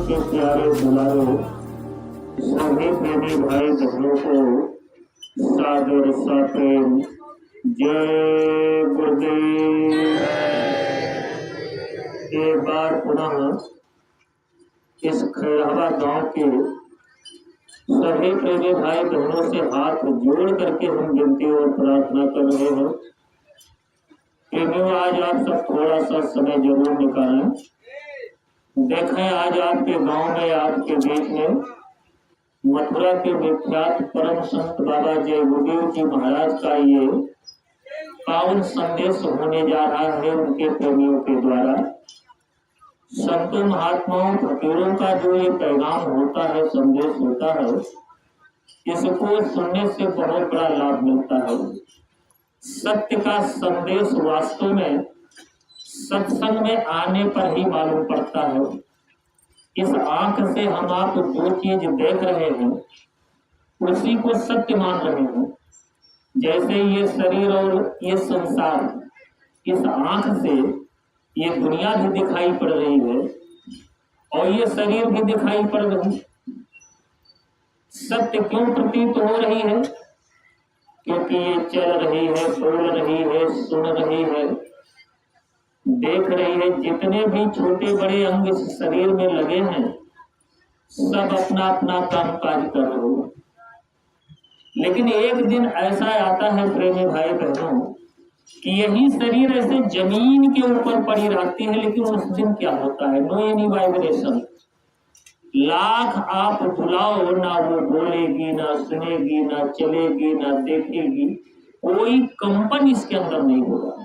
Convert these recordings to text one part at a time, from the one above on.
के प्यारे दुलारे सभी प्रेमी भाई बहनों को सादर साप्रेम जय गुरुदेव। एक बार पुनः इस खैरावा गांव के सभी प्रेमी भाई बहनों से हाथ जोड़ करके हम विनती और प्रार्थना कर रहे हैं। प्रेमियों, आज आप सब थोड़ा सा समय जरूर निकालें। देखें, आज आपके गांव में, आपके बीच में मथुरा के विख्यात परम संत बाबा जय गुरुदेव जी महाराज का ये पावन संदेश होने जा रहा है। उनके प्रेमियों के द्वारा संतों, महात्माओं, फकीरों का जो ये पैगाम होता है, संदेश होता है, इसको सुनने से बहुत बड़ा लाभ मिलता है। सत्य का संदेश वास्तव में सत्संग में आने पर ही मालूम पड़ता है। इस आंख से हम आप जो चीज देख रहे हैं उसी को सत्य मान रहे हैं। जैसे ये शरीर और ये संसार, इस आंख से ये दुनिया भी दिखाई पड़ रही है और ये शरीर भी दिखाई पड़ रही है। सत्य क्यों प्रतीत हो रही है? क्योंकि ये चल रही है, बोल रही है, सुन रही है, देख रही है। जितने भी छोटे बड़े अंग इस शरीर में लगे हैं सब अपना अपना काम काज कर रहे हैं। लेकिन एक दिन ऐसा आता है प्रेमी भाई बहनों कि यही शरीर ऐसे जमीन के ऊपर पड़ी रहती है। लेकिन उस दिन क्या होता है? No any vibration. लाख आप बुलाओ, ना वो बोलेगी, ना सुनेगी, ना चलेगी, ना देखेगी, कोई कंपन इसके अंदर नहीं होगा।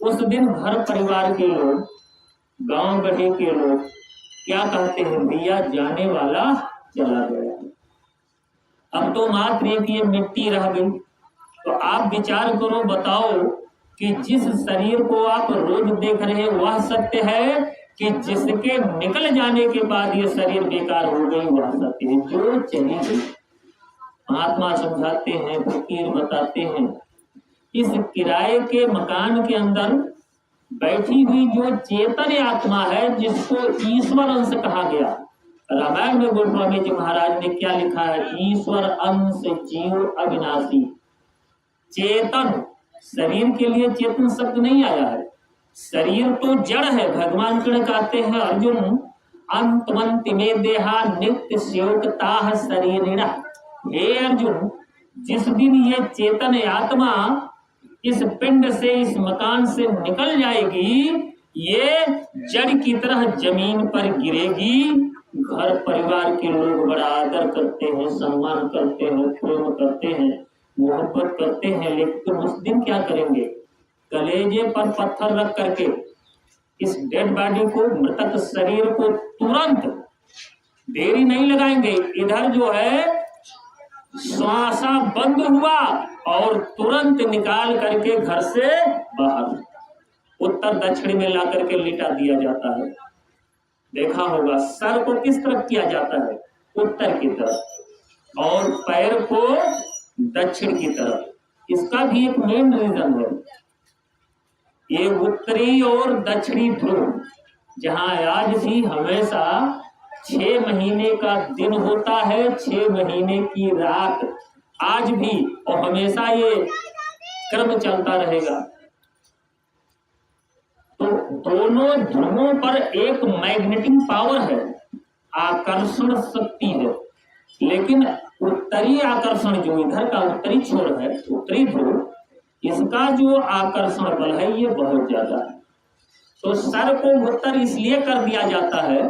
उस दिन घर परिवार के लोग, गांव गढ़े के लोग क्या कहते हैं? दिया जाने वाला चला गया। अब तो मात्र एक ये मिट्टी रह गई। तो आप विचार करो, बताओ कि जिस शरीर को आप रोज देख रहे हैं वह सत्य है कि जिसके निकल जाने के बाद ये शरीर बेकार हो गई वह सत्य है? जो चली गई। महात्मा समझाते हैं, फकीर बताते हैं, इस किराए के मकान के अंदर बैठी हुई जो चेतन आत्मा है, जिसको ईश्वर अंश कहा गया, रामायण में गोस्वामी जी महाराज ने क्या लिखा है? ईश्वर अंश जीव अविनाशी। चेतन, शरीर के लिए चेतन शब्द नहीं आया है। शरीर तो जड़ है। भगवान कृष्ण कहते हैं, अर्जुन अंतमंतिमे देहा नित्य स्योक्ताः शरीरिणः। हे अर्जुन, जिस दिन ये चेतन आत्मा इस पिंड से, इस मकान से निकल जाएगी, ये जड़ की तरह जमीन पर गिरेगी। घर परिवार के लोग बड़ा आदर करते हैं, सम्मान करते हैं, प्रेम करते हैं, मोहब्बत करते हैं। लेकिन उस दिन क्या करेंगे? कलेजे पर पत्थर रख करके इस डेड बॉडी को, मृतक शरीर को तुरंत, देरी नहीं लगाएंगे। इधर जो है श्वासा बंद हुआ और तुरंत निकाल करके घर से बाहर उत्तर दक्षिण में ला करके लिटा दिया जाता है। देखा होगा, सर को किस तरफ किया जाता है? उत्तर की तरफ, और पैर को दक्षिण की तरफ। इसका भी एक मेन रीजन है। ये उत्तरी और दक्षिणी ध्रुव, जहां आज भी हमेशा 6 महीने का दिन होता है, 6 महीने की रात, आज भी, और हमेशा ये क्रम चलता रहेगा। तो दोनों ध्रुवों पर एक मैग्नेटिक पावर है, आकर्षण शक्ति है। लेकिन उत्तरी आकर्षण, जो इधर का उत्तरी छोर है, उत्तरी ध्रुव, इसका जो आकर्षण बल है ये बहुत ज्यादा है। तो सर को उत्तर इसलिए कर दिया जाता है,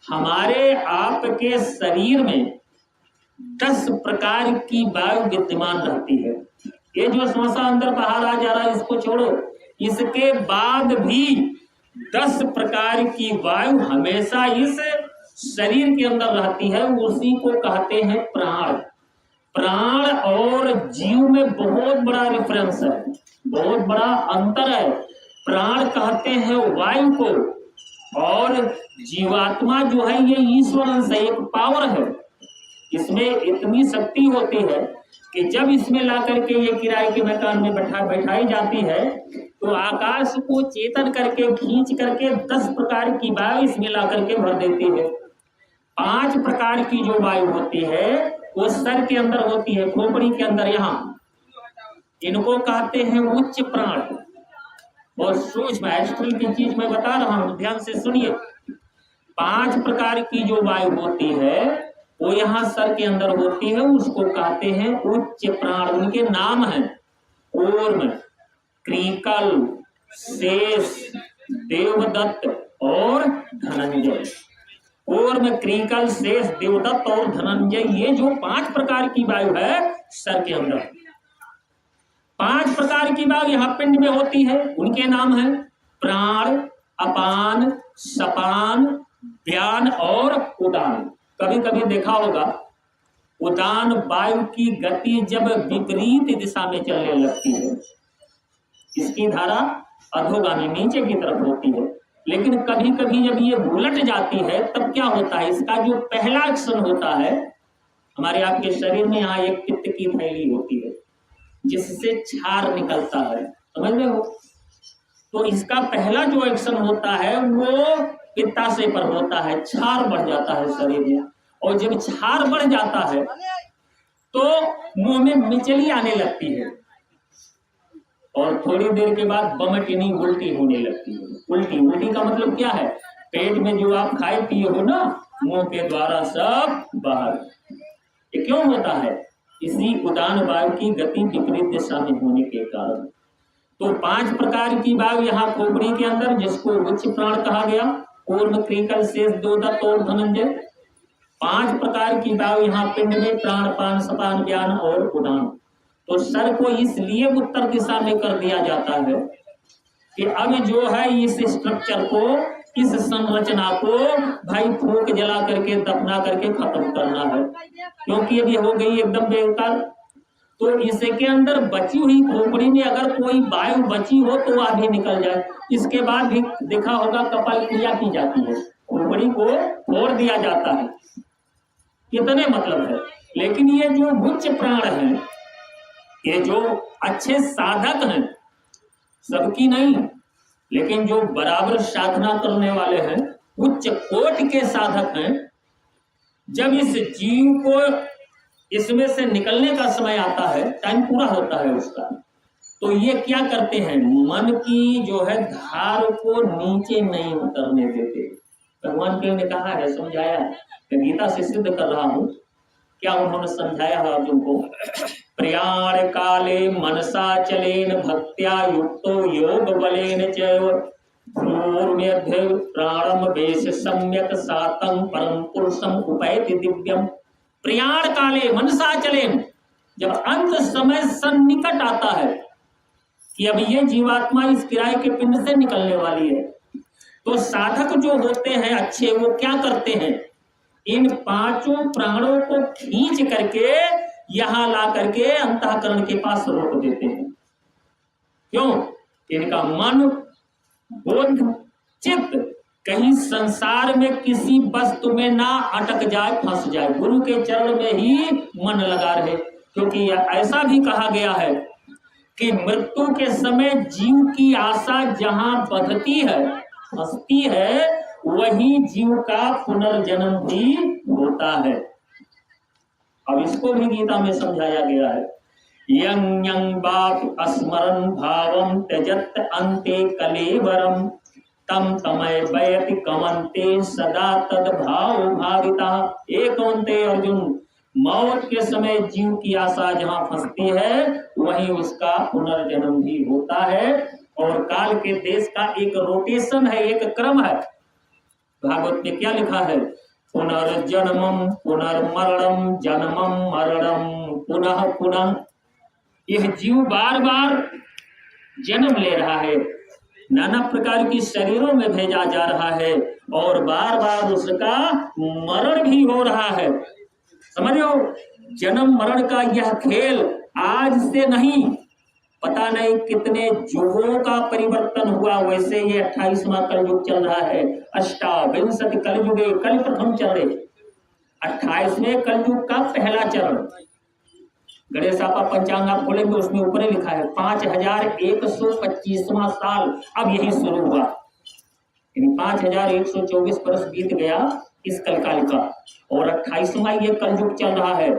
हमारे आपके शरीर में 10 प्रकार की वायु विद्यमान रहती है। ये जो श्वासा अंदर बाहर आ जा रहा है इसको छोड़ो, इसके बाद भी 10 प्रकार की वायु हमेशा इस शरीर के अंदर रहती है। उसी को कहते हैं प्राण। प्राण और जीव में बहुत बड़ा डिफरेंस है, बहुत बड़ा अंतर है। प्राण कहते हैं वायु को, और जीवात्मा जो है ये ईश्वर से एक पावर है। इसमें इतनी शक्ति होती है कि जब इसमें ला करके ये किराए के मकान में बैठाई जाती है तो आकाश को चेतन करके खींच करके 10 प्रकार की वायु इसमें ला करके भर देती है। 5 प्रकार की जो वायु होती है वो सर के अंदर होती है, खोपड़ी के अंदर, यहाँ इनको कहते हैं उच्च प्राण। और सूक्ष्म एस्ट्रल की चीज मैं बता रहा हूं, ध्यान से सुनिए। 5 प्रकार की जो वायु होती है वो यहाँ सर के अंदर होती है, उसको कहते हैं उच्च प्राण। उनके नाम हैं कूर्म, क्रीकल, शेष, देवदत्त और धनंजय। कूर्म, क्रीकल, शेष, देवदत्त और धनंजय, ये जो 5 प्रकार की वायु है सर के अंदर। 5 प्रकार की वायु यहाँ पिंड में होती है, उनके नाम हैं प्राण, अपान, सपान, व्यान और उदान। कभी कभी देखा होगा उदान वायु की गति जब विपरीत दिशा में चलने लगती है, इसकी धारा अधोगामी नीचे की तरफ होती है, लेकिन कभी कभी जब ये उलट जाती है तब क्या होता है, इसका जो पहला एक्शन होता है, हमारे आपके शरीर में यहाँ एक पित्त की थैली होती है जिससे क्षार निकलता है, समझ रहे हो। तो इसका पहला जो एक्शन होता है वो पित्ताशय पर होता है, क्षार बढ़ जाता है शरीर में, और जब क्षार बढ़ जाता है तो मुंह में मिचली आने लगती है और थोड़ी देर के बाद बमटनी उल्टी होने लगती है। उल्टी, उल्टी का मतलब क्या है, पेट में जो आप खाए पिए हो ना, मुंह के द्वारा सब बाहर। ये क्यों होता है, इसी उदान वायु की गति विपरीत दिशा में होने के कारण। तो 5 प्रकार की वायु यहाँ खोपड़ी के अंदर, जिसको उच्च प्राण कहा गया, कूर्म, क्रीकल, शेष, देवदत्त और धनंजय। 5 प्रकार की वायु यहाँ पिंड में प्राण, पान, सपान, व्यान और उदान। तो सर को इसलिए उत्तर दिशा में कर दिया जाता है कि अब जो है इस स्ट्रक्चर को, इस संरचना को भाई फूंक जला करके दफना करके खत्म करना है, क्योंकि अभी हो गई एकदम बेकार। तो इसके अंदर बची हुई खोपड़ी में अगर कोई वायु बची हो तो वह भी निकल जाए। इसके बाद भी देखा होगा कपाल क्रिया की जाती है, खोपड़ी को फोड़ दिया जाता है, कितने मतलब है। लेकिन ये जो उच्च प्राण है, ये जो अच्छे साधक हैं, सबकी नहीं, लेकिन जो बराबर साधना करने वाले हैं, उच्च कोटि के साधक हैं, जब इस जीव को इसमें से निकलने का समय आता है, टाइम पूरा होता है उसका, तो ये क्या करते हैं, मन की जो है धार को नीचे नहीं उतरने देते। भगवान के ने कहा है, समझाया है, गीता से सिद्ध कर रहा हूं, क्या उन्होंने समझाया है अर्जुन को। प्रयाण काले मनसा चलेन भक्त्या युक्तो योग बलेन चैव भ्रूर्मध्य प्राणम वेश सम्यक सातं परम पुरुषम उपैति दिव्यम। प्रयाण काले मनसा चलेन, जब अंत समय सन्निकट आता है कि अब ये जीवात्मा इस किराए के पिंड से निकलने वाली है, तो साधक जो होते हैं अच्छे, वो क्या करते हैं, इन 5 प्राणों को खींच करके यहां ला करके अंतःकरण के पास रोक देते हैं। क्यों, इनका मन, बुद्धि, चित्त कहीं संसार में किसी वस्तु में ना अटक जाए, फंस जाए, गुरु के चरण में ही मन लगा रहे। क्योंकि ऐसा भी कहा गया है कि मृत्यु के समय जीव की आशा जहां बंधती है, फंसती है, वही जीव का पुनर्जन्म भी होता है। अब इसको भी गीता में समझाया गया है, यं यं बाप अस्मरन् भावं त्यजत अन्ते कलेवरम तम तमय वयति कमन्ते सदा तद भाव भाविता। एक कौनते अर्जुन, मौत के समय जीव की आशा जहां फंसती है, वहीं उसका पुनर्जन्म भी होता है। और काल के देश का एक रोटेशन है, एक क्रम है। भागवत में क्या लिखा है, पुनर्जन्मम पुनर्मरणम जन्मम मरणम पुनः पुनः। यह जीव बार बार जन्म ले रहा है, नाना प्रकार की शरीरों में भेजा जा रहा है, और बार बार उसका मरण भी हो रहा है। समझ लो, जन्म मरण का यह खेल आज से नहीं, पता नहीं कितने युगों का परिवर्तन हुआ, वैसे ये 28वां कलयुग चल रहा है। अष्टाविंशति कलयुगे, कल प्रथम चरण, 28वें कलयुग का पहला चरण। गणेश आपा पंचांग आप खोलेंगे, उसमें ऊपर ही लिखा है 5125वां साल अब यही शुरू हुआ। 5124 वर्ष बीत गया, इस कलकाल का, और 28वां ये कलयुग चल रहा है,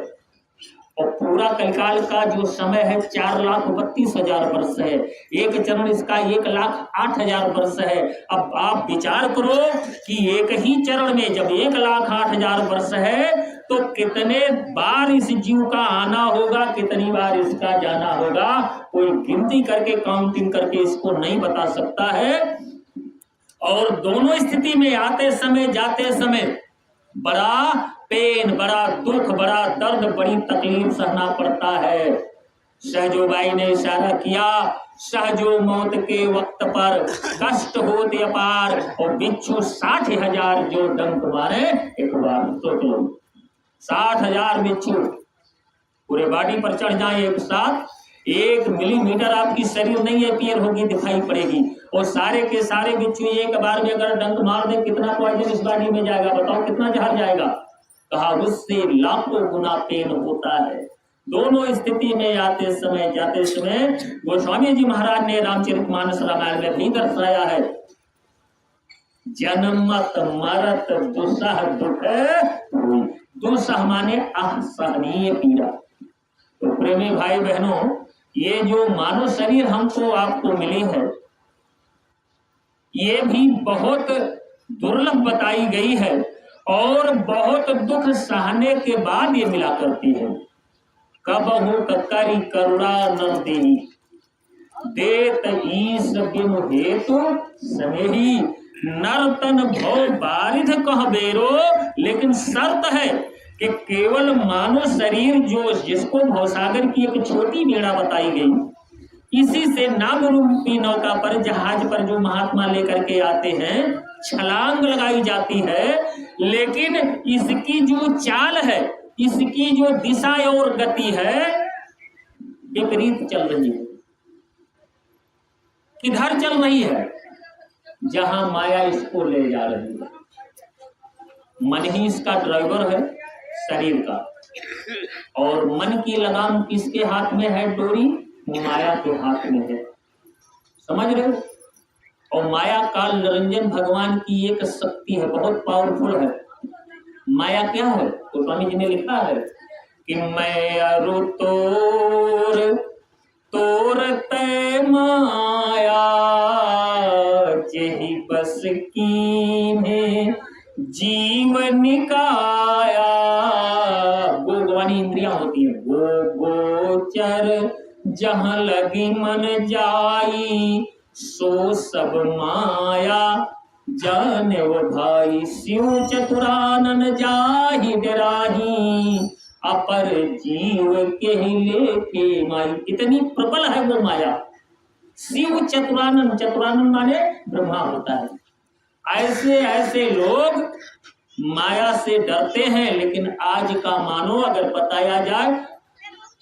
और पूरा कलकाल का जो समय है 4,32,000 वर्ष है। एक चरण इसका 1,08,000 वर्ष है। अब आप विचार करो कि एक ही चरण में जब 1,08,000 वर्ष है तो कितने बार इस जीव का आना होगा, कितनी बार इसका जाना होगा, कोई गिनती करके काउंटिंग करके इसको नहीं बता सकता है। और दोनों स्थिति में आते समय जाते समय बड़ा पेन, बड़ा दुख, बड़ा दर्द, बड़ी तकलीफ सहना पड़ता है। सहजोबाई ने इशारा किया, सहजो मौत के वक्त पर कष्ट होते अपार, और बिच्छू 60,000 जो डंक मारे एक बार। सोच लो 60,000 बिच्छू पूरे बॉडी पर चढ़ जाए एक साथ, 1 मिलीमीटर आपकी शरीर नहीं है पैर होगी दिखाई पड़ेगी, और सारे के सारे बिच्छू एक बार में अगर डंक मार दे कितना पॉइजन इस बॉडी में जाएगा, बताओ कितना जहर जाएगा। कहा उससे लाखों गुना पेन होता है। दोनों स्थिति में आते समय जाते समय गोस्वामी जी महाराज ने रामचरितमानस रामायण में भी दर्शाया है, जन्मत मरत दुसह दुख, दुसह माने असहनीय पीड़ा। तो प्रेमी भाई बहनों, ये जो मानव शरीर हमको आपको मिली है, ये भी बहुत दुर्लभ बताई गई है, और बहुत दुख सहने के बाद ये मिला करती है। कबहु करी करुणा न देही, देत ईस बिन हेतु समेही, नर्तन भव बारिध कह बेरो। लेकिन शर्त है कि केवल मानव शरीर जो जिसको भवसागर की एक छोटी बेड़ा बताई गई, इसी से नाम रूपी नौका पर, जहाज पर जो महात्मा लेकर के आते हैं, छलांग लगाई जाती है, लेकिन इसकी जो चाल है, इसकी जो दिशा और गति है, विपरीत चल रही है। किधर चल रही है? जहां माया इसको ले जा रही है। मन ही इसका ड्राइवर है शरीर का, और मन की लगाम किसके हाथ में है? डोरी माया के हाथ में है। समझ रहे हो? और माया काल निरंजन भगवान की एक शक्ति है, बहुत पावरफुल है। माया क्या है? तो स्वामी जी ने लिखा है कि मैं अरु तोर तोर तय माया, जेहि बस की में जीवन निकाया। गोगवानी इंद्रियां होती है, गो गोचर जहां लगी मन जाई, सो सब माया जाने वो भाई। शिव चतुरानन जाहि डराही, अपर जीव के लेके माई। इतनी प्रबल है वो माया। शिव चतुरानन, चतुरानन माने ब्रह्मा होता है। ऐसे ऐसे लोग माया से डरते हैं, लेकिन आज का मानो अगर बताया जाए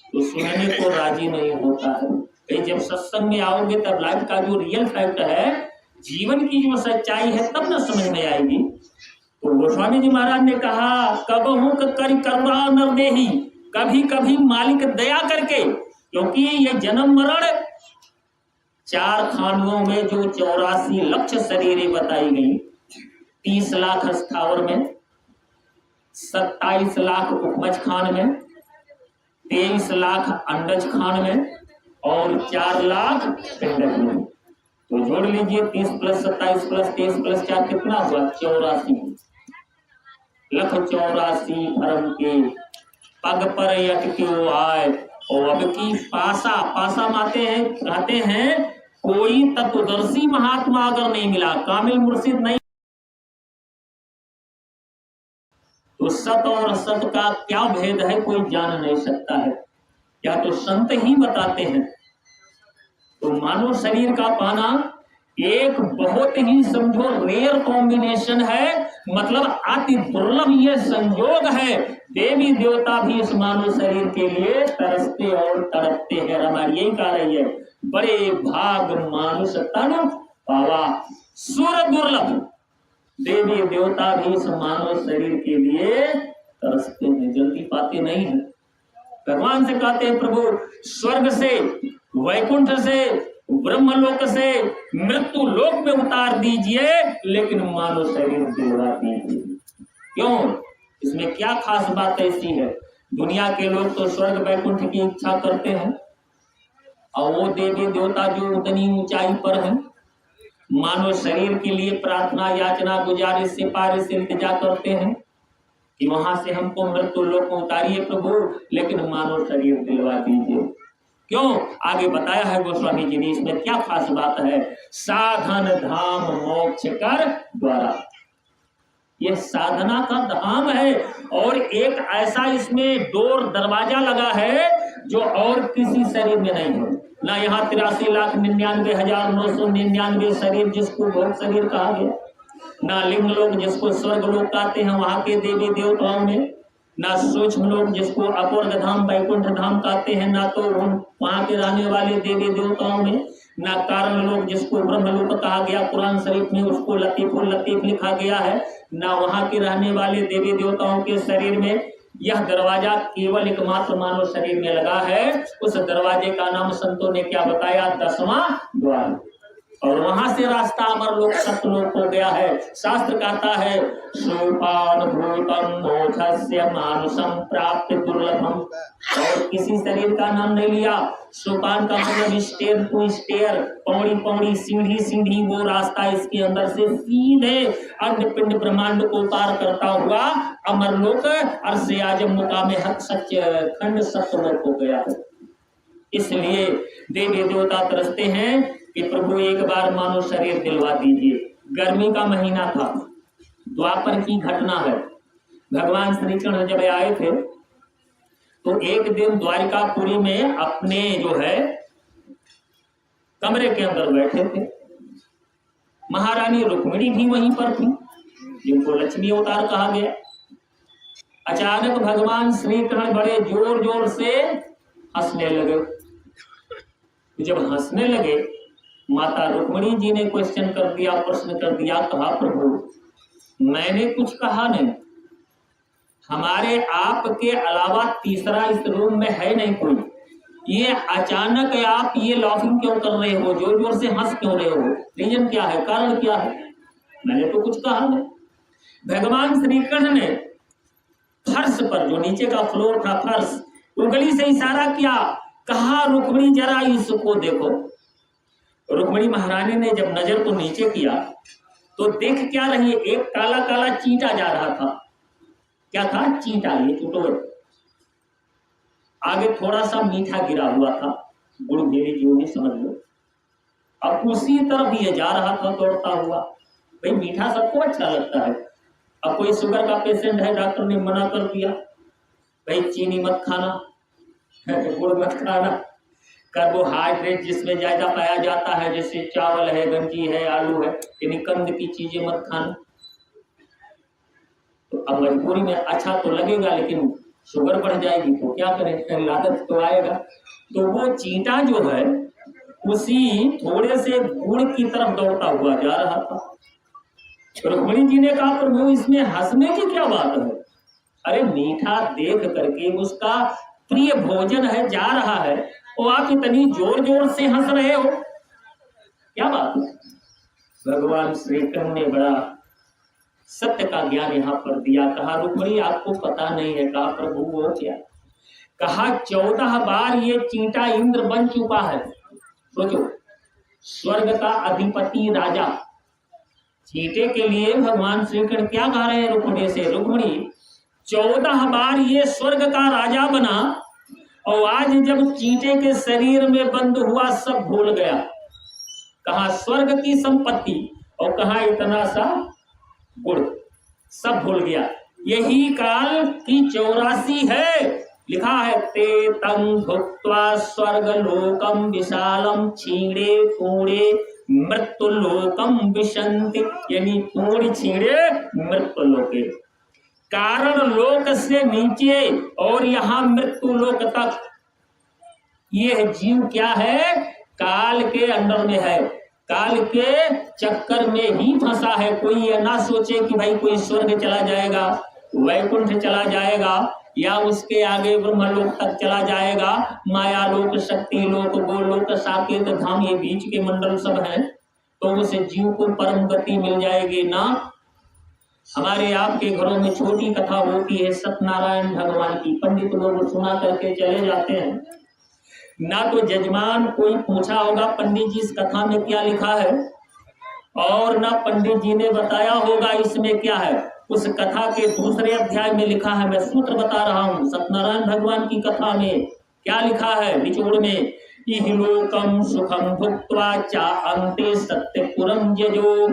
तो सुनने को राजी नहीं होता है। जब सत्संग में आओगे तब लाइफ का जो रियल फैक्ट है, जीवन की जो सच्चाई है, तब न समझ में आएगी। तो गोस्वामी जी महाराज ने कहा, कबहु करी करुणा न देही, कभी कभी मालिक दया करके, क्योंकि ये जन्म मरण 4 खानुओं में जो 84 लक्ष शरीरें बताई गई, 30 लाख स्थावर में, 27 लाख उपमज खान में, 23 लाख अंडज खान में, और 4 लाख पिंडज में। तो जोड़ लीजिए 30 प्लस 27 प्लस 23 प्लस 4 कितना हुआ? 84 लख 84 भरम के पग पर यट क्यों आए। और अब की पासा पासा माते हैं, कहते हैं कोई तत्वदर्शी महात्मा अगर नहीं मिला, कामिल मुर्शिद नहीं, तो सत और असत का क्या भेद है कोई जान नहीं सकता है, या तो संत ही बताते हैं। तो मानव शरीर का पाना एक बहुत ही समझो रेयर कॉम्बिनेशन है, मतलब अति दुर्लभ ये संयोग है। देवी देवता भी इस मानव शरीर के लिए तरसते और तड़पते हैं। हमारी यही कह रही है, बड़े भाग मानुष तन पावा। सुर दुर्लभ, देवी देवता भी इस मानव शरीर के लिए तरसते हैं, जल्दी पाते नहीं है। भगवान से कहते हैं, प्रभु स्वर्ग से, वैकुंठ से, ब्रह्मलोक से मृत्यु लोक में उतार दीजिए, लेकिन मानव शरीर दिलवा दीजिए। क्यों? इसमें क्या खास बात ऐसी है? दुनिया के लोग तो स्वर्ग वैकुंठ की इच्छा करते हैं, और वो देवी देवता जो उतनी ऊंचाई पर हैं, मानव शरीर के लिए प्रार्थना याचना गुजारिश सिफारिश इल्तिजा करते हैं कि वहां से हमको मृत्यु लोक उतारिए प्रभु, लेकिन मानव शरीर दिलवा दीजिए। क्यों? आगे बताया है गोस्वामी जी ने, इसमें क्या खास बात है? साधन धाम मोक्ष कर द्वारा, ये साधना का धाम है, और एक ऐसा इसमें डोर दरवाजा लगा है जो और किसी शरीर में नहीं है। ना यहाँ 83,99,999 शरीर जिसको भोग शरीर कहा गया, ना लिंग लोग जिसको स्वर्ग लोग कहते हैं वहां के देवी देवताओं में, ना सूक्ष्म लोग जिसको अपूर्व धाम वैकुंठ धाम कहते हैं, ना तो वहां के रहने वाले देवी देवताओं में, ना कारण लोग जिसको ब्रह्मलोक कहा गया कुरान शरीफ में, उसको लतीफुल लतीफ लिखा गया है, ना वहां के रहने वाले देवी देवताओं के शरीर में। यह दरवाजा केवल एकमात्र मानव शरीर में लगा है। उस दरवाजे का नाम संतों ने क्या बताया? 10वां द्वार। और वहां से रास्ता अमर लोक सत्यलोक हो गया है। शास्त्र कहता है सोपान भूतम मोक्षस्य मानुषम प्राप्त दुर्लभम, और किसी शरीर का नाम नहीं लिया। सोपान का मतलब स्टेयर टू स्टेयर, पौड़ी पौड़ी सीढ़ी सीढ़ी, वो रास्ता इसके अंदर से सीधे अंड पिंड ब्रह्मांड को पार करता हुआ अमरलोक अर्श आजम मुकामे हक सच्च खंड सत्यलोक हो गया है। इसलिए देवी देवता तरसते हैं कि प्रभु एक बार मानव शरीर दिलवा दीजिए। गर्मी का महीना था, द्वापर की घटना है। भगवान श्री कृष्ण जब आए थे तो एक दिन द्वारिकापुरी में अपने जो है कमरे के अंदर बैठे थे। महारानी रुक्मिणी भी वहीं पर थी, जिनको लक्ष्मी अवतार कहा गया। अचानक भगवान श्री कृष्ण बड़े जोर जोर से हंसने लगे। जब हंसने लगे, माता रुक्मिणी जी ने क्वेश्चन कर दिया, प्रश्न कर दिया, कहा प्रभु मैंने कुछ कहा नहीं, हमारे आपके अलावा तीसरा इस रूम में है नहीं कोई, ये अचानक आप ये लाफिंग क्यों कर रहे हो, जोर जोर से हंस क्यों रहे हो, रीजन क्या है, कारण क्या है? मैंने तो कुछ कहा नहीं। भगवान श्री कृष्ण ने फर्श पर, जो नीचे का फ्लोर था फर्श, उंगली से इशारा किया, कहा रुक्मिणी जरा इसको देखो। रुक्मिणी महारानी ने जब नजर को नीचे किया तो देख क्या रही, एक काला काला चींटा जा रहा था। क्या था? चींटा, ये चुटोर। आगे थोड़ा सा मीठा गिरा हुआ था, गुड़ घेरी जो भी समझ लो। अब उसी तरफ ये जा रहा था दौड़ता हुआ। भाई मीठा सबको अच्छा लगता है। अब कोई शुगर का पेशेंट है, डॉक्टर ने मना कर दिया, भाई चीनी मत खाना, गुड़ मत खाना, कार्बोहाइड्रेट जिसमें ज्यादा पाया जाता है, जैसे चावल है, गंजी है, आलू है, यानी कंद की चीजें मत खाना। तो अब मजबूरी में अच्छा तो लगेगा, लेकिन शुगर बढ़ जाएगी तो क्या करें, लागत तो आएगा। तो वो चींटा जो है उसी थोड़े से गुड़ की तरफ दौड़ता हुआ जा रहा था। रुक्मिणी जी ने कहा प्रभु इसमें हंसने की क्या बात है? अरे मीठा देख करके, उसका प्रिय भोजन है, जा रहा है, और आप इतनी जोर जोर से हंस रहे हो, क्या बात है? भगवान श्री कृष्ण ने बड़ा सत्य का ज्ञान यहाँ पर दिया। कहा रुक्मिणी आपको पता नहीं है। कहा प्रभु वो क्या? कहा 14 बार ये चींटा इंद्र बन चुका है। सोचो, स्वर्ग का अधिपति राजा, चींटे के लिए भगवान श्री कृष्ण क्या कह रहे हैं रुक्मिणी से? रुक्मिणी 14 बार ये स्वर्ग का राजा बना, और आज जब चींटे के शरीर में बंद हुआ सब भूल गया। कहा स्वर्ग की संपत्ति, और कहा इतना सा गुड़, सब भूल गया। यही काल की 84 है। लिखा है ते तंग भुक्त्वा स्वर्ग लोकम विशालम छीणे कूड़े मृत्यु लोकम विशंति, यानी कूड़ छीणे मृत्यु लोके, कारण लोक से नीचे और यहाँ मृत्यु लोक तक। ये जीव क्या है? काल के अंडर में है, काल के चक्कर में ही फंसा है। कोई ये ना सोचे कि भाई कोई स्वर्ग चला जाएगा, वैकुंठ चला जाएगा, या उसके आगे ब्रह्मलोक तक चला जाएगा, माया लोक, शक्ति लोक, गोलोक, साकेत धाम, ये बीच के मंडल सब हैं, तो उस जीव को परम गति मिल जाएगी ना। हमारे आपके घरों में छोटी कथा होती है सत्यनारायण भगवान की, पंडित लोग सुना करके चले जाते हैं। ना तो जजमान कोई पूछा होगा पंडित जी इस कथा में क्या लिखा है, और ना पंडित जी ने बताया होगा इसमें क्या है। उस कथा के दूसरे अध्याय में लिखा है, मैं सूत्र बता रहा हूँ, सत्यनारायण भगवान की कथा में क्या लिखा है निचोड़ में, इहलोकम सुखम भुक्त्वा चा अन्ते सत्यपुरम जजो।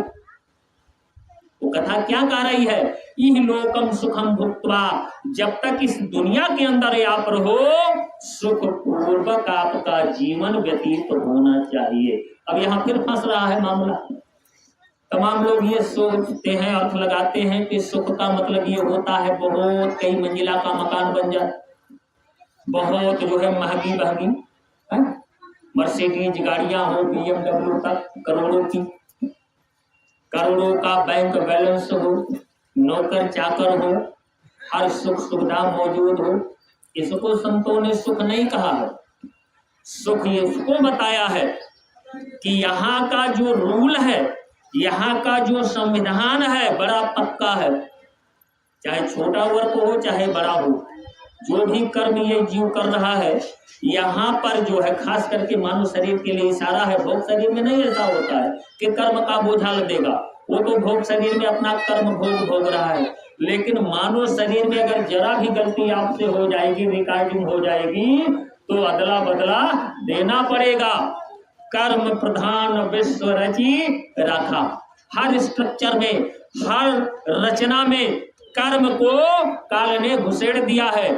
वो कथा क्या कह रही है, इहलोकम सुखम भुक्त्वा, जब तक इस दुनिया के अंदर आप रहो सुख पूर्वक आपका जीवन व्यतीत होना चाहिए। अब यहाँ फिर फंस रहा है मामला। तमाम लोग ये सोचते हैं, अर्थ लगाते हैं कि सुख का मतलब ये होता है बहुत कई मंजिला का मकान बन जाए, बहुत जो है महंगी महंगी मर्सिडीज गाड़ियां हो, BMW तक करोड़ों की, करोड़ों का बैंक बैलेंस हो, नौकर चाकर हो, हर सुख सुविधा मौजूद हो। इसको संतों ने सुख नहीं कहा है। सुख इसको बताया है कि यहाँ का जो रूल है, यहाँ का जो संविधान है बड़ा पक्का है, चाहे छोटा वर्ग हो चाहे बड़ा हो, जो भी कर्म ये जीव कर रहा है यहाँ पर जो है, खास करके मानव शरीर के लिए इशारा है। भोग शरीर में नहीं ऐसा होता है कि कर्म का बोझा लदेगा, वो तो भोग शरीर में अपना कर्म भोग रहा है, लेकिन मानव शरीर में अगर जरा भी गलती आपसे हो जाएगी, रिकॉर्डिंग हो जाएगी, तो अदला बदला देना पड़ेगा। कर्म प्रधान विश्व रची रखा, हर स्ट्रक्चर में, हर रचना में कर्म को काल ने घुसेड़ दिया है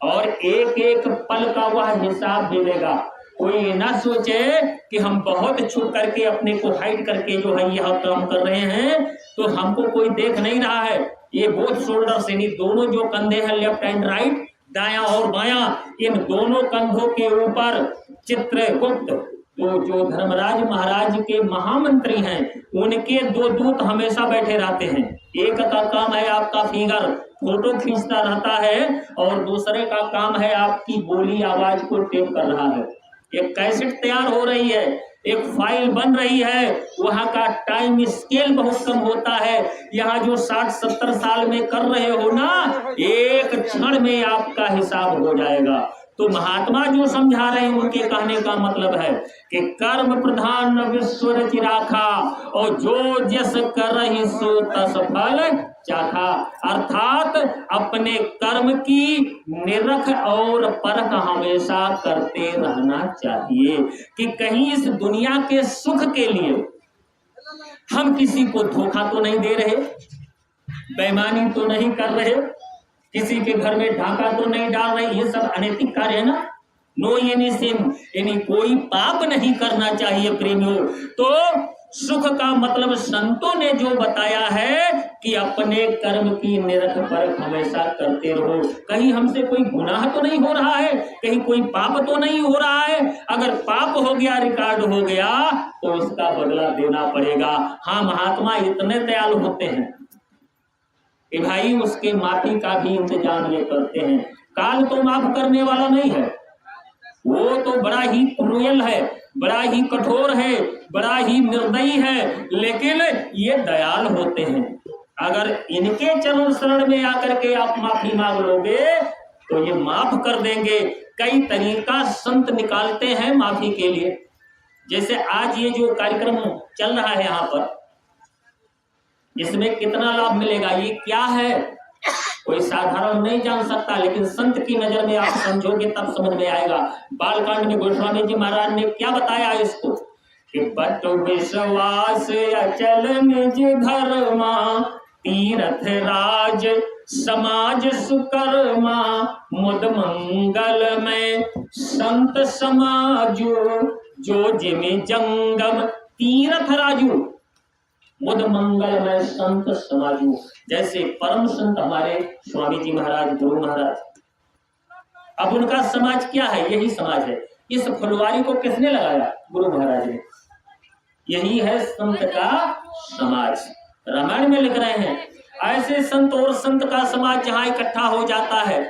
और एक एक पल का वह हिसाब मिलेगा। कोई ना सोचे कि हम बहुत छुप करके अपने को हाइड करके जो है यह काम कर रहे हैं तो हमको कोई देख नहीं रहा है। ये बोथ शोल्डर से नहीं, दोनों जो कंधे हैं लेफ्ट एंड राइट, दायां और बायां, इन दोनों कंधों के ऊपर चित्रगुप्त जो धर्मराज महाराज के महामंत्री हैं उनके दो दूत हमेशा बैठे रहते हैं। एक का काम है आपका फिगर फोटो खींचता रहता है और दूसरे का काम है आपकी बोली आवाज को टेप कर रहा है। एक कैसेट तैयार हो रही है, एक फाइल बन रही है, वहां का टाइम स्केल बहुत कम होता है। यहाँ जो 60-70 साल में कर रहे हो ना, एक क्षण में आपका हिसाब हो जाएगा। तो महात्मा जो समझा रहे हैं उनके कहने का मतलब है कि कर्म प्रधान विश्व रचि राखा और जो जस करहि सो तस फल चाखा, अर्थात अपने कर्म की निरख और परख हमेशा करते रहना चाहिए कि कहीं इस दुनिया के सुख के लिए हम किसी को धोखा तो नहीं दे रहे, बेईमानी तो नहीं कर रहे, किसी के घर में ढाका तो नहीं डाल रहे। ये सब अनैतिक कार्य है ना। नो एनी सिन, यानी कोई पाप नहीं करना चाहिए प्रेमियों। तो सुख का मतलब संतों ने जो बताया है कि अपने कर्म की निरख परख हमेशा करते रहो। कहीं हमसे कोई गुनाह तो नहीं हो रहा है, कहीं कोई पाप तो नहीं हो रहा है। अगर पाप हो गया, रिकॉर्ड हो गया, तो उसका बदला देना पड़ेगा। हाँ, महात्मा इतने दयालु होते हैं कि भाई उसके माफी का भी इंतजाम ये करते हैं। काल तो माफ करने वाला नहीं है, वो तो बड़ा ही क्रूएल है, बड़ा ही कठोर है, बड़ा ही निर्दयी है, लेकिन ये दयाल होते हैं। अगर इनके चरण शरण में आकर के आप माफी मांग लोगे तो ये माफ कर देंगे। कई तरीका संत निकालते हैं माफी के लिए। जैसे आज ये जो कार्यक्रम चल रहा है यहाँ पर, इसमें कितना लाभ मिलेगा, ये क्या है, कोई साधारण नहीं जान सकता, लेकिन संत की नजर में आप समझोगे तब समझ में आएगा। बालकांड में गोस्वामी जी महाराज ने क्या बताया इसको कि बट विश्वास अचल निज धर्मा, तीर्थ राज समाज सुकर्मा, मुद मंगल में संत समाजो, जो जिमि जंगम तीर्थ राजू, मुद मंगल में संत समाजू। जैसे परम संत हमारे स्वामी जी महाराज, गुरु महाराज, अब उनका समाज क्या है, यही समाज है। इस फुलवारी को किसने लगाया, गुरु महाराज ने। यही है संत का समाज। रामायण में लिख रहे हैं ऐसे संत और संत का समाज जहां इकट्ठा हो जाता है,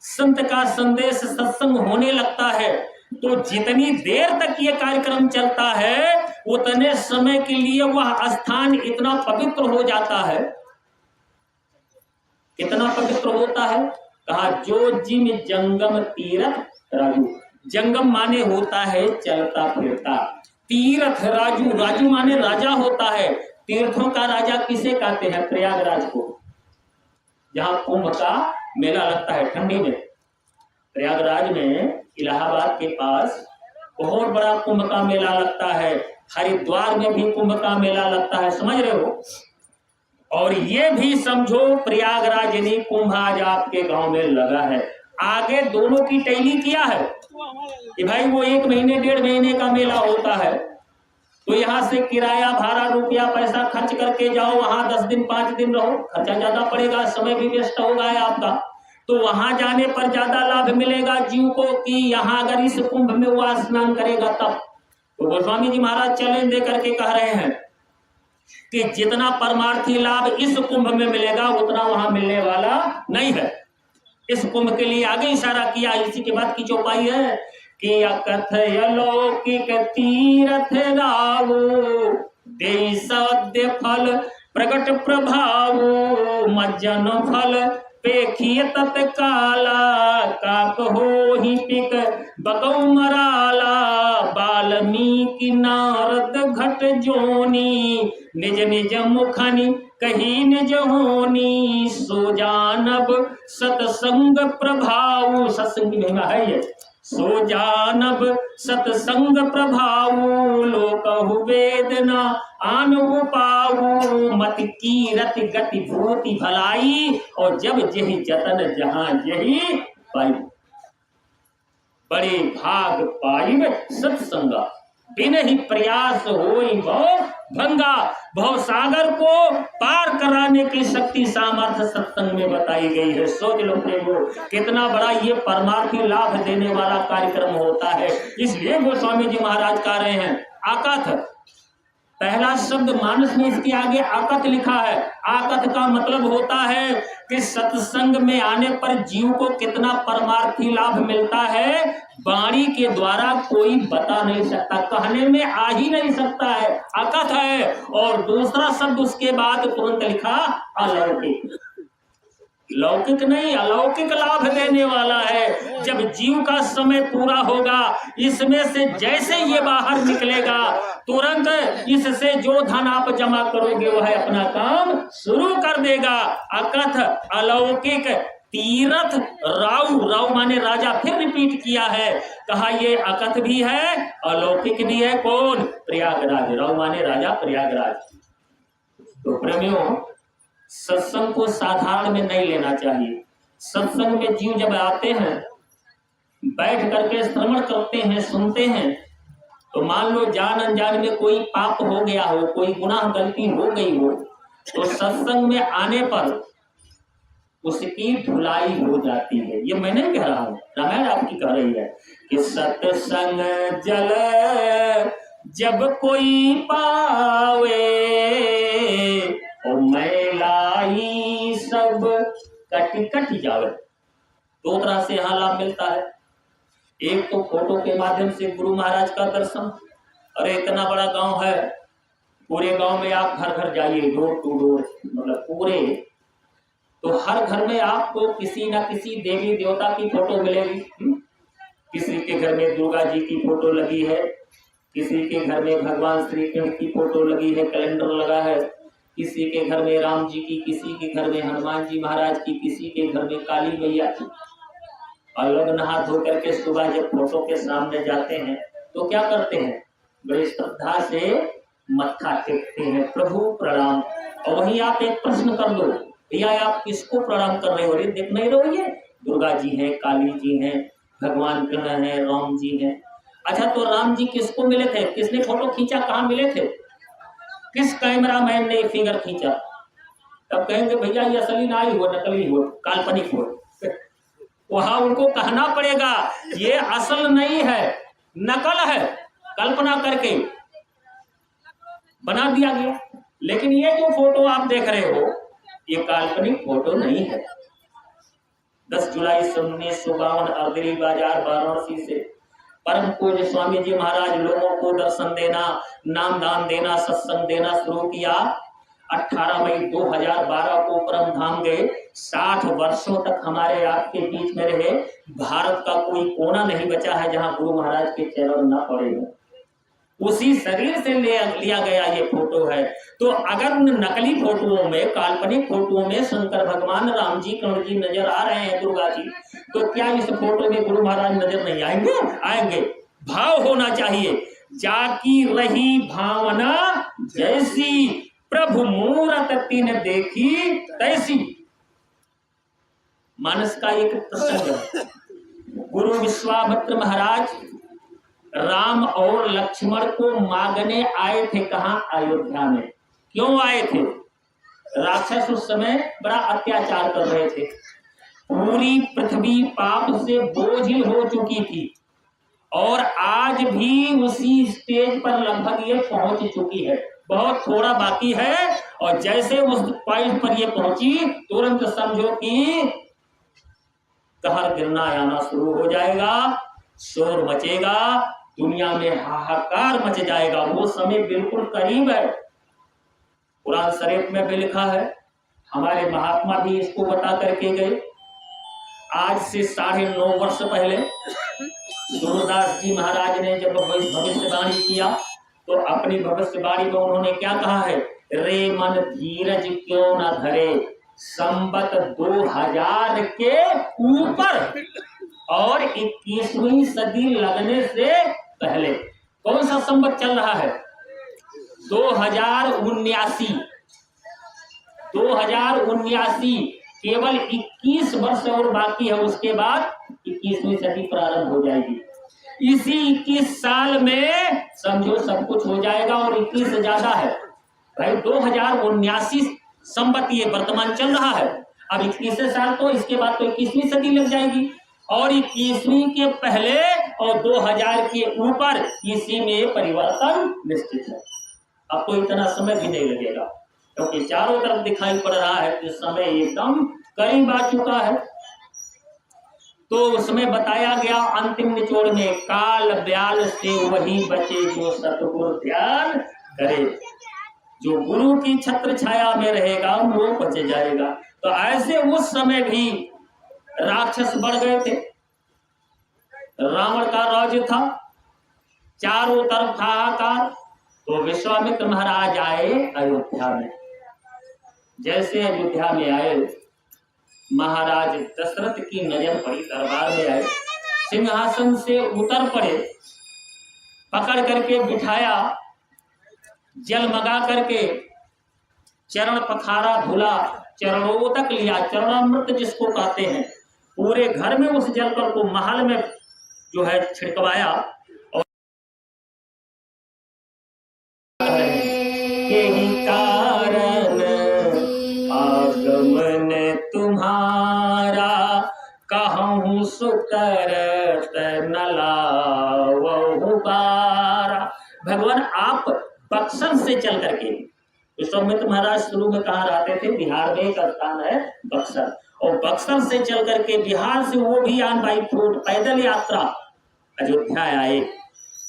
संत का संदेश सत्संग होने लगता है, तो जितनी देर तक ये कार्यक्रम चलता है उतने समय के लिए वह स्थान इतना पवित्र हो जाता है। कितना पवित्र होता है? कहा जो जिम जंगम तीरथ राजू। जंगम माने होता है चलता फिरता, तीर्थ राजू, राजू माने राजा होता है। तीर्थों का राजा किसे कहते हैं? प्रयागराज को, जहां कुंभ का मेला लगता है ठंडी में। प्रयागराज में इलाहाबाद के पास बहुत बड़ा कुंभ का मेला लगता है। हरिद्वार में भी कुंभ का मेला लगता है, समझ रहे हो? और ये भी समझो प्रयागराज यानी कुंभ आज आपके गांव में लगा है। आगे दोनों की टैली किया है कि भाई वो 1 महीने 1.5 महीने का मेला होता है, तो यहाँ से किराया भाड़ा रुपया पैसा खर्च करके जाओ, वहां 10 दिन 5 दिन रहो, खर्चा ज्यादा पड़ेगा, समय भी व्यस्त होगा आपका। तो वहां जाने पर ज्यादा लाभ मिलेगा जीव को कि यहाँ अगर इस कुंभ में वो स्नान करेगा तब। तो गोस्वामी जी महाराज चैलेंज दे करके कह रहे हैं कि जितना परमार्थी लाभ इस कुंभ में मिलेगा उतना वहां मिलने वाला नहीं है। इस कुंभ के लिए आगे इशारा किया। इसी के बाद की चौपाई है कि अकथय लौकिक तीर्थ रावो देई सद्य फल प्रकट प्रभाव मज्जन फल पेखिय तत्काला काक हो ही पिक बकौ मराला वाल्मीकि नारद घट जोनी निज निज मुखनि कही निज होनी सो जानब सतसंग प्रभाव। सत्संग की महिमा है ये। सो जानब सतसंग प्रभाव लोकहु वेदना आनु पाऊ मत कीरति गति भूति भलाई और जब जही जतन जहां जही पाई। बड़े भाग पाई सत्संगा बिन ही प्रयास होई भव भंगा। भव सागर को पार कराने की शक्ति सामर्थ्य सत्संग में बताई गई है। सोच लो प्रेमो कितना बड़ा ये परमार्थी लाभ देने वाला कार्यक्रम होता है। इसलिए गोस्वामी जी महाराज कह रहे हैं आकथ, पहला शब्द मानस में इसके आगे आकथ लिखा है। आकथ का मतलब होता है कि सत्संग में आने पर जीव को कितना परमार्थी लाभ मिलता है वाणी के द्वारा कोई बता नहीं सकता, कहने में आ ही नहीं सकता है, आकथ है। और दूसरा शब्द उसके बाद तुरंत लिखा अलौकिक। लौकिक नहीं अलौकिक लाभ देने वाला है। जब जीव का समय पूरा होगा इसमें से जैसे ये बाहर निकलेगा तुरंत इससे जो धन आप जमा करोगे वह अपना काम शुरू कर देगा। अकथ अलौकिक तीर्थ राव, राव माने राजा, फिर रिपीट किया है। कहा ये अकथ भी है अलौकिक भी है। कौन? प्रयागराज। राव माने राजा, प्रयागराज। तो प्रेमियों सत्संग को साधारण में नहीं लेना चाहिए। सत्संग में जीव जब आते हैं बैठ करके श्रवण करते हैं सुनते हैं तो मान लो जान अनजान में कोई पाप हो गया हो, कोई गुनाह गलती हो गई हो तो सत्संग में आने पर उसकी धुलाई हो जाती है। ये मैं नहीं कह रहा हूँ, रामायण आपकी कह रही है कि सत्संग जल जब कोई पावे और मैलाई सब कट कट जावे। 2 तरह से यहाँ लाभ मिलता है। एक तो फोटो के माध्यम से गुरु महाराज का दर्शन। अरे इतना बड़ा गांव है, पूरे गांव में आप घर घर जाइए, डोर टू डोर, मतलब पूरे, तो हर घर में आपको किसी न किसी देवी देवता की फोटो मिलेगी। किसी के घर में दुर्गा जी की फोटो लगी है, किसी के घर में भगवान श्री कृष्ण की फोटो लगी है, कैलेंडर लगा है, किसी के घर में राम जी की, किसी के घर में हनुमान जी महाराज की, किसी के घर में काली मैया की। और लोग नहा धो करके सुबह जब फोटो के सामने जाते हैं तो क्या करते हैं? बड़ी श्रद्धा से मत्था टेकते हैं, प्रभु प्रणाम। और वहीं आप एक प्रश्न कर दो, भैया आप किसको प्रणाम कर रहे हो? अरे देख नहीं रहो, ये दुर्गा जी हैं, काली जी हैं, भगवान कृष्ण है, राम जी हैं। अच्छा तो राम जी किसको मिले थे? किसने फोटो खींचा? कहाँ मिले थे? किस कैमरामैन ने फिगर खींचा? तब कहेंगे भैया ये असली ना ही हो, नकली हो, काल्पनिक हो। वहां उनको कहना पड़ेगा ये असल नहीं है, नकल है, कल्पना करके बना दिया गया। लेकिन ये जो फोटो आप देख रहे हो ये काल्पनिक फोटो नहीं है। 10 जुलाई 1952 अर्दली बाजार वाराणसी से परम पूज्य स्वामी जी महाराज लोगों को दर्शन देना, नाम दान देना, सत्संग देना शुरू किया। 18 मई 2012 को परम धाम गए। 60 वर्षों तक हमारे आपके बीच में रहे। भारत का कोई कोना नहीं बचा है जहां गुरु महाराज के चरण न पड़े हो। उसी शरीर से लिया गया ये फोटो है। तो अगर उन नकली फोटोओं में, काल्पनिक फोटोओं में शंकर भगवान, राम जी, कृष्ण जी नजर आ रहे हैं, दुर्गा जी, तो क्या इस फोटो में गुरु महाराज नजर नहीं आएंगे? आएंगे। भाव होना चाहिए, जाकी रही भावना जैसी, प्रभु मूरत तीन देखी तैसी। मानस का एक प्रसंग है। गुरु विश्वामित्र महाराज राम और लक्ष्मण को मांगने आए थे। कहां? अयोध्या में। क्यों आए थे? राक्षस उस समय बड़ा अत्याचार कर रहे थे। पूरी पृथ्वी पाप से बोझिल हो चुकी थी और आज भी उसी स्टेज पर लगभग ये पहुंच चुकी है। बहुत थोड़ा बाकी है और जैसे उस पॉइंट पर ये पहुंची तुरंत समझो कि कहर गिरना आना शुरू हो जाएगा, शोर मचेगा, दुनिया में हाहाकार मच जाएगा। वो समय बिल्कुल करीब है। कुरान शरीफ में भी लिखा है, हमारे महात्मा भी इसको बता करके गए। आज से 9.5 वर्ष पहले सूरदास जी महाराज ने जब भविष्यवाणी किया तो अपनी भविष्यवाणी में उन्होंने क्या कहा है? रे मन धीरज क्यों न धरे, संबत 2000 के ऊपर और 21वीं सदी लगने से पहले। कौन सा संबत चल रहा है? 2079। 2079, केवल 21 वर्ष और बाकी है। उसके बाद 21वीं सदी प्रारंभ हो जाएगी। इसी 21 साल में समझो सब कुछ हो जाएगा और 21 से ज्यादा है भाई। 2079 संबत ये वर्तमान चल रहा है। अब 21 साल तो इसके बाद तो 21वीं सदी लग जाएगी और 21वीं के पहले और 2000 के ऊपर इसी में परिवर्तन निश्चित है। अब तो इतना समय भी नहीं लगेगा क्योंकि चारों तरफ दिखाई पड़ रहा है कि समय एकदम करीब आ चुका है। तो उसमें बताया गया अंतिम निचोड़ में, काल ब्याल से वही बचे जो सतगुरु ध्यान करे। जो गुरु की छत्र छाया में रहेगा वो बच जाएगा। तो ऐसे उस समय भी राक्षस बढ़ गए थे। रावण का राज्य था, चारों तरफ हाहाकार। तो विश्वामित्र महाराज आए अयोध्या में। जैसे अयोध्या में आए, महाराज दशरथ की नजर पड़ी, दरबार में आए, सिंहासन से उतर पड़े, पकड़ करके बिठाया, जल मंगा करके चरण पखारा, धुला, चरणों तक लिया, चरणामृत जिसको कहते हैं, पूरे घर में उस जल को महल में जो है छिड़कवाया। और यही कारण आगमन तुम्हारा, कहूँ सुकरत न लावहु बारा। भगवान आप बक्सर से चल करके, विश्वामित्र महाराज शुरू में कहाँ रहते थे? बिहार में एक स्थान है बक्सर, और बक्सर से चल करके बिहार से वो भी ऑन बाई फुट पैदल यात्रा अयोध्या आए।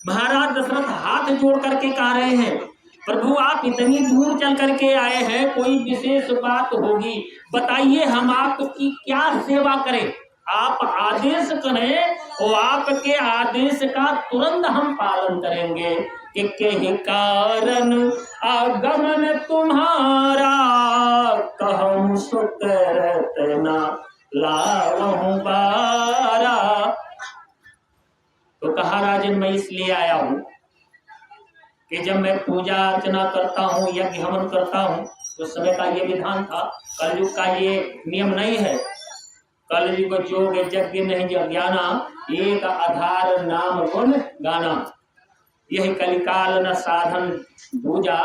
महाराज दशरथ हाथ जोड़ करके कह रहे हैं, प्रभु आप इतनी दूर चल करके आए हैं, कोई विशेष बात होगी, बताइए हम आपकी क्या सेवा करें? आप आदेश करें और आपके आदेश का तुरंत हम पालन करेंगे। कि कारण आगमन तुम्हारा, कहूँ सुकरत न लावहु बारा। तो कहा राजन मैं इसलिए आया हूँ कि जब मैं पूजा अर्चना करता हूँ, यज्ञ हवन करता हूँ, उस समय का ये विधान था। कलयुग का ये नियम नहीं है। कलयुग जोग यज्ञ नहीं ज्ञाना, एक आधार नाम गुण गाना। यही कलिकाल न साधन पूजा,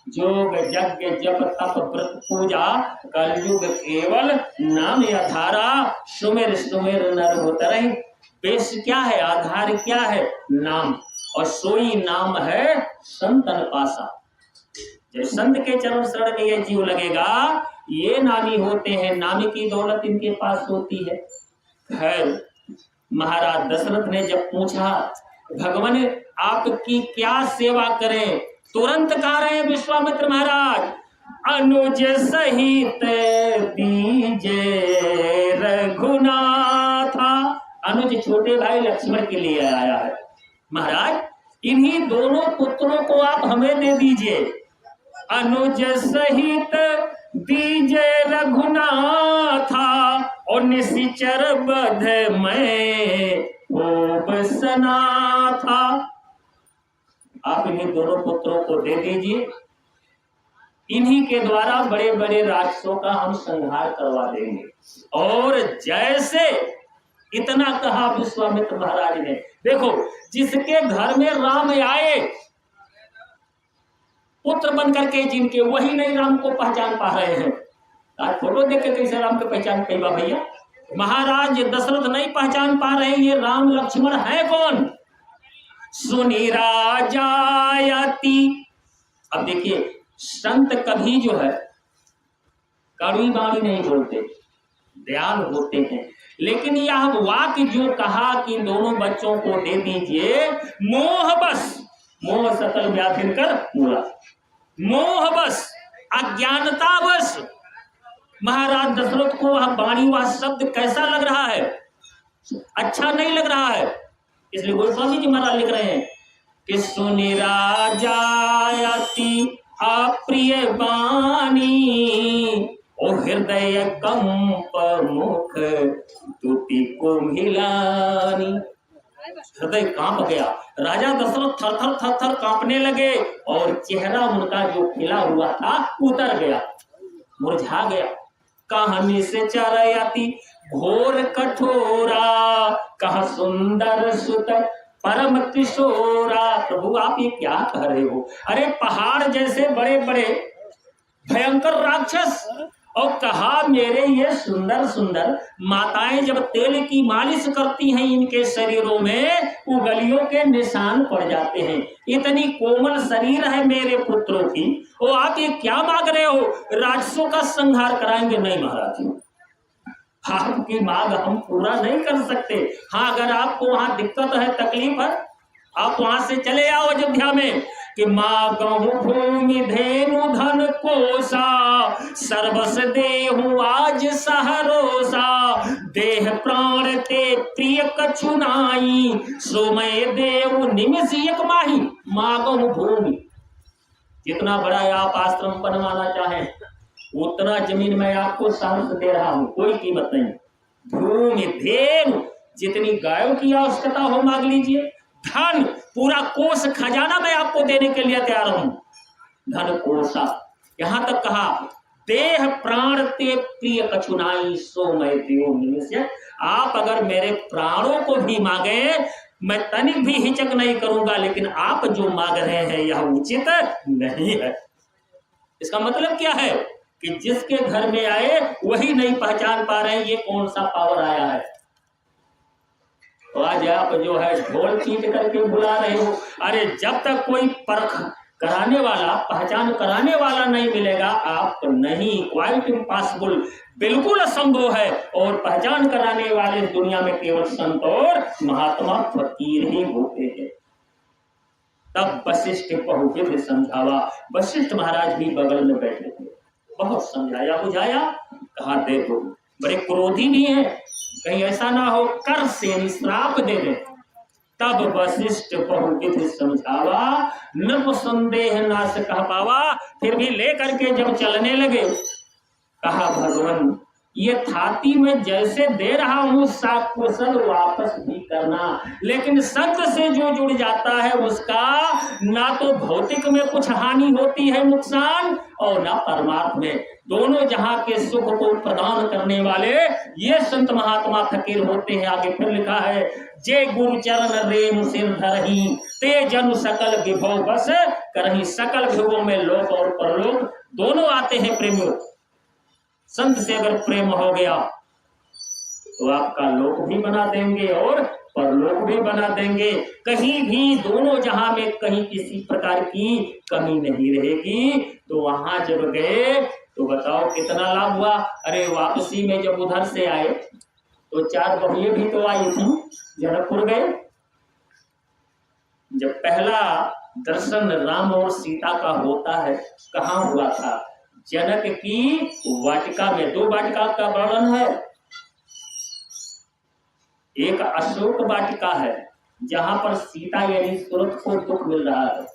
जोग यज्ञ जप तप व्रत पूजा, कलयुग केवल नाम आधारा। सुमेर सुमेर नर होतरहि। बेस क्या है? आधार क्या है? नाम। और सोई नाम है संतन पासा। जब संत के चरण शरण में ये जीव लगेगा, ये नामी होते हैं, नामी की दौलत इनके पास होती है। खैर महाराज दशरथ ने जब पूछा भगवान आपकी क्या सेवा करें। तुरंत कह रहे हैं विश्वामित्र महाराज, अनुज सहित दीजे रघुनाथा। अनुज छोटे भाई लक्ष्मण के लिए आया है। महाराज इन्हीं दोनों पुत्रों को आप हमें दे दीजिए। अनुज सहित दीजे रघुनाथा और निशिचर बध में बसना था। आप इन्हीं दोनों पुत्रों को दे दीजिए, इन्हीं के द्वारा बड़े बड़े राक्षसों का हम संहार करवा देंगे। और जैसे इतना कहा विश्वामित्र महाराज ने, देखो जिसके घर में राम आए पुत्र बन करके जिनके, वही नहीं राम को पहचान पा रहे हैं। आज फोटो देख के कैसे राम को पहचान पाएगा भैया? महाराज दशरथ नहीं पहचान पा रहे ये राम लक्ष्मण है कौन। सुनी राजायति। अब देखिए संत कभी जो है कड़वी बाणी नहीं बोलते, दयाल होते हैं। लेकिन यह वाक्य जो कहा कि दोनों बच्चों को दे दीजिए, मोह बस, मोह सकल व्याधिन कर मूला, मोह बस अज्ञानता बस महाराज दशरथ को वह वाणी वह शब्द कैसा लग रहा है, अच्छा नहीं लग रहा है। इसलिए गोस्वामी जी महाराज लिख रहे हैं कि सुनि राजायति अप्रिय वाणी, ओ हृदय कंप मुख तुति को मिलानी। हृदय कांप गया, राजा दशरथ थर थर थर थर कांपने लगे और चेहरा उनका जो खिला हुआ था उतर गया, मुरझा गया। कहानी से चरयति घोर कठोरा, कहा सुंदर सुत परम किशोरा। प्रभु आप ये क्या कह रहे हो? अरे पहाड़ जैसे बड़े बड़े भयंकर राक्षस, और कहा मेरे ये सुंदर सुंदर माताएं जब तेल की मालिश करती हैं इनके शरीरों में उंगलियों के निशान पड़ जाते हैं। इतनी कोमल शरीर है मेरे पुत्रों की, और आप ये क्या मांग रहे हो? राक्षसों का संहार कराएंगे? नहीं महाराज, आपकी मांग हम पूरा नहीं कर सकते। हाँ अगर आपको वहां दिक्कत है, तकलीफ है, आप वहां से चले आओ अयोध्या में कि मांगहु भूमि धेनु धन कोसा, सर्वस देहु आज सहरोसा, देह प्राण ते प्रिय कछु नाई, सो मैं देव निमिष एक माही। मांगहु भूमि, जितना बड़ा आप आश्रम बनवाना चाहें उतना जमीन मैं आपको साहस दे रहा हूं, कोई कीमत नहीं। भूमि धेनु, जितनी गायों की आवश्यकता हो मांग लीजिए। धन, पूरा कोष खजाना मैं आपको देने के लिए तैयार हूं। धन कोषा, यहां तक कहा देह प्राण ते प्रिय कछुनाई, सो मैं देव निमिष। आप अगर मेरे प्राणों को भी मांगे मैं तनिक भी हिचक नहीं करूंगा, लेकिन आप जो मांग रहे हैं यह उचित नहीं है। इसका मतलब क्या है कि जिसके घर में आए वही नहीं पहचान पा रहे हैं ये कौन सा पावर आया है। तो आज आप जो है ढोल पीट करके बुला रहे हो। अरे जब तक कोई परख कराने वाला, पहचान कराने वाला नहीं मिलेगा आप नहीं, क्वाइट इम्पॉसिबल, बिल्कुल असंभव है। और पहचान कराने वाले दुनिया में केवल संत और महात्मा फकीर ही होते हैं। तब वशिष्ठ बहुविध समझावा। वशिष्ठ महाराज भी बगल में बैठे थे, बहुत समझाया बुझाया। कहा देखो बड़े क्रोधी भी हैं, कहीं ऐसा ना हो कर से श्राप दे दे। तब वशिष्ठ बहुविध समझावा, नृप संदेह नाश कह पावा। फिर भी लेकर के जब चलने लगे, कहा भगवान ये थाती में जैसे दे रहा हूं साकुशल वापस भी करना, लेकिन संत से जो जुड़ जाता है उसका ना तो भौतिक में कुछ हानि होती है, नुकसान, और ना परमात्मा में। दोनों जहां के सुख को प्रदान करने वाले ये संत महात्मा फकीर होते हैं। आगे फिर लिखा है, जे गुरु चरण रेम सिर धरही, ते जन सकल विभव बस करही। सकल विभवों में लोक और परलोक दोनों आते हैं प्रेमियों। संत से अगर प्रेम हो गया तो आपका लोक भी बना देंगे और परलोक भी बना देंगे। कहीं भी दोनों जहां में कहीं किसी प्रकार की कमी नहीं रहेगी। तो वहां जब गए तो बताओ कितना लाभ हुआ। अरे वापसी में जब उधर से आए तो 4 बहुएं भी तो आई थी, जनकपुर गए। जब पहला दर्शन राम और सीता का होता है, कहाँ हुआ था? जनक की वाटिका में। दो वाटिका का वर्णन है। एक अशोक वाटिका है जहां पर सीता यानी सूरत को दुख मिल रहा है।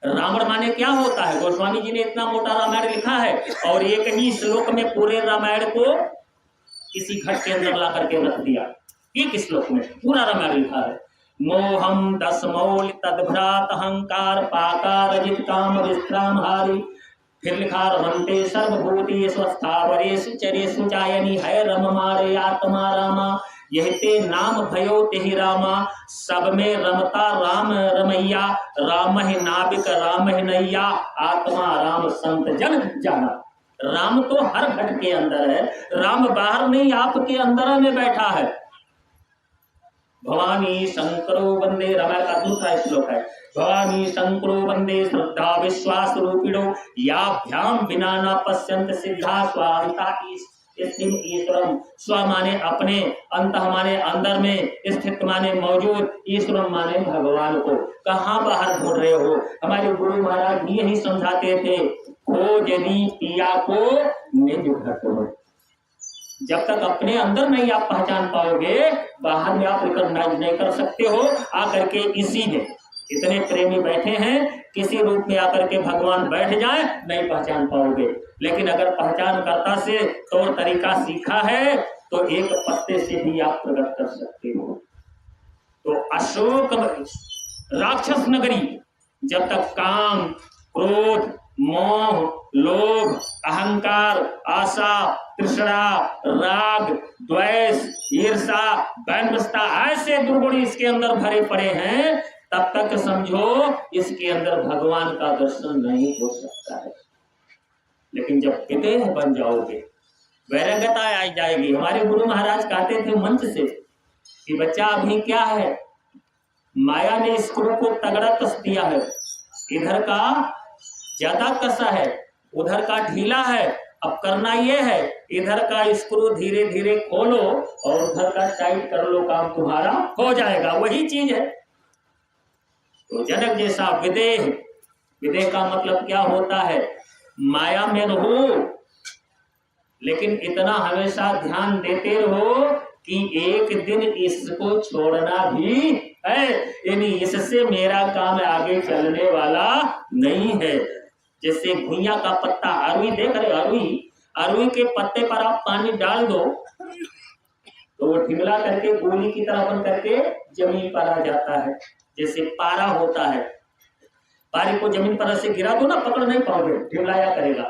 रावण माने क्या होता है? गोस्वामी जी ने इतना मोटा रामायण लिखा है और एक ही श्लोक में पूरे रामायण को किसी घट के अंदर ला करके रख दिया। एक श्लोक में पूरा रामायण लिखा है। मोहम दस मौल तद्भ्रात अहंकार पाकार रजित काम विश्राम हारी। फिर लिखा रमन्ते सर्वभूतेषु स्थावरेषु चरेषु जायनी है रम मारे आत्मा रामा। यह ते नाम भयो तेहि रामा। सब में रमता राम रमैया। राम ही नाविक राम ही नैया। आत्मा राम संत जन जाना। राम तो हर घट के अंदर है। राम बाहर नहीं, आपके अंदर में बैठा है। भवानी शंकरो वंदे, रामायण का दूसरा श्लोक है। भवानी शंकरो वंदे श्रद्धा विश्वास रूपिणो याभ्याम बिना न पश्यंत सिद्धा स्वांता ईश्वरम। स्व माने अपने, अंत माने अंदर में, स्थित माने मौजूद, ईश्वरम माने भगवान को। कहाँ बाहर ढूंढ रहे हो? हमारे गुरु महाराज भी यही समझाते थे, खोजनी पिया को निज घट में। जब तक अपने अंदर नहीं आप पहचान पाओगे, बाहर में आप रिकॉग्नाइज नहीं कर सकते हो। आकर के इसी में इतने प्रेमी बैठे हैं, किसी रूप में आकर के भगवान बैठ जाए नहीं पहचान पाओगे। लेकिन अगर पहचान करता से तौर तरीका सीखा है तो एक पत्ते से भी आप प्रकट कर सकते हो। तो अशोक राक्षस नगरी, जब तक काम क्रोध मोह लोभ अहंकार आशा तृष्णा राग द्वेष ईर्षा वैमनस्यता ऐसे दुर्गुण इसके अंदर भरे पड़े हैं, तब तक समझो इसके अंदर भगवान का दर्शन नहीं हो सकता है। लेकिन जब विदेह बन जाओगे, वैराग्यता आ जाएगी। हमारे गुरु महाराज कहते थे मंच से कि बच्चा अभी क्या है, माया ने स्क्रू को तगड़ा कस दिया है, इधर का ज्यादा कसा है, उधर का ढीला है। अब करना ये है, इधर का स्क्रू धीरे धीरे खोलो और उधर का टाइट कर लो, काम तुम्हारा हो जाएगा। वही चीज है। तो जनक जैसा विदेह, विदेह का मतलब क्या होता है? माया में रहो लेकिन इतना हमेशा ध्यान देते रहो कि एक दिन इसको छोड़ना भी है, यानी इससे मेरा काम आगे चलने वाला नहीं है। जैसे घुइया का पत्ता, अरवी देख रहे, अरवी के पत्ते पर आप पानी डाल दो तो वो ढिमला करके गोली की तरह बन करके जमीन पर आ जाता है। जैसे पारा होता है, पारे को जमीन पर ऐसे गिरा दो ना, पकड़ नहीं पाओगे, ढिमलाया करेगा।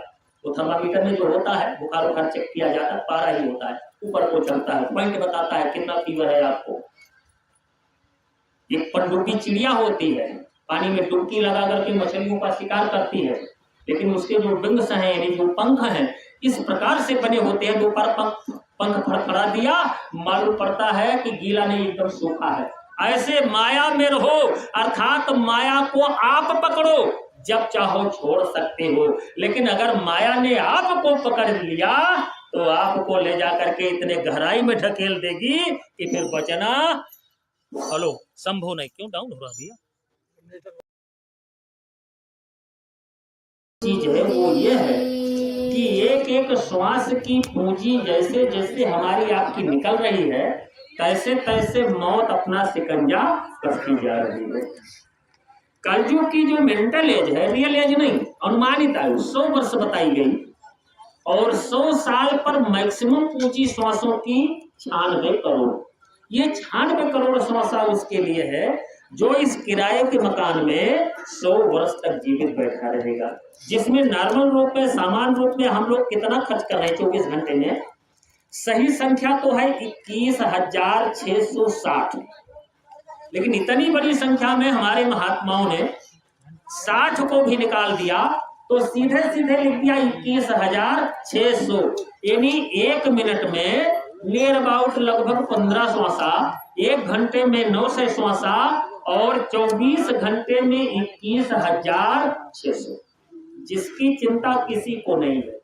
तो थर्मामीटर में जो होता है बुखार बुखार चेक किया जाता है, पारा ही होता है, ऊपर को चलता है, पॉइंट बताता है कितना फीवर है आपको। एक पनडुब्बी चिड़िया होती है, पानी में डुबकी लगा करके मछलियों का शिकार करती है, लेकिन उसके जो विंग्स हैं यानी जो पंख हैं इस प्रकार से बने होते हैं, जो पर पंख फड़फड़ा दिया मालूम पड़ता है कि गीला नहीं एकदम सूखा है। ऐसे माया में रहो, अर्थात माया को आप पकड़ो, जब चाहो छोड़ सकते हो। लेकिन अगर माया ने आपको पकड़ लिया तो आपको ले जाकर के इतने गहराई में ढकेल देगी कि फिर बचना हेलो संभव नहीं। क्यों डाउन हो रहा भैया? चीज है वो ये है कि एक एक श्वास की पूंजी जैसे जैसे हमारी आपकी निकल रही है, तैसे तैसे मौत अपना शिकंजा कसती जा रही है। कलयुग की जो मेंटल एज है, रियल एज नहीं, अनुमानित आयु 100 वर्ष बताई गई और 100 साल पर मैक्सिमम पूंजी श्वासों की 96 करोड़। ये 96 करोड़ श्वासा उसके लिए है जो इस किराए के मकान में 100 वर्ष तक जीवित बैठा रहेगा, जिसमें नॉर्मल रूप में सामान्य रूप में हम लोग कितना खर्च कर रहे हैं 24 घंटे में? सही संख्या तो है 21,660, लेकिन इतनी बड़ी संख्या में हमारे महात्माओं ने 60 को भी निकाल दिया तो सीधे सीधे लिख दिया 21,600, यानी 1 मिनट में नियर अबाउट लगभग 15 श्वासा, 1 घंटे में 900 श्वासा और 24 घंटे में 21,600, जिसकी चिंता किसी को नहीं है।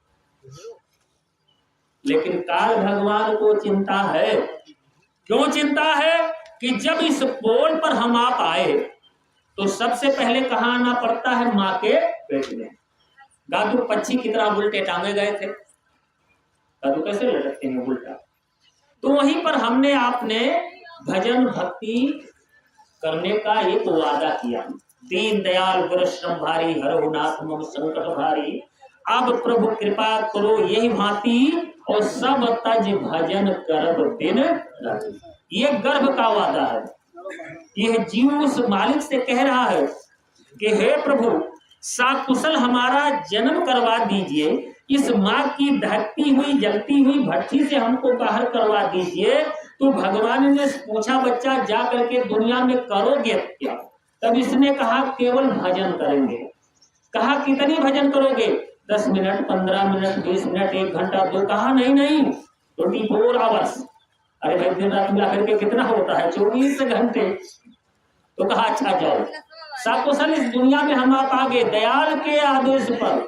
लेकिन काल भगवान को चिंता है। क्यों चिंता है? कि जब इस पोल पर हम आप आए तो सबसे पहले कहाँ आना पड़ता है? माँ के पेट में। गादू पक्षी की तरह उल्टे टांगे गए थे। गादू कैसे लटकते हैं उल्टा? तो वहीं पर हमने आपने भजन भक्ति करने का एक वादा किया। दीन दयाल गुरुश्रम भारी, हरहु नाथ मम संकट भारी। अब प्रभु कृपा करो यही भांति, और सब तज भजन करब दिन राति। ये गर्भ का वादा है। यह जीव उस मालिक से कह रहा है कि हे प्रभु, साकुशल हमारा जन्म करवा दीजिए, इस माँ की दहकती हुई जलती हुई भट्टी से हमको बाहर करवा दीजिए। तो भगवान ने पूछा, बच्चा जा करके दुनिया में करोगे क्या? तब इसने कहा केवल भजन करेंगे। कहा कितनी भजन करोगे? 10 मिनट, 15 मिनट, 20 मिनट, 1 घंटा, 2। कहा नहीं 24 आवर्स। अरे भाई दिन रात मिला करके कितना होता है? 24 घंटे। तो कहा अच्छा जाओ, साकुशल इस दुनिया में हम आप आगे दयाल के आदेश पर।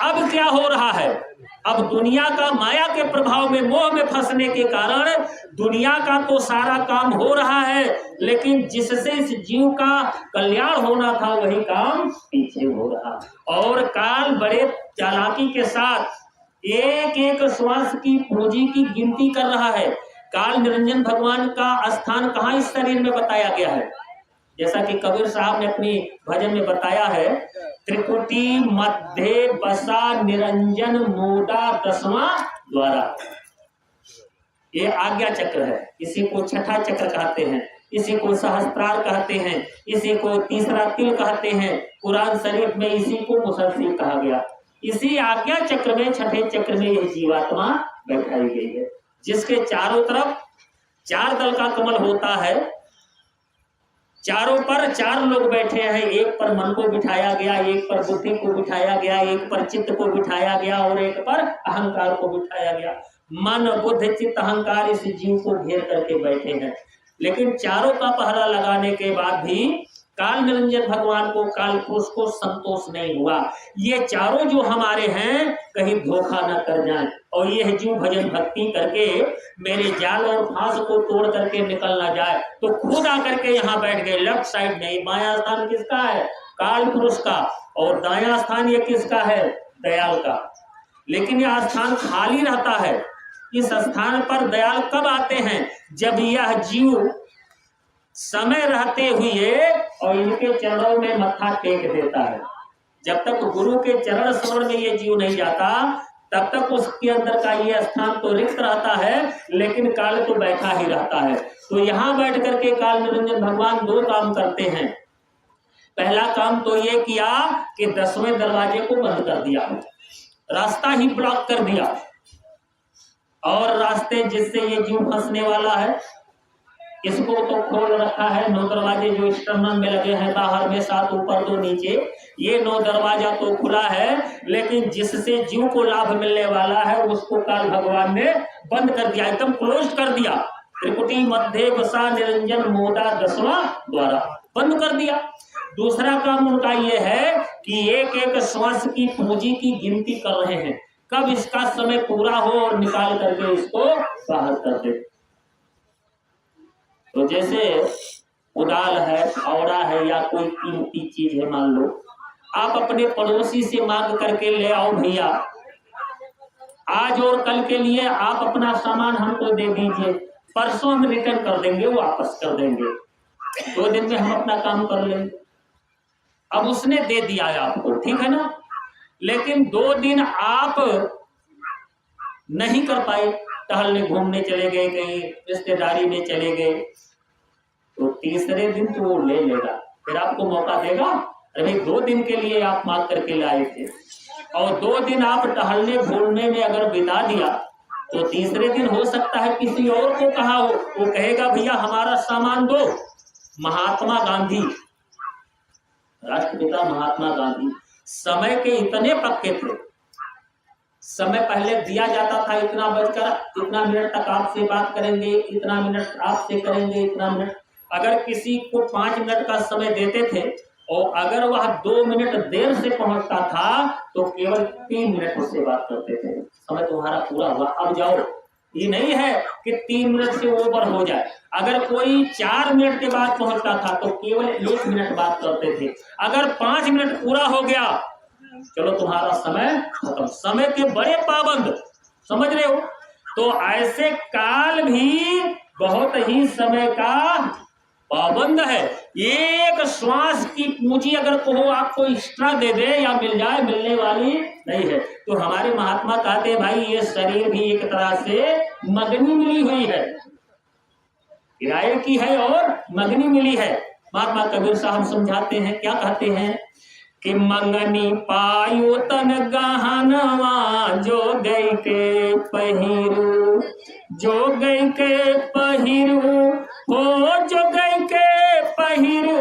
अब क्या हो रहा है? अब दुनिया का माया के प्रभाव में, मोह में फंसने के कारण दुनिया का तो सारा काम हो रहा है, लेकिन जिससे इस जीव का कल्याण होना था वही काम पीछे हो रहा। और काल बड़े चालाकी के साथ एक एक श्वास की पूंजी की गिनती कर रहा है। काल निरंजन भगवान का स्थान कहाँ इस शरीर में बताया गया है? जैसा कि कबीर साहब ने अपनी भजन में बताया है, त्रिकुटी मध्य बसा निरंजन मोदा 10वां द्वारा। ये आज्ञा चक्र है। इसी को छठा चक्र कहते हैं, इसी को सहस्त्रार कहते हैं, इसी को तीसरा तिल कहते हैं। कुरान शरीफ में इसी को मुसलसल कहा गया। इसी आज्ञा चक्र में, छठे चक्र में यह जीवात्मा बैठाई गई है, जिसके चारों तरफ 4 दल का कमल होता है। चारों पर 4 लोग बैठे हैं। एक पर मन को बिठाया गया, एक पर बुद्धि को बिठाया गया, एक पर चित्त को बिठाया गया, और एक पर अहंकार को बिठाया गया। मन, बुद्धि, चित्त, अहंकार इस जीव को घेर करके बैठे हैं। लेकिन चारों का पहरा लगाने के बाद भी काल निरंजन भगवान को, काल पुरुष को संतोष नहीं हुआ। ये चारों जो हमारे हैं कहीं धोखा न कर जाएं, और यह जीव भजन भक्ति करके मेरे जाल और फांस को तोड़ करके निकल ना जाए, तो खुद आकर के यहाँ बैठ गए लेफ्ट साइड में। बायां स्थान किसका है? काल पुरुष का। और दायां स्थान ये किसका है? दयाल का। लेकिन यह स्थान खाली रहता है। इस स्थान पर दयाल कब आते हैं? जब यह जीव समय रहते हुए और इनके चरणों में मत्था टेक देता है। जब तक गुरु के चरण स्मरण में ये जीव नहीं जाता, तब तक उसके अंदर का ये स्थान तो रिक्त रहता है, लेकिन काल तो बैठा ही रहता है। तो यहाँ बैठ करके काल निरंजन भगवान 2 काम करते हैं। पहला काम तो ये किया कि 10वें दरवाजे को बंद कर दिया, रास्ता ही ब्लॉक कर दिया। और रास्ते जिससे ये जीव फंसने वाला है इसको तो खोल रखा है। 9 दरवाजे जो स्टर्नम में लगे हैं, बाहर में 7 ऊपर 2 नीचे, ये 9 दरवाजा तो खुला है, लेकिन जिससे जीव को लाभ मिलने वाला है उसको काल भगवान ने बंद कर दिया, एकदम क्लोज कर दिया। त्रिकुटी मध्य बसा निरंजन मोदा 10वां द्वारा बंद कर दिया। दूसरा काम उनका ये है कि एक एक श्वास की पूंजी की गिनती कर रहे हैं, कब इसका समय पूरा हो और निकाल करके इसको बाहर कर दे। तो जैसे उदाल है, फावड़ा है, या कोई कीमती चीज है, मान लो आप अपने पड़ोसी से मांग करके ले आओ, भैया आज और कल के लिए आप अपना सामान हमको दे दीजिए, परसों हम रिटर्न कर देंगे, वापस कर देंगे, 2 दिन में हम अपना काम कर लेंगे। अब उसने दे दिया है आपको, ठीक है ना, लेकिन 2 दिन आप नहीं कर पाए, टहलने घूमने चले गए, कहीं रिश्तेदारी में चले गए, तो तीसरे दिन तो वो ले लेगा, फिर आपको मौका देगा। अरे भाई 2 दिन के लिए आप मांग करके लाए थे और 2 दिन आप टहलने घूमने में अगर बिता दिया, तो तीसरे दिन हो सकता है किसी और को कहा हो, वो कहेगा भैया हमारा सामान दो। महात्मा गांधी, राष्ट्रपिता महात्मा गांधी समय के इतने पक्के थे, समय पहले दिया जाता था, इतना बजकर इतना मिनट तक आपसे बात करेंगे, इतना मिनट आपसे करेंगे, इतना मिनट। अगर किसी को 5 मिनट का समय देते थे और अगर वह 2 मिनट देर से पहुंचता था तो केवल 3 मिनट उससे बात करते थे, समय तुम्हारा पूरा हुआ, अब जाओ, ये नहीं है कि 3 मिनट से ओवर हो जाए। अगर कोई 4 मिनट के बाद पहुंचता था तो केवल 1 मिनट बात करते थे। अगर 5 मिनट पूरा हो गया, चलो तुम्हारा समय खत्म। समय के बड़े पाबंद, समझ रहे हो। तो ऐसे काल भी बहुत ही समय का पाबंद है। एक श्वास की पूंजी अगर कहो आपको एक्स्ट्रा दे दे या मिल जाए, मिलने वाली नहीं है। तो हमारे महात्मा कहते हैं भाई ये शरीर भी एक तरह से मगनी मिली हुई है, किराए की है और मगनी मिली है। महात्मा कबीर साहब समझाते हैं, क्या कहते हैं कि मंगनी पायो तन गहनवा जो गई के पहिरू, जो गई के पहिरू हो, जो गई के पहिरू,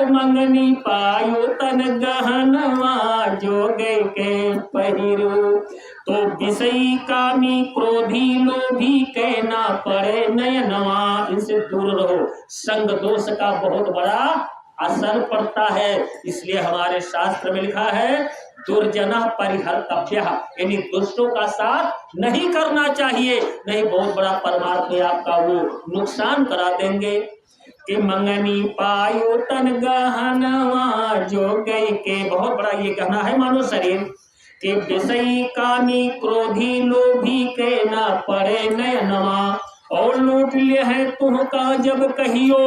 मंगनी पायो तन गहनवा जो गई के पहिरू। तो विषयी कामी क्रोधी लोभी कहना पड़े नयनवा, इनसे दूर रहो। संग दोष का बहुत बड़ा असर पड़ता है। इसलिए हमारे शास्त्र में लिखा है दुर्जना परिहर्तव्य, यानी दुष्टों का साथ नहीं करना चाहिए, नहीं बहुत बड़ा परमार्थ में आपका वो नुकसान करा देंगे। कि मंगनी पायो तन गहनवा जो गई के, बहुत बड़ा ये गहना है मानो शरीर। कि विषयी कामी क्रोधी लोभी के ना पड़े नयनवा, और लूट ले है तुहका जब कहियो,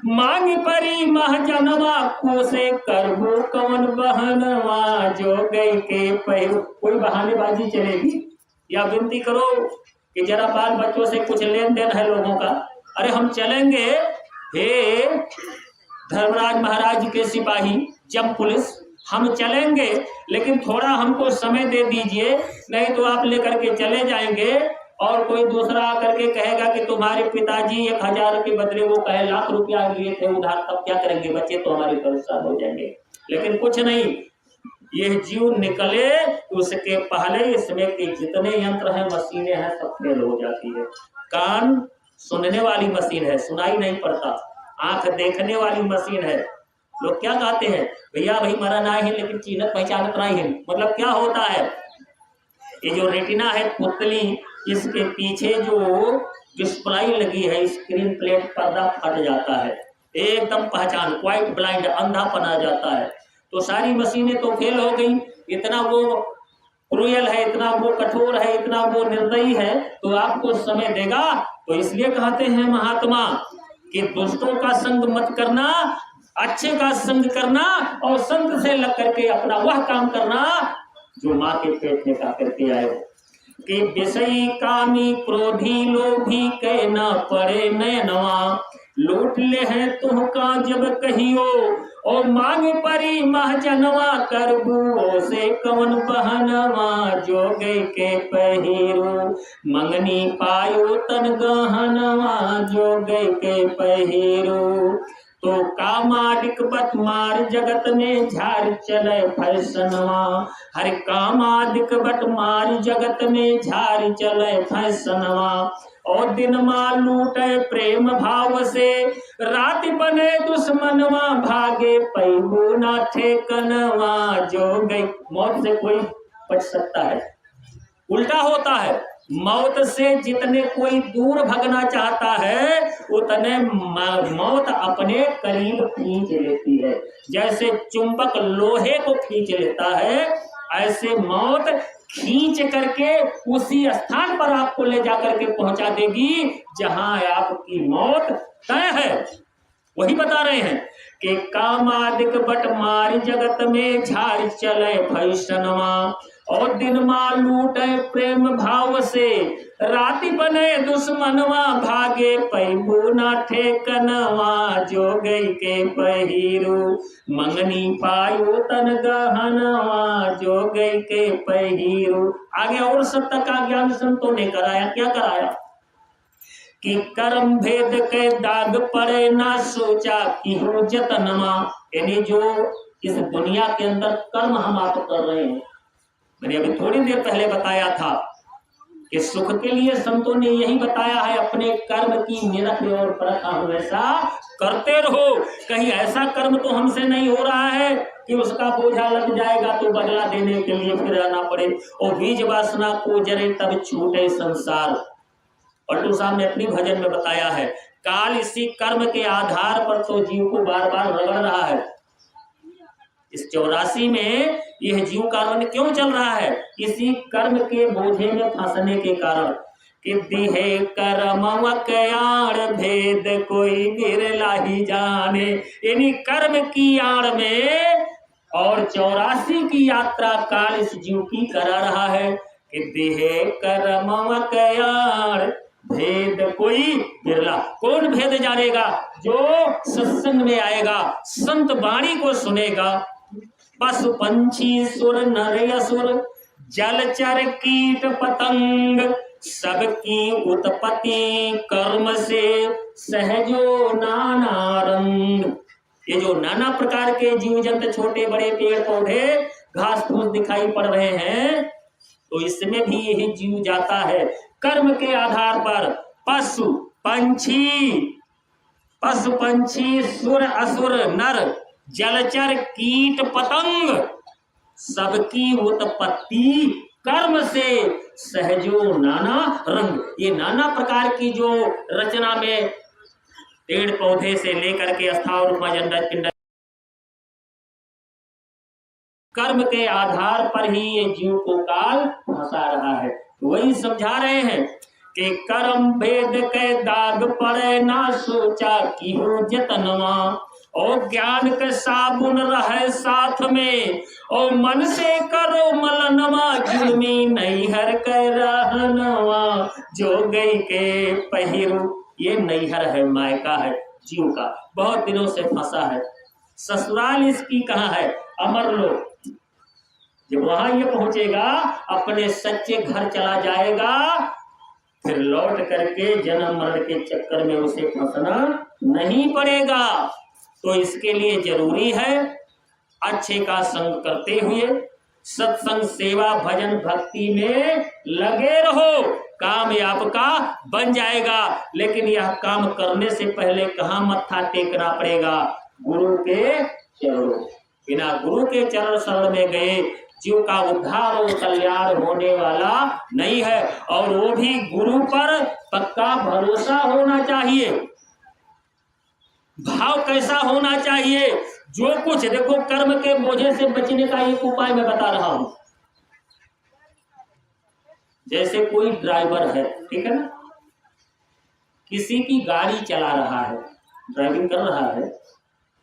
मांग परी महजनवा, कोसे करबो कवन बहनवा जो गई के पहिरो। कोई बहानेबाजी चलेगी या विनती करो कि जरा बाल बच्चों से कुछ लेन देन है लोगों का, अरे हम चलेंगे, हे धर्मराज महाराज के सिपाही जब पुलिस, हम चलेंगे लेकिन थोड़ा हमको समय दे दीजिए, नहीं तो आप लेकर के चले जाएंगे और कोई दूसरा आकर के कहेगा कि तुम्हारे पिताजी 1000 के बदले वो कहे लाख रुपया लिए थे उधार, तब क्या करेंगे? बच्चे तो हमारे परेशान हो जाएंगे। लेकिन कुछ नहीं, ये जीव निकले उसके पहले इसमें के जितने यंत्र हैं, मशीनें हैं, सब फेल हो जाती है। कान सुनने वाली मशीन है, सुनाई नहीं पड़ता। आंख देखने वाली मशीन है। लोग क्या कहते हैं, भैया भाई मरा ना है लेकिन चीनत पहचानत नहीं है। मतलब क्या होता है, ये जो रेटिना है पुतली, इसके पीछे जो डिस्प्ले लगी है, स्क्रीन प्लेट, पर्दा फट जाता है, एकदम पहचान, क्वाइट ब्लाइंड, अंधापन आ जाता है। तो सारी मशीनें तो फेल हो गई। इतना वो क्रूएल है, इतना वो कठोर है, इतना वो निर्दयी है, तो आपको समय देगा। तो इसलिए कहते हैं महात्मा कि दुष्टों का संग मत करना, अच्छे का संग करना, और संत से लग करके अपना वह काम करना जो माँ के पेट में का करके आए। कि विषयी कामी क्रोधी लोभी कहना पड़े नयनवा, लूट ले है तुहका जब कहियो, और मांग परी महजनवा, करबू से कवन बहनवा जो गई के पहिरो, मंगनी पायो तन गहनवा जो गई के पहिरो। तो कामादिक बत मार जगत में झार चले फैसनवा, हर कामादिक बट मार जगत में झार चले फैसनवा, और दिन माँ लूटे प्रेम भाव से, रात बने दुश्मनवा, भागे पैबू ना ठेकनवा जो गई। मौत से कोई बच सकता है? उल्टा होता है, मौत से जितने कोई दूर भगना चाहता है उतने मौत अपने करीब खींच लेती है। जैसे चुंबक लोहे को खींच लेता है, ऐसे मौत खींच करके उसी स्थान पर आपको ले जाकर के पहुंचा देगी जहां आपकी मौत तय है। वही बता रहे हैं कि कामादिक बट मार जगत में झार चले फैसनवा, और दिन माँ लूटे प्रेम भाव से, राति बने दुश्मनवा, भागे पैबू ना ठेकनवा जो गई के पहिरो, मंगनी पायो तन गहनवा जो गई के पहिरो। आगे और सत्य का ज्ञान संतों ने कराया। क्या कराया कि कर्म भेद के दाग पड़े ना सोचा कि हो जतनमा, यानी जो इस दुनिया के अंदर कर्म हम आप कर रहे हैं, मैंने अभी थोड़ी देर पहले बताया था कि सुख के लिए संतों ने यही बताया है, अपने कर्म की निरख और परख हमेशा करते रहो। कहीं ऐसा कर्म तो हमसे नहीं हो रहा है कि उसका बोझा लग जाएगा तो बदला देने के लिए फिर आना पड़े। और बीज वासना को जरे तब छूटे संसार, पलटू साहब ने अपनी भजन में बताया है, काल इसी कर्म के आधार पर तो जीव को बार बार रगड़ रहा है। इस 84 में यह जीव कार्बन क्यों चल रहा है? इसी कर्म के बोझे में फंसने के कारण। कि दिहे कर्म कयाण भेद कोई बिरला ही जाने, यानी कर्म की आड़ में और 84 की यात्रा काल इस जीव की करा रहा है। कि दिहे कर्म कयाण भेद कोई बिरला, कौन भेद जानेगा? जो सत्संग में आएगा, संत वाणी को सुनेगा। पशु पंछी सुर नर असुर जलचर कीट पतंग, सबकी उत्पत्ति कर्म से सहजो नाना रंग। ये जो नाना प्रकार के जीव जंतु, छोटे बड़े पेड़ पौधे, घास फूस दिखाई पड़ रहे हैं, तो इसमें भी यही जीव जाता है कर्म के आधार पर। पशु पंछी सुर असुर नर जलचर कीट पतंग, सबकी उत्पत्ति कर्म से सहजो नाना रंग। ये नाना प्रकार की जो रचना में पेड़ पौधे से लेकर के स्थावर पिंड, कर्म के आधार पर ही ये जीव को काल फंसा रहा है। वही समझा रहे हैं कि कर्म भेद के दाग पड़े ना सोचा कि हो जतनवा, और ज्ञान के साबुन रहे साथ में, और मन से करो मलनवा, जुर्मी नैहर के रहनवा, जो गई के पहिरू। ये नैहर है, मायका है जीव का, बहुत दिनों से फंसा है। ससुराल इसकी कहाँ है? अमर लोक। जब वहां ये पहुंचेगा, अपने सच्चे घर चला जाएगा, फिर लौट करके जन्म मरण के चक्कर में उसे फंसना नहीं पड़ेगा। तो इसके लिए जरूरी है अच्छे का संग करते हुए सत्संग सेवा भजन भक्ति में लगे रहो, काम आपका बन जाएगा। लेकिन यह काम करने से पहले कहाँ मत्था टेकना पड़ेगा? गुरु के चरणों। बिना गुरु के चरण शरण में गए जीव का उद्धार और कल्याण होने वाला नहीं है। और वो भी गुरु पर पक्का भरोसा होना चाहिए। भाव कैसा होना चाहिए? जो कुछ देखो, कर्म के बोझे से बचने का एक उपाय मैं बता रहा हूं। जैसे कोई ड्राइवर है, ठीक है ना, किसी की गाड़ी चला रहा है, ड्राइविंग कर रहा है,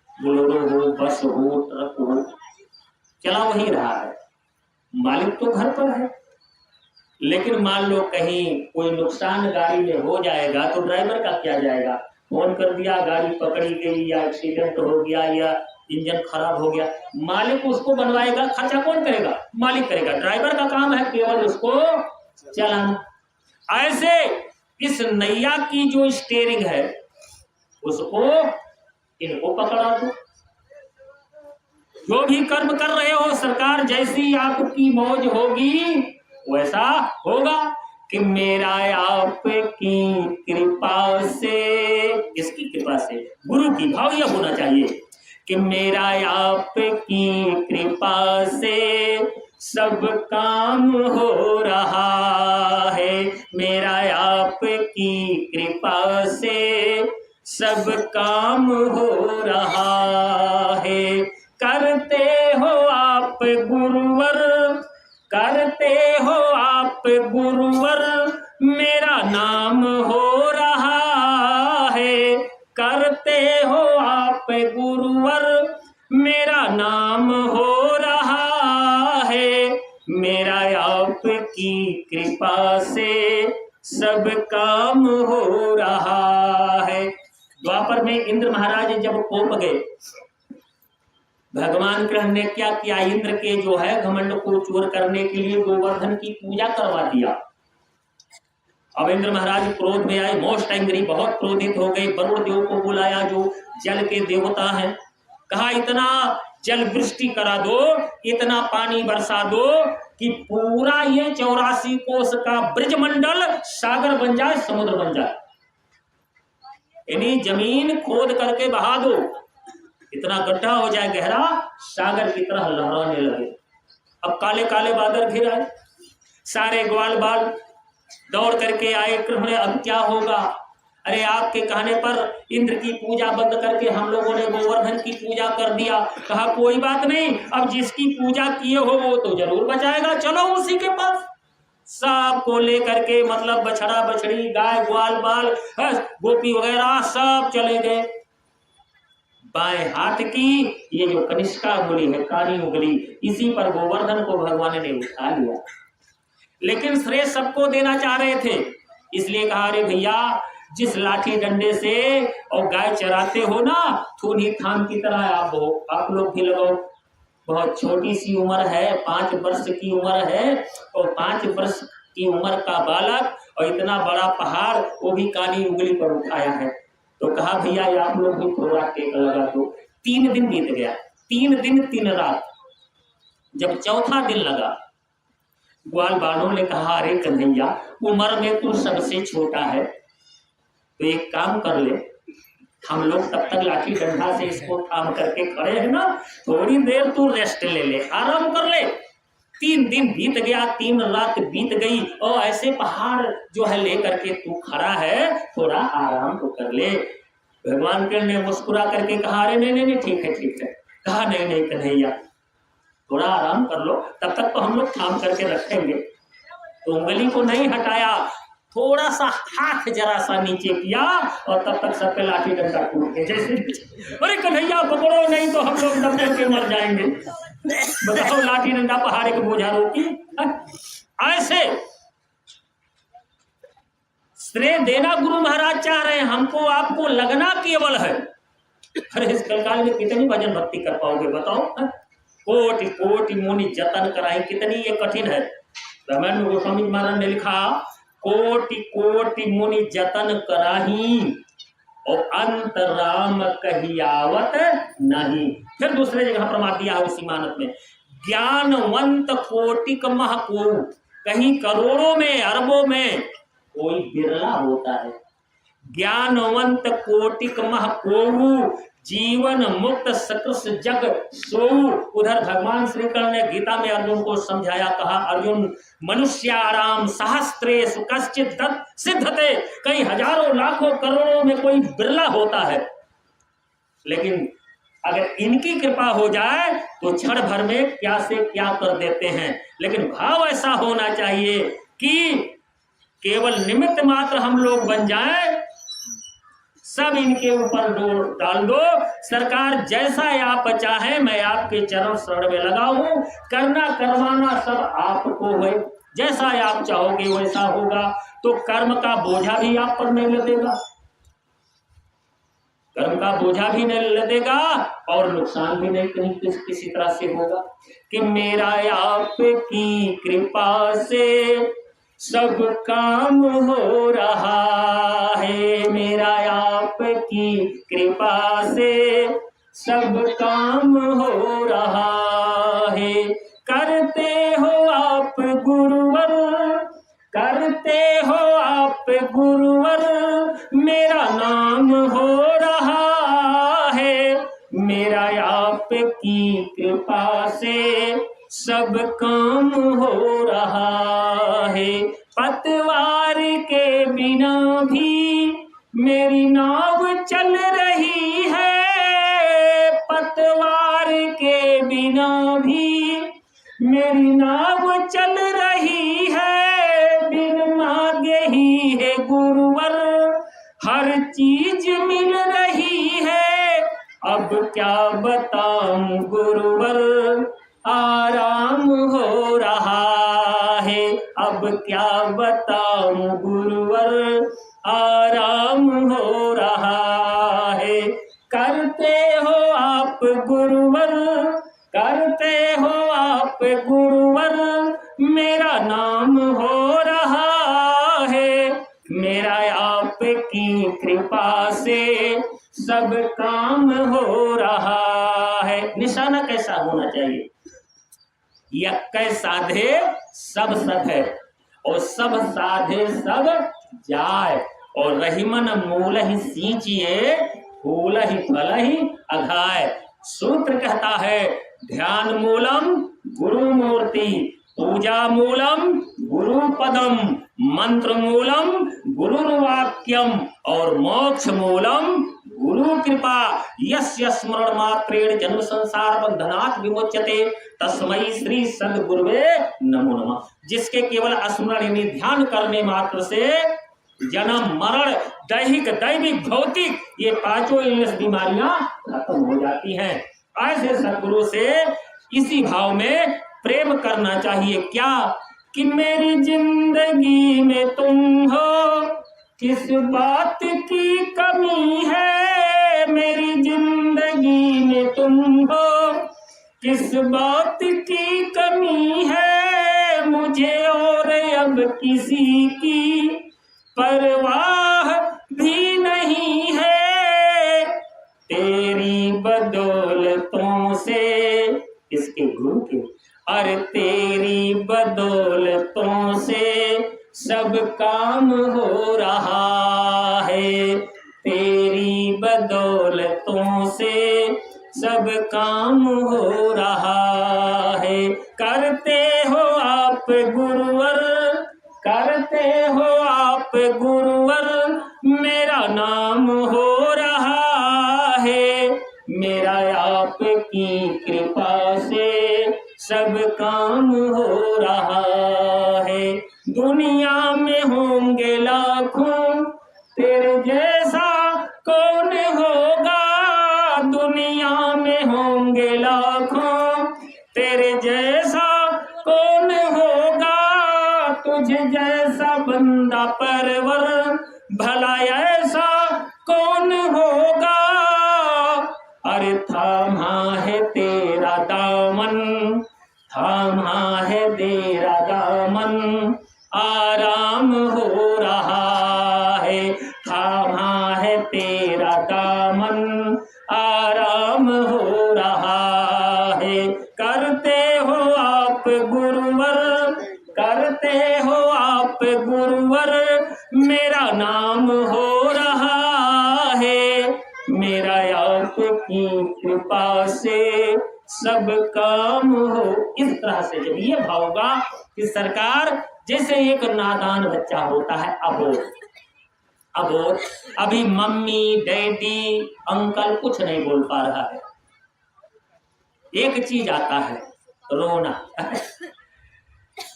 बोलेरो हो, बस हो, ट्रक हो, चला वही रहा है, मालिक तो घर पर है। लेकिन मान लो कहीं कोई नुकसान गाड़ी में हो जाएगा तो ड्राइवर का क्या जाएगा? फोन कर दिया, गाड़ी पकड़ी गई, या एक्सीडेंट हो गया, या इंजन खराब हो गया, मालिक उसको बनवाएगा, खर्चा कौन करेगा? मालिक करेगा। ड्राइवर का काम है केवल उसको चलाना। ऐसे इस नैया की जो स्टीयरिंग है उसको इनको पकड़ा दो। जो भी कर्म कर रहे हो, सरकार जैसी आपकी मौज होगी वैसा होगा। कि मेरा आपकी कृपा से, किसकी कृपा से? गुरु की। भाव यह होना चाहिए कि मेरा आपकी कृपा से सब काम हो रहा है, मेरा आपकी कृपा से सब काम हो रहा है। करते हो आप गुरुवर, करते हो आप गुरुवर, मेरा नाम हो रहा है। करते हो आप गुरुवर, मेरा नाम हो रहा है। मेरा आपकी कृपा से सब काम हो रहा है। द्वापर में इंद्र महाराज जब कोप गए, भगवान कृष्ण ने क्या किया? इंद्र के जो है घमंड को चूर करने के लिए गोवर्धन की पूजा करवा दिया। अब इंद्र महाराज क्रोध में आए, मोस्ट एंग्री, बहुत क्रोधित हो गए। वरुण देव को बुलाया जो जल के देवता हैं, कहा इतना जल वृष्टि करा दो, इतना पानी बरसा दो कि पूरा ये 84 कोस का ब्रजमंडल सागर बन जाए, समुद्र बन जाए। यानी जमीन खोद करके बहा दो, इतना गड्ढा हो जाए गहरा, सागर की तरह लहराने लगे। अब काले काले बादल घिर आए, सारे ग्वाल बाल दौड़ करके आए। कृष्ण ने अब क्या होगा? अरे आपके कहने पर इंद्र की पूजा बंद करके हम लोगों ने गोवर्धन की पूजा कर दिया। कहा कोई बात नहीं, अब जिसकी पूजा किए हो वो तो जरूर बचाएगा, चलो उसी के पास। सबको लेकर के, मतलब बछड़ा बछड़ी, गाय ग्वाल बाल, गोपी वगैरह सब चले गए। बाएं हाथ की ये जो कनिष्का उंगली है, कानी उंगली, इसी पर गोवर्धन को भगवान ने उठा लिया। लेकिन श्रेय सबको देना चाह रहे थे, इसलिए कहा अरे भैया जिस लाठी डंडे से और गाय चराते हो ना, थोड़ी थाम की तरह आप लोग भी लगाओ। बहुत छोटी सी उम्र है, 5 वर्ष की उम्र है, और 5 वर्ष की उम्र का बालक और इतना बड़ा पहाड़ वो भी कानी उंगली पर उठाया है। तो कहा भैया आप लोग भी थोड़ा टेक लगा दो। 3 दिन बीत गया, 3 दिन 3 रात। जब चौथा दिन लगा, ग्वाल बालों ने कहा अरे कन्हैया उम्र में तू सबसे छोटा है, तो एक काम कर ले, हम लोग तब तक लाठी डंडा से इसको थाम करके खड़े हैं ना, थोड़ी देर तू रेस्ट ले ले, आराम कर ले। 3 दिन बीत गया, 3 रात बीत गई, और ऐसे पहाड़ जो है लेकर के तू खड़ा है, थोड़ा आराम तो कर ले। भगवान कृष्ण ने मुस्कुरा करके कहा अरे नहीं नहीं ठीक है ठीक है। कहा नहीं नहीं कन्हैया थोड़ा आराम कर लो, तब तक तो हम लोग थाम करके रखेंगे। तो उंगली को नहीं हटाया, थोड़ा सा हाथ जरा सा नीचे किया, और तब तक सब पे लाठी डंडा टूट के जैसे अरे कन्हैया पकड़ो नहीं तो हम लोग दब के मर जाएंगे। बताओ लाठी डंडा पहाड़ के बोझा रोकी। ऐसे श्रेय देना गुरु महाराज चाह रहे हैं, हमको आपको लगना केवल है। अरे इस कलकाल में कितनी भजन भक्ति कर पाओगे बताओ? कोटि कोटि मुनि जतन कराई, कितनी ये कठिन है। रामायण में गोस्वामी महाराज ने लिखा कोटि कोटि मुनि जतन कराही और अंत राम कहियावत नहीं। फिर दूसरे जगह प्रमाण दिया है उसी मानस में, ज्ञानवंत कोटिक महको, कहीं करोड़ों में अरबों में कोई बिरला होता है। ज्ञानवंत कोटिक महको, जीवन मुक्त सकृस जग सोऊ। उधर भगवान श्री कृष्ण ने गीता में अर्जुन को समझाया, कहा अर्जुन मनुष्याराम सहस्त्रेषु कश्चित् सिद्धते, कई हजारों लाखों करोड़ों में कोई बिरला होता है, लेकिन अगर इनकी कृपा हो जाए तो क्षण भर में क्या से क्या कर देते हैं। लेकिन भाव ऐसा होना चाहिए कि केवल निमित्त मात्र हम लोग बन जाएं, सब इनके ऊपर डाल दो। सरकार जैसा आप चाहें मैं आपके चरण शरण में लगा हूं, करना करवाना सब आपको है, जैसा आप चाहोगे वैसा होगा। तो कर्म का बोझा भी आप पर नहीं लदेगा, कर्म का बोझा भी नहीं लदेगा, और नुकसान भी नहीं कहीं किसी तरह से होगा। कि मेरा आपकी कृपा से सब काम हो रहा है, मेरा आपकी कृपा से सब काम हो रहा है। करते हो आप गुरुवर, करते हो आप गुरुवर, मेरा नाम हो रहा है, मेरा आपकी कृपा से सब काम हो रहा है। पतवार के बिना भी मेरी नाव चल रही है, पतवार के बिना भी मेरी नाव चल रही है, बिन मांगे ही है गुरुवर हर चीज मिल रही है। अब क्या बताऊं गुरुवर आराम हो रहा है, अब क्या बताऊं गुरुवर आराम हो रहा है। करते हो आप गुरुवर, करते हो आप गुरुवर, मेरा नाम हो रहा है, मेरा आपकी कृपा से सब काम हो रहा है। निशाना कैसा होना चाहिए? यक्कै साधे सब सध है, और सब साधे सब जाय, और रहीमन मूल ही सींचिए, फूल ही फल ही अघाय। सूत्र कहता है ध्यान मूलम गुरु मूर्ति, पूजा मूलम गुरु पदम, मंत्र मूलम गुरुर्वाक्यम और मोक्ष मूलम गुरु कृपा। यस्य स्मरण मात्रेण जन्म संसार बंधनात् विमोच्यते तस्मै श्री सद्गुरुवे नमो नमः। जिसके केवल स्मरण यानी ध्यान करने मात्र से जन्म मरण दैहिक दैविक भौतिक ये पांचों इल्नेस बीमारियां खत्म हो जाती हैं। ऐसे सद्गुरु से इसी भाव में प्रेम करना चाहिए। क्या कि मेरी जिंदगी में तुम हो, किस बात की कमी है। मेरी जिंदगी में तुम हो, किस बात की कमी है। मुझे और अब किसी की परवाह भी नहीं है। तेरी बदौलतों से, इसके गुरु के, और तेरी बदौलतों से सब काम हो रहा है। तेरी बदौलतों से सब काम हो रहा है। करते हो आप गुरुवर, करते हो आप गुरुवर, मेरा नाम हो रहा है। मेरा आपकी कृपा से सब काम हो रहा है। दुनिया में होंगे लाखों, तेरे जैसा कौन होगा। दुनिया में होंगे लाखों, तेरे जैसा कौन होगा। तुझे जैसा बंदा परवर, भला ऐसा कौन होगा। अरे थामा है तेरा दामन, थामा है तेरा दामन, आराम हो रहा है। थामा है तेरा दामन, आराम हो रहा है। करते हो आप गुरुवर, करते हो आप गुरुवर, मेरा नाम हो रहा है। मेरा आपकी कृपा से सब काम हो। इस तरह से जब ये भाव होगा कि सरकार, जैसे एक नादान बच्चा होता है, अबोध, अभी मम्मी डैडी अंकल कुछ नहीं बोल पा रहा है, एक चीज आता है रोना।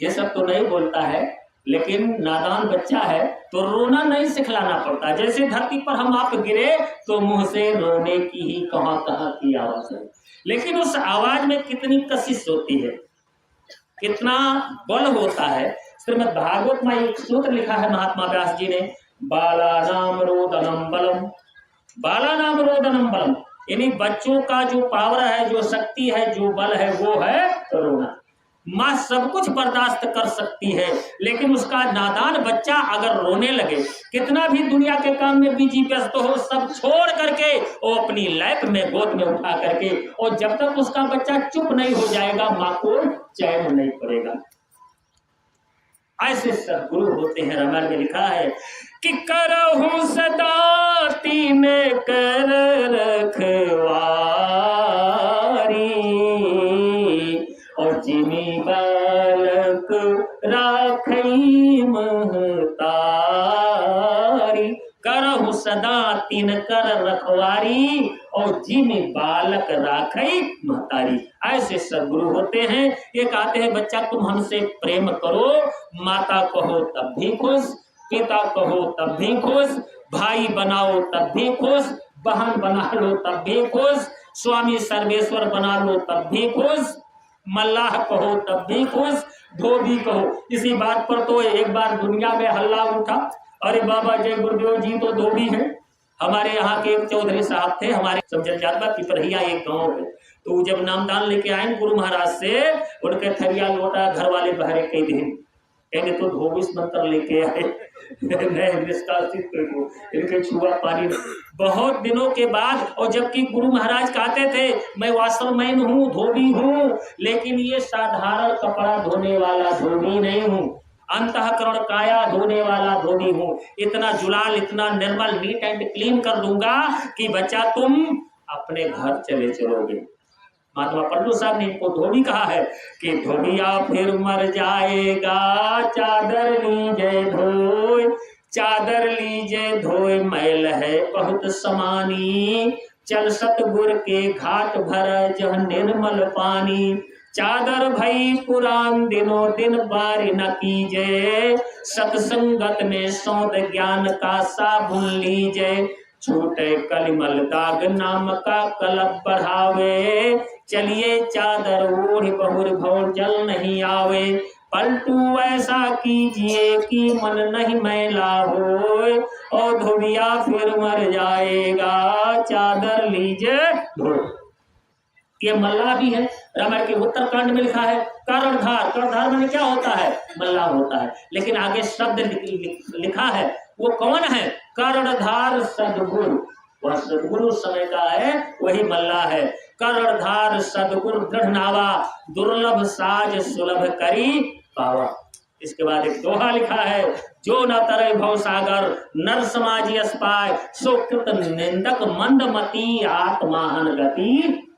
ये सब तो नहीं बोलता है, लेकिन नादान बच्चा है तो रोना नहीं सिखलाना पड़ता। जैसे धरती पर हम आप गिरे तो मुंह से रोने की ही कहां कहां की आवाज है, लेकिन उस आवाज में कितनी कशिश होती है, कितना बल होता है। श्रीमद् भागवत में एक सूत्र लिखा है महात्मा व्यास जी ने, बालानाम रोदनम बलम, बालानाम रोदनम बलम, यानी बच्चों का जो पावर है, जो शक्ति है, जो बल है, वो है रोना। माँ सब कुछ बर्दाश्त कर सकती है, लेकिन उसका नादान बच्चा अगर रोने लगे, कितना भी दुनिया के काम में बिजी व्यस्त हो, सब छोड़ करके वो अपनी लैप में गोद में उठा करके, और जब तक उसका बच्चा चुप नहीं हो जाएगा, माँ को चैन नहीं पड़ेगा। ऐसे सद्गुरु होते हैं। रामायण में लिखा है कि करहु सदा तीन कर रखवारी, और जिमी बालक राखई महतारी। करहु सदा तीन कर रखवारी, और जिमी बालक राखई महतारी। ऐसे सद्गुरु होते हैं। ये कहते हैं बच्चा तुम हमसे प्रेम करो, माता कहो तब भी खुश, पिता कहो तब भी खुश, भाई बनाओ तब भी खुश, बहन बना लो तब भी खुश, स्वामी सर्वेश्वर बना लो तब भी खुश, मल्लाह कहो तब भी खुश, धोबी कहो। इसी बात पर तो एक बार दुनिया में हल्ला उठा, अरे बाबा जय गुरुदेव जी तो धोबी हैं। हमारे यहाँ के एक चौधरी साहब थे, हमारे समझल जाता पिपरहिया एक गाँव है, तो जब नामदान लेके आए गुरु महाराज से, उनके थरिया लोटा घर वाले बहरे कई दिन कहेंगे तो धोबिस मंत्र लेके आए इनके छुआ पानी। बहुत दिनों के बाद, और जबकि गुरु महाराज कहते थे मैं वाशरमैन हूँ, धोबी हूँ, लेकिन ये साधारण कपड़ा धोने वाला धोबी नहीं हूँ, अंतःकरण काया धोने वाला धोबी हूँ। इतना जुलाल, इतना निर्मल, नीट एंड क्लीन कर दूंगा कि बच्चा तुम अपने घर चले चलोगे। महात्मा पल्लू साहब ने इनको धोबी कहा है कि धोबिया फिर मर जाएगा, चादर लीजे धोए, चादर लीजे धोए, मैल है बहुत समानी, चल सतगुर के घाट भर जह निर्मल पानी, चादर भई पुरान दिनों दिन बारी न कीजे, सत्संगत में सौद ज्ञान का साबुन लीजे, छूटे कलिमल दाग नाम का कलप बढ़ावे, चलिए चादर ओढ़ बहुर भौर जल नहीं आवे, पलटू ऐसा कीजिए कि मन नहीं मैला होए, और धोबिया फिर मर जाएगा, चादर लीजे धो। ये मल्लाह भी है, रामायण के उत्तरकांड में लिखा है कर्णधार। कर्णधार माने क्या होता है? मल्लाह होता है। लेकिन आगे शब्द लिखा है, वो कौन है? कर्णधार सदगुरु। वह सदगुरु समय का है, वही मल्लाह है। कर्णधार सदगुरु दृढ़ नावा, दुर्लभ साज सुलभ करी पावा। इसके बाद एक दोहा लिखा है, जो न तरे भव सागर, नर समाजी अस्पाय, सो कृत निंदक मंद मती, आत्माहन गति।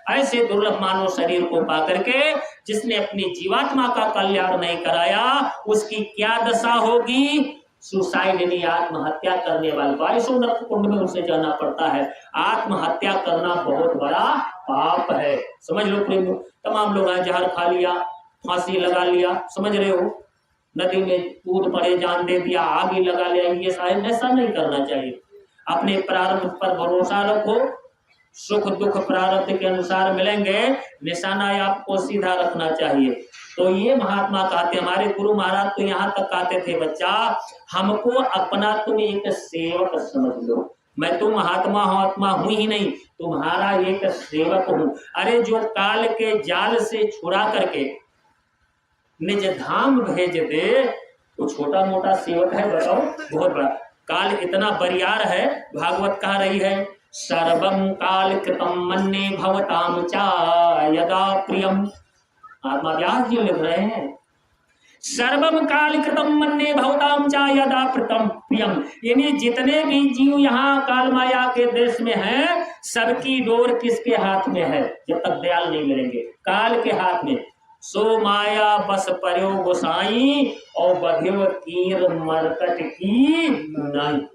ऐसे दुर्लभ मानव शरीर को पाकर के जिसने अपनी जीवात्मा का कल्याण नहीं कराया, उसकी क्या दशा होगी? सुसाइड यानी आत्महत्या करने वाले 22 नरक कुंड में उसे जाना पड़ता है। आत्महत्या करना बहुत बड़ा पाप है, समझ लो प्रेमियों। तमाम लोग जहर खा लिया, फांसी लगा लिया, समझ रहे हो, नदी में कूद पड़े, जान दे दिया, आग ही लगा लिया, ये शायद ऐसा नहीं करना चाहिए। अपने प्रारब्ध पर भरोसा रखो, सुख दुख प्रारब्ध के अनुसार मिलेंगे, निशाना आपको सीधा रखना चाहिए। तो ये महात्मा कहते, हमारे गुरु महाराज तो यहाँ तक कहते थे, बच्चा हमको अपना तुम एक सेवक समझ लो। मैं तो महात्मा आत्मा हूं ही नहीं, तुम्हारा एक सेवक हूं। अरे जो काल के जाल से छुड़ा करके निज धाम भेज दे, वो छोटा मोटा सेवक है? बताओ, बहुत बड़ा। काल इतना बरियार है, भागवत कह रही है, सर्वं काल कृतम मन्ये भवताम चा यदा प्रियम। आत्मा व्यास जी लिख रहे हैं, सर्वम काल कृतम मन्ये भवताम चा यदा प्रियम, यानी जितने भी जीव यहाँ काल माया के देश में हैं, सबकी डोर किसके हाथ में है? जब तक दयाल नहीं मिलेंगे, काल के हाथ में। सो माया बस पर्यो गोसाई, और बधिव कीर मरकट की नाई।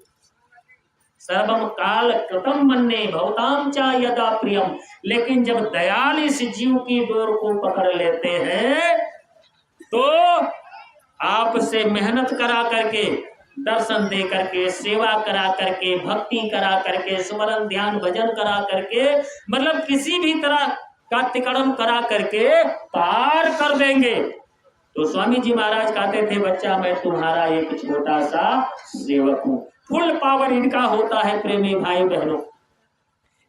सर्वम काल कृतम मन्ये भवताम चा यदा प्रियम। लेकिन जब दयाल इस जीव की डोर को पकड़ लेते हैं, तो आपसे मेहनत करा करके, दर्शन दे करके, सेवा करा करके, भक्ति करा करके, स्मरण ध्यान भजन करा करके, मतलब किसी भी तरह का तिकड़म करा करके पार कर देंगे। तो स्वामी जी महाराज कहते थे, बच्चा मैं तुम्हारा एक छोटा सा सेवक हूं। फुल पावर इनका होता है प्रेमी भाई बहनों।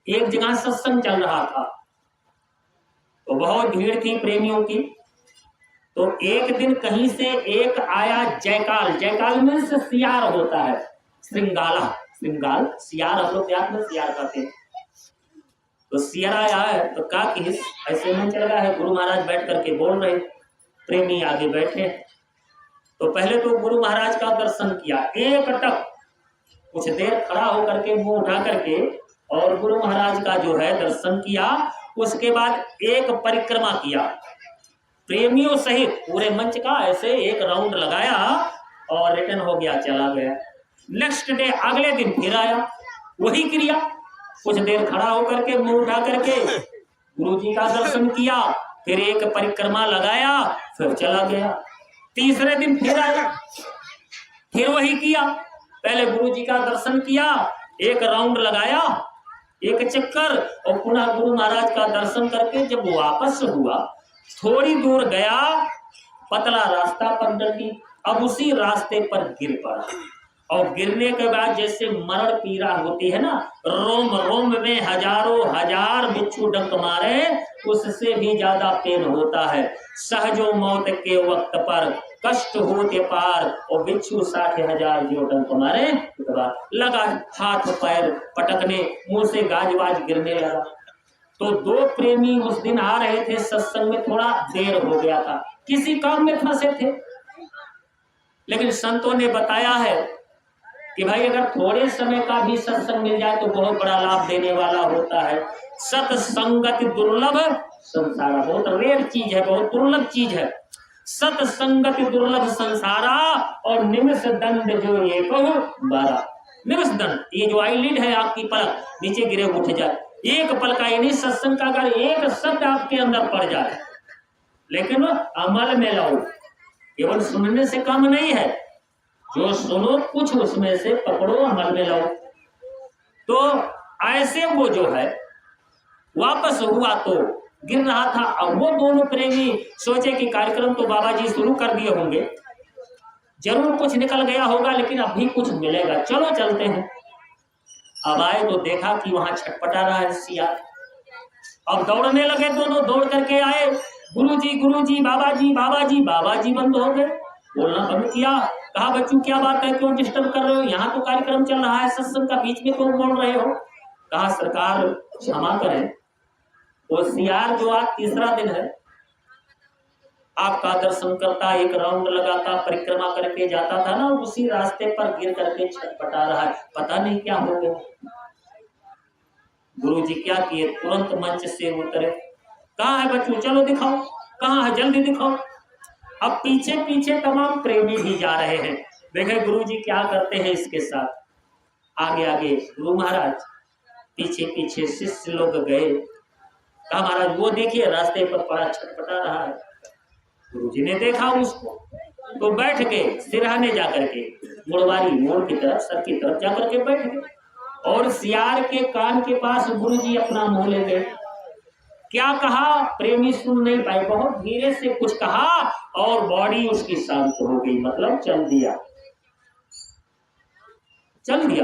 एक जगह सत्संग चल रहा था, तो बहुत भीड़ थी प्रेमियों की। तो एक दिन कहीं से एक आया जयकाल। जयकाल में से सियार होता है, श्रृंगाला, श्रृंगाल सियार, हम लोग याद में सियार कहते हैं। तो सियार आया है, तो का किस ऐसे में चल रहा है, गुरु महाराज बैठ करके बोल रहे, प्रेमी आगे बैठे। तो पहले तो गुरु महाराज का दर्शन किया, एक टक कुछ देर खड़ा होकर के मुंह उठा करके, और गुरु महाराज का जो है दर्शन किया। उसके बाद एक परिक्रमा किया, प्रेमियों सहित पूरे मंच का ऐसे एक राउंड लगाया और रिटर्न हो गया, चला गया। नेक्स्ट डे अगले दिन फिर आया, वही क्रिया, कुछ देर खड़ा होकर के मुंह उठा करके गुरु जी का दर्शन किया, फिर एक परिक्रमा लगाया, फिर चला गया। तीसरे दिन फिर आया, फिर वही किया, पहले गुरु जी का दर्शन किया, एक राउंड लगाया, एक चक्कर, और पुनः गुरु महाराज का दर्शन करके जब वापस हुआ, थोड़ी दूर गया, पतला रास्ता पगडंडी, अब उसी रास्ते पर गिर पड़ा। और गिरने के बाद जैसे मरण पीड़ा होती है ना, रोम रोम में हजारों हजार बिच्छू डंक मारे, उससे भी ज्यादा पेन होता है। सहजो मौत के वक्त पर कष्ट होते पार, और बिच्छू 60,000 जो डंक मारे, लगा हाथ पैर पटकने, मुंह से गाजवाज गिरने लगा। तो दो प्रेमी उस दिन आ रहे थे सत्संग में, थोड़ा देर हो गया था, किसी काम में फंसे थे। लेकिन संतों ने बताया है कि भाई अगर थोड़े समय का भी सत्संग मिल जाए तो बहुत बड़ा लाभ देने वाला होता है। सत्संगति दुर्लभ संसारा, बहुत रेयर चीज है, बहुत दुर्लभ चीज है। सत्संगति दुर्लभ संसारा और निमिष दंड जो ये कहो 12। निमिष दंड, ये जो आईलिड है आपकी पलक नीचे गिरे उठ जाए, एक पल का, यानी सत्संग का अगर एक शब्द आपके अंदर पड़ जाए, लेकिन अमल में लाओ, केवल सुनने से कम नहीं है, जो सुनो कुछ उसमें से पकड़ो, अमल में लाओ। तो ऐसे वो जो है वापस हुआ तो गिर रहा था। अब वो दोनों प्रेमी सोचे कि कार्यक्रम तो बाबा जी शुरू कर दिए होंगे, जरूर कुछ निकल गया होगा, लेकिन अभी कुछ मिलेगा, चलो चलते हैं। अब आए तो देखा कि वहां छटपटा रहा है सियार। अब दौड़ने लगे दोनों, दौड़ करके आए, गुरुजी बाबा जी बाबा जी। बाबा जी बंद हो गए, बोलना बंद किया। कहा बच्चों क्या बात है, क्यों डिस्टर्ब कर रहे हो, यहाँ तो कार्यक्रम चल रहा है, सत्संग का बीच में क्यों बोल रहे हो। कहा सरकार क्षमा करें, वो सियार जो आज तीसरा दिन है आपका दर्शन करता, एक राउंड लगाता, परिक्रमा करके जाता था ना, उसी रास्ते पर गिर करके छटपटा रहा है, पता नहीं क्या हो गया। गुरुजी क्या किए, तुरंत मंच से उतरे। कहाँ है बच्चों, चलो दिखाओ, कहाँ है, जल्दी दिखाओ। अब पीछे पीछे तमाम प्रेमी भी जा रहे हैं। देखे गुरुजी क्या करते हैं इसके साथ। आगे आगे गुरु महाराज, पीछे पीछे शिष्य लोग गए। कहा महाराज वो देखिए रास्ते पर पड़ा छटपटा रहा है। गुरुजी ने देखा उसको तो बैठ गए, सिरहाने जाकर के, मुड़वारी मोड़ की तरफ, सर की तरफ जाकर के बैठ गए। और सियार के कान के पास गुरुजी अपना मुंह ले गए। क्या कहा प्रेमी सुन नहीं पाए, बहुत धीरे से कुछ कहा और बॉडी उसकी शांत हो गई, मतलब चल दिया,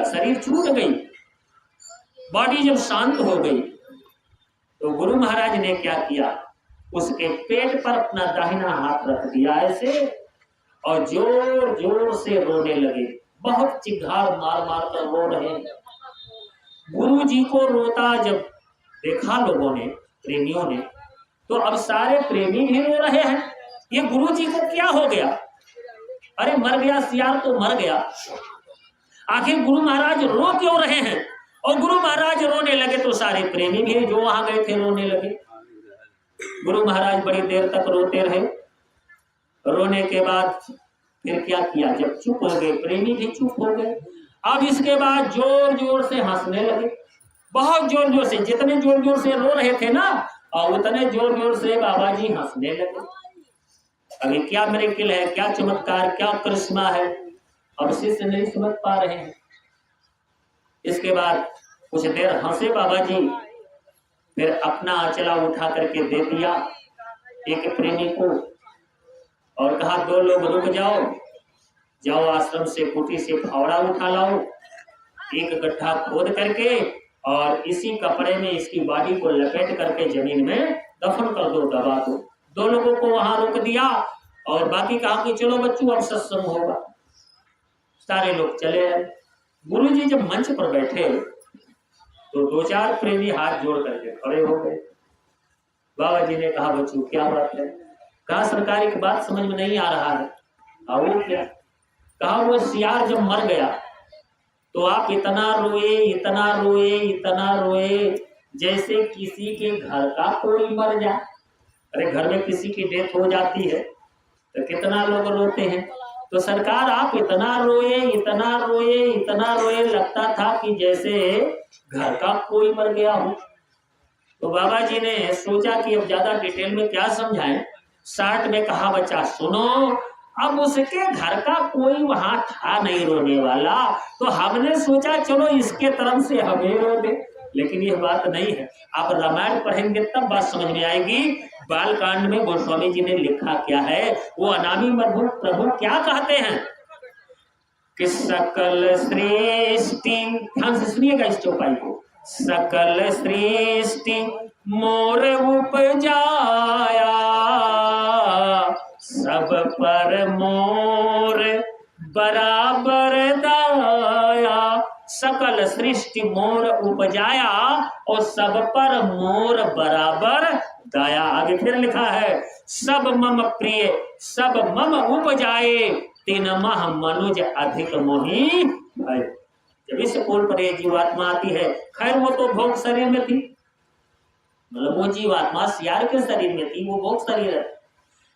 शरीर छूट गई। बॉडी जब शांत हो गई तो गुरु महाराज ने क्या किया, उसके पेट पर अपना दाहिना हाथ रख दिया ऐसे, और जोर जोर से रोने लगे। बहुत चिघार मार मार कर रो रहे हैं। गुरु जी को रोता जब देखा लोगों ने, प्रेमियों ने, तो अब सारे प्रेमी भी रो रहे हैं। ये गुरु जी को क्या हो गया, अरे मर गया सियार तो मर गया, आखिर गुरु महाराज रो क्यों रहे हैं। और गुरु महाराज रोने लगे तो सारे प्रेमी भी जो वहां गए थे रोने लगे। गुरु महाराज बड़ी देर तक रोते रहे। रोने के बाद फिर क्या किया, जब चुप हो गए, प्रेमी भी चुप हो गए। अब इसके बाद जोर जोर से हंसने लगे, बहुत जोर जोर से, जितने जोर जोर से रो रहे थे ना, और उतने जोर जोर से बाबा जी हंसने लगे। अभी क्या मिरेकल है, क्या चमत्कार, क्या करिश्मा है, अब शिष्य नहीं समझ पा रहे हैं। इसके बाद कुछ देर हंसे बाबा जी, फिर अपना आंचला उठा करके दे दिया एक प्रेमी को और कहा दो लोग रुक जाओ, जाओ आश्रम से कुटी से फावड़ा उठा लाओ, एक गड्ढा खोद करके और इसी कपड़े में इसकी बॉडी को लपेट करके जमीन में दफन कर दो, दबा दो। दो लोगों को वहां रोक दिया और बाकी कहा कि चलो बच्चों अब सत्संग होगा। सारे लोग चले आए। गुरुजी जब मंच पर बैठे तो दो चार प्रेमी हाथ जोड़ करके खड़े हो गए। बाबा जी ने कहा बच्चों क्या बात है। कहा सरकार एक बात समझ में नहीं आ रहा है। वो क्या। कहा वो सियार जब मर गया तो आप इतना रोए इतना रोए इतना रोए जैसे किसी के घर का कोई मर जाए। अरे घर में किसी की डेथ हो जाती है तो कितना लोग रोते हैं। तो सरकार आप इतना रोए इतना रोए इतना रोए, लगता था कि जैसे घर का कोई मर गया हो। तो बाबा जी ने सोचा कि अब ज्यादा डिटेल में क्या समझाएं। शार्ट में कहा बच्चा सुनो, अब उसके घर का कोई वहां था नहीं रोने वाला, तो हमने सोचा चलो इसके तरफ से हमें रो दे। लेकिन यह बात नहीं है। आप रामायण पढ़ेंगे तब बात समझ में आएगी। बाल कांड में गोस्वामी जी ने लिखा क्या है, वो अनामी मधु प्रभु क्या कहते हैं कि सकल सृष्टि, ध्यान से सुनिएगा इस चौपाई को, सकल सृष्टि मोर उपजाया सब पर मोर बराबर दाया। सकल सृष्टि मोर उपजाया और सब पर मोर बराबर दया। आगे फिर लिखा है सब मम प्रिय सब मम उपजाए तीन मह मनुज अधिक मोहि भाई जब इस पोल पर ये जीवात्मा आती है, खैर वो तो भोग शरीर में थी, मतलब वो जीवात्मा सियार के शरीर में थी, वो भोग शरीर है।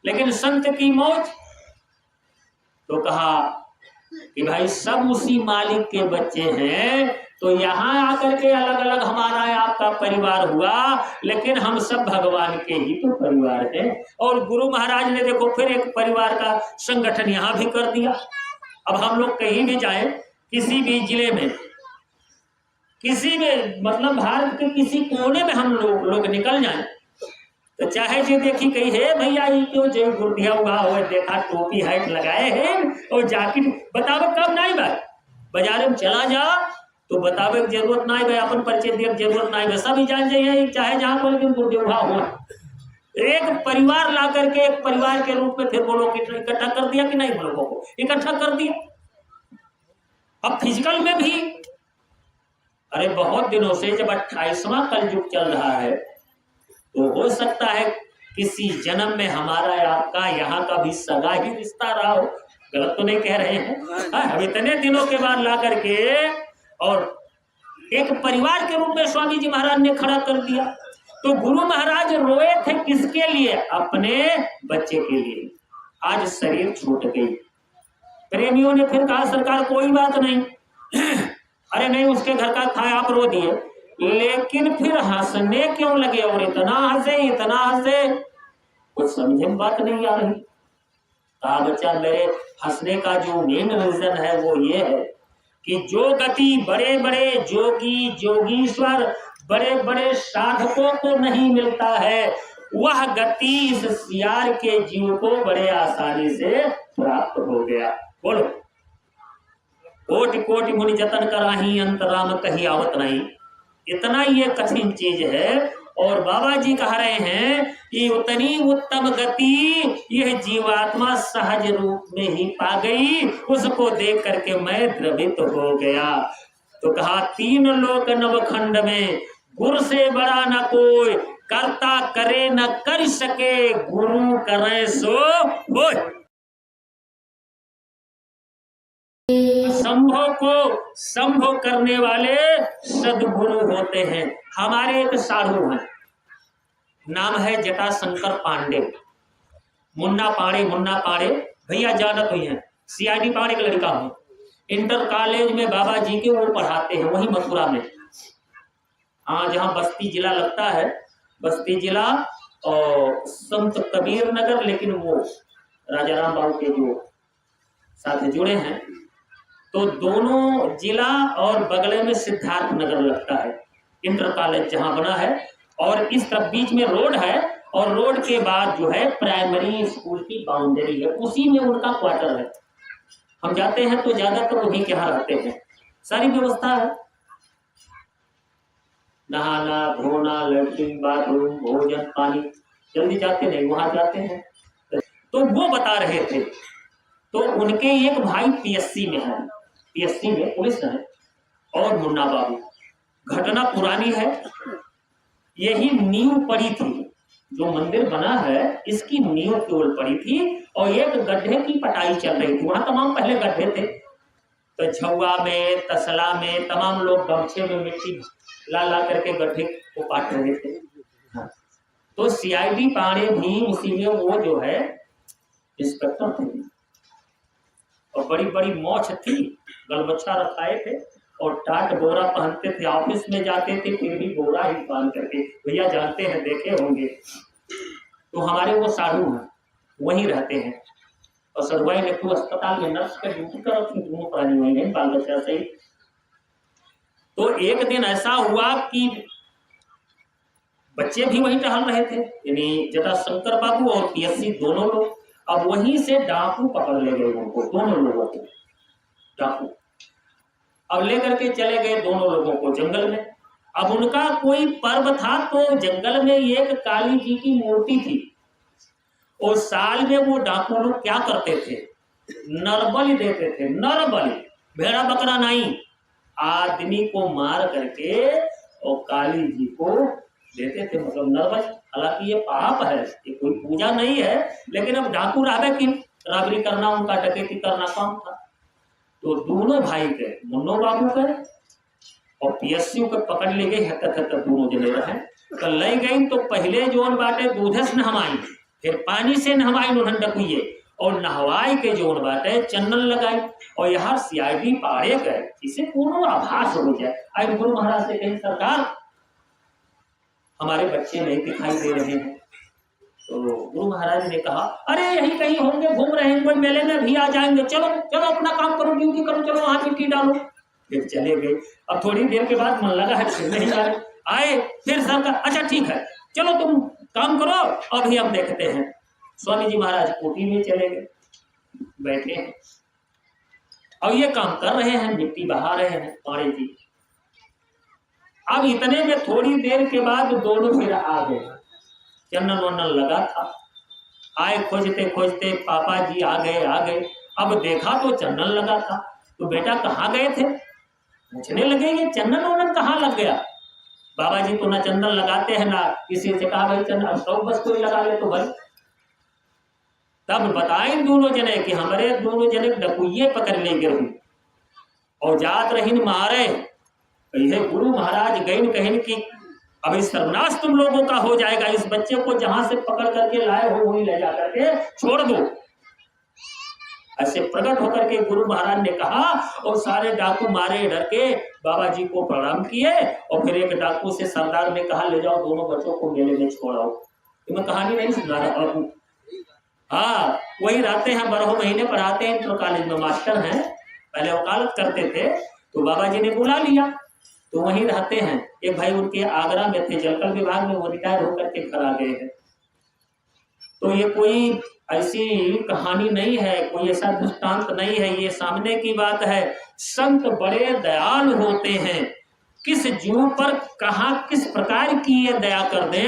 लेकिन संत की मौज तो कहा कि भाई सब उसी मालिक के बच्चे हैं, तो यहाँ आकर के अलग अलग हमारा आपका परिवार हुआ, लेकिन हम सब भगवान के ही तो परिवार हैं। और गुरु महाराज ने देखो फिर एक परिवार का संगठन यहाँ भी कर दिया। अब हम लोग कहीं भी जाएं, किसी भी जिले में, किसी में मतलब भारत के किसी कोने में हम लोग निकल जाएं, तो चाहे जी देखी कही है भैया ये क्यों जो गुर्दिया हुआ हो, देखा टोपी हाइट लगाए हैं और जैकेट, बतावे कब नहीं भाई बाजार में चला जा तो बतावे जरूरत नहीं भाई, अपन परिचय दिए जरूरत नहीं भाई, सभी जान जाइए चाहे जहाँ पर लेकिन गुर्दिया हुआ। एक परिवार ला करके एक परिवार के रूप में फिर वो लोग इकट्ठा कर दिया कि नहीं, लोगों को इकट्ठा कर दिया। अब फिजिकल में भी अरे बहुत दिनों से जब 28वां कलयुग चल रहा है, तो हो सकता है किसी जन्म में हमारा आपका यहाँ का भी सगा ही रिश्ता रहा हो, गलत तो नहीं कह रहे हैं। हम इतने दिनों के बाद ला करके और एक परिवार के रूप में स्वामी जी महाराज ने खड़ा कर दिया। तो गुरु महाराज रोए थे किसके लिए? अपने बच्चे के लिए। आज शरीर छूट गई। प्रेमियों ने फिर कहा सरकार कोई बात नहीं अरे नहीं उसके घर का था आप रो दिए, लेकिन फिर हंसने क्यों लगे? और इतना हंसे कुछ समझे में बात नहीं आ रही। कहा बच्चा मेरे हंसने का जो मेन रीजन है वो ये है कि जो गति बड़े बड़े जोगी जोगीश्वर बड़े बड़े साधकों को नहीं मिलता है, वह गति इस सियार के जीव को बड़े आसानी से प्राप्त हो गया। बोलो कोटि कोटि मुनि जतन कराही अंतराम कही आवत नहीं। इतना ये कठिन चीज है। और बाबा जी कह रहे हैं कि उतनी उत्तम गति यह जीवात्मा सहज रूप में ही पा गई, उसको देख करके मैं द्रवित हो गया। तो कहा 3 लोक नवखंड में गुरु से बड़ा न कोई, करता करे न कर सके, गुरु करे सो होय। संभव को संभव करने वाले सदगुरु होते हैं। हमारे एक साधु हैं, नाम है जटाशंकर पांडे, मुन्ना पाड़े भैया जानत हुई हैं, CID पाड़े का लड़का हूँ। इंटर कॉलेज में बाबा जी के वो पढ़ाते हैं, वही मथुरा में, हाँ जहाँ बस्ती जिला लगता है, बस्ती जिला और संत कबीर नगर, लेकिन वो राजा राम बाबू के जो साथ जुड़े हैं, तो दोनों जिला और बगले में सिद्धार्थ नगर लगता है इंटर कॉलेज जहां बना है। और इस तरफ बीच में रोड है और रोड के बाद जो है प्राइमरी स्कूल की बाउंड्री है, उसी में उनका क्वार्टर है। हम जाते हैं तो ज्यादातर वहीं के यहाँ रहते हैं, सारी व्यवस्था है, नहाना धोना लैट्रिन बाथरूम भोजन पानी, जल्दी जाते नहीं वहां जाते हैं। तो वो बता रहे थे, तो उनके एक भाई PSC में है, PSC में पुलिस है, और मुन्ना बाबू। घटना पुरानी है, यही नींव पड़ी थी, जो मंदिर बना है इसकी नींव केवल पड़ी थी और एक गड्ढे की पटाई चल रही थी। वहां तमाम पहले गड्ढे थे, तो झुआ में तसला में तमाम लोग गमछे में मिट्टी ला करके गड्ढे को पाट रहे थे। हाँ। तो CID पाड़े भी उसी में वो जो है इंस्पेक्टर थे और बड़ी बड़ी मौछ थी, गलबच्छा रखाए थे और टाट बोरा पहनते थे, ऑफिस में जाते थे फिर भी बोरा ही पहन करके, भैया जानते हैं देखे होंगे। तो हमारे वो साधु हैं, वहीं रहते हैं और सदवाई नेहरू अस्पताल में नर्स के ड्यूटी कर रखी, दोनों प्राणी हुई हैं बाल बच्चा से। तो एक दिन ऐसा हुआ कि बच्चे भी वहीं टहल रहे थे, यानी जटाशंकर बाबू और PSC दोनों लोग। अब वहीं से डाकू पकड़ ले गए उनको, दोनों लोगों को डाकू अब लेकर के चले गए दोनों लोगों को जंगल में। अब उनका कोई पर्व था, तो जंगल में एक काली जी की मूर्ति थी और साल में वो डाकू लोग क्या करते थे, नरबलि देते थे। नरबलि, भेड़ा बकरा नहीं, आदमी को मार करके और काली जी को देते थे, मतलब नरबलि। हालांकि ये पाप है, ये कोई पूजा नहीं है, लेकिन अब डाकू राबे की राबरी करना उनका डकैती करना काम था। तो दोनों भाई गए, मुन्नो बाबू गए और पीएसयू को पकड़ ले गए, हत्तर दोनों जने रहे। तो ले गई तो पहले जोन बाटे दूध से नहवाई, फिर पानी से नहवाई उन्होंने डकुए, और नहवाई के जोन बाटे चंदन लगाई, और यहाँ सीआईडी पाड़े गए, इसे पूर्ण आभास हो जाए। आज गुरु महाराज से कहीं सरकार हमारे बच्चे नहीं दिखाई दे रहे हैं। तो गुरु महाराज ने कहा अरे यही कहीं होंगे, घूम रहे हैं, कोई मेले में भी आ जाएंगे, चलो चलो अपना काम करो, ड्यूटी करो, चलो वहां मिट्टी डालो। फिर चले गए। अब थोड़ी देर के बाद मन लगा है फिर नहीं आ रहे, आए फिर सरकार अच्छा ठीक है चलो तुम काम करो, अभी हम देखते हैं। स्वामी जी महाराज कोठी में चले गए, बैठे हैं और ये काम कर रहे हैं, मिट्टी बहा रहे हैं पाड़े जी। अब इतने में थोड़ी देर के बाद दोनों फिर आ गए, चंदन वंदन लगा था, आए खोजते खोजते पापा जी आ गए। अब देखा तो चंदन लगा था, तो बेटा कहाँ गए थे, पूछने लगे ये चंदन वंदन कहाँ लग गया। बाबा जी तो ना चंदन लगाते हैं ना किसी से कहा भाई चंदन, अब सब बस कोई लगा ले तो भाई। तब बताए दोनों जने कि हमारे दोनों जने डकुइये पकड़ ले गए और जात रहीन मारे। यह गुरु महाराज गईन कहीन की अभी सर्वनाश तुम लोगों का हो जाएगा, इस बच्चे को जहां से पकड़ करके लाए हो वहीं ले जा करके छोड़ दो। ऐसे प्रकट होकर के गुरु महाराज ने कहा, और सारे डाकू मारे डर के बाबा जी को प्रणाम किए, और फिर एक डाकू से सरदार ने कहा ले जाओ दोनों बच्चों को मेले में छोड़ाओ। तो मैं कहानी नहीं सुना रहा बाबू, हाँ वही रहते हैं, 12 महीने पढ़ाते हैं, इंटर कॉलेज में मास्टर हैं, पहले वकालत करते थे। तो बाबा जी ने बुला लिया तो वहीं रहते हैं। एक भाई उनके आगरा में थे, जलकल विभाग में, वो रिटायर होकर के घर आ गए हैं। तो ये कोई ऐसी कहानी नहीं है, कोई ऐसा दृष्टांत नहीं है, ये सामने की बात है। संत बड़े दयालु होते हैं, किस जीव पर कहाँ किस प्रकार की ये दया कर दे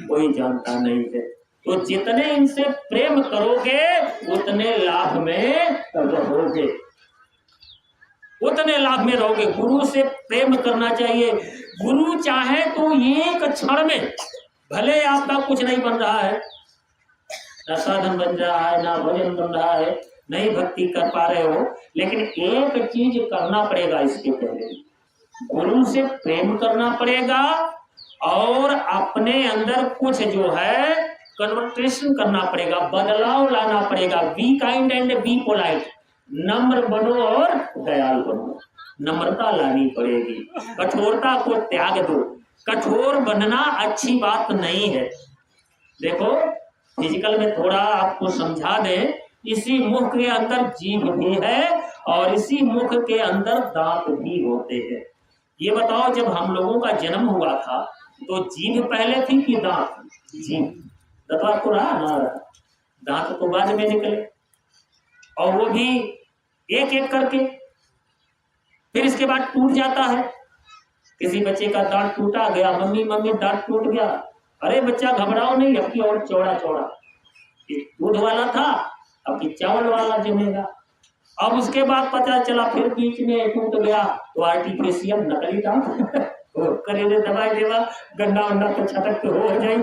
कोई जानता नहीं है। तो जितने इनसे प्रेम करोगे उतने लाभ में रहोगे, उतने लाभ में रहोगे। गुरु से प्रेम करना चाहिए। गुरु चाहे तो एक क्षण में, भले आपका कुछ नहीं बन रहा है, ना साधन बन रहा है, ना भजन बन रहा है, नहीं भक्ति कर पा रहे हो, लेकिन एक चीज करना पड़ेगा इसके पहले, गुरु से प्रेम करना पड़ेगा और अपने अंदर कुछ जो है कन्वर्टेशन करना पड़ेगा, बदलाव लाना पड़ेगा। Be kind and be polite, नम्र बनो और दयालु बनो, नम्रता लानी पड़ेगी, कठोरता को त्याग दो। कठोर बनना अच्छी बात नहीं है। देखो फिजिकल में थोड़ा आपको समझा दें, इसी मुख के अंदर जीभ भी है और इसी मुख के अंदर दांत भी होते हैं। ये बताओ जब हम लोगों का जन्म हुआ था तो जीभ पहले थी कि दांत? जीभ, दबा तो रहा ना, दांत तो बाद में निकले, और वो भी एक एक करके। फिर इसके बाद टूट जाता है। किसी बच्चे का दांत टूटा गया, मम्मी मम्मी दांत टूट गया, अरे बच्चा घबराओ नहीं, अब की और चौड़ा चौड़ा, दूध वाला था अब की चावल वाला जमेगा। अब उसके बाद पता चला फिर बीच में टूट गया तो आर्टिफिशियल नकली दांत करेले दवाई देवा, गन्ना वन्ना तो छटक तो हो जाए।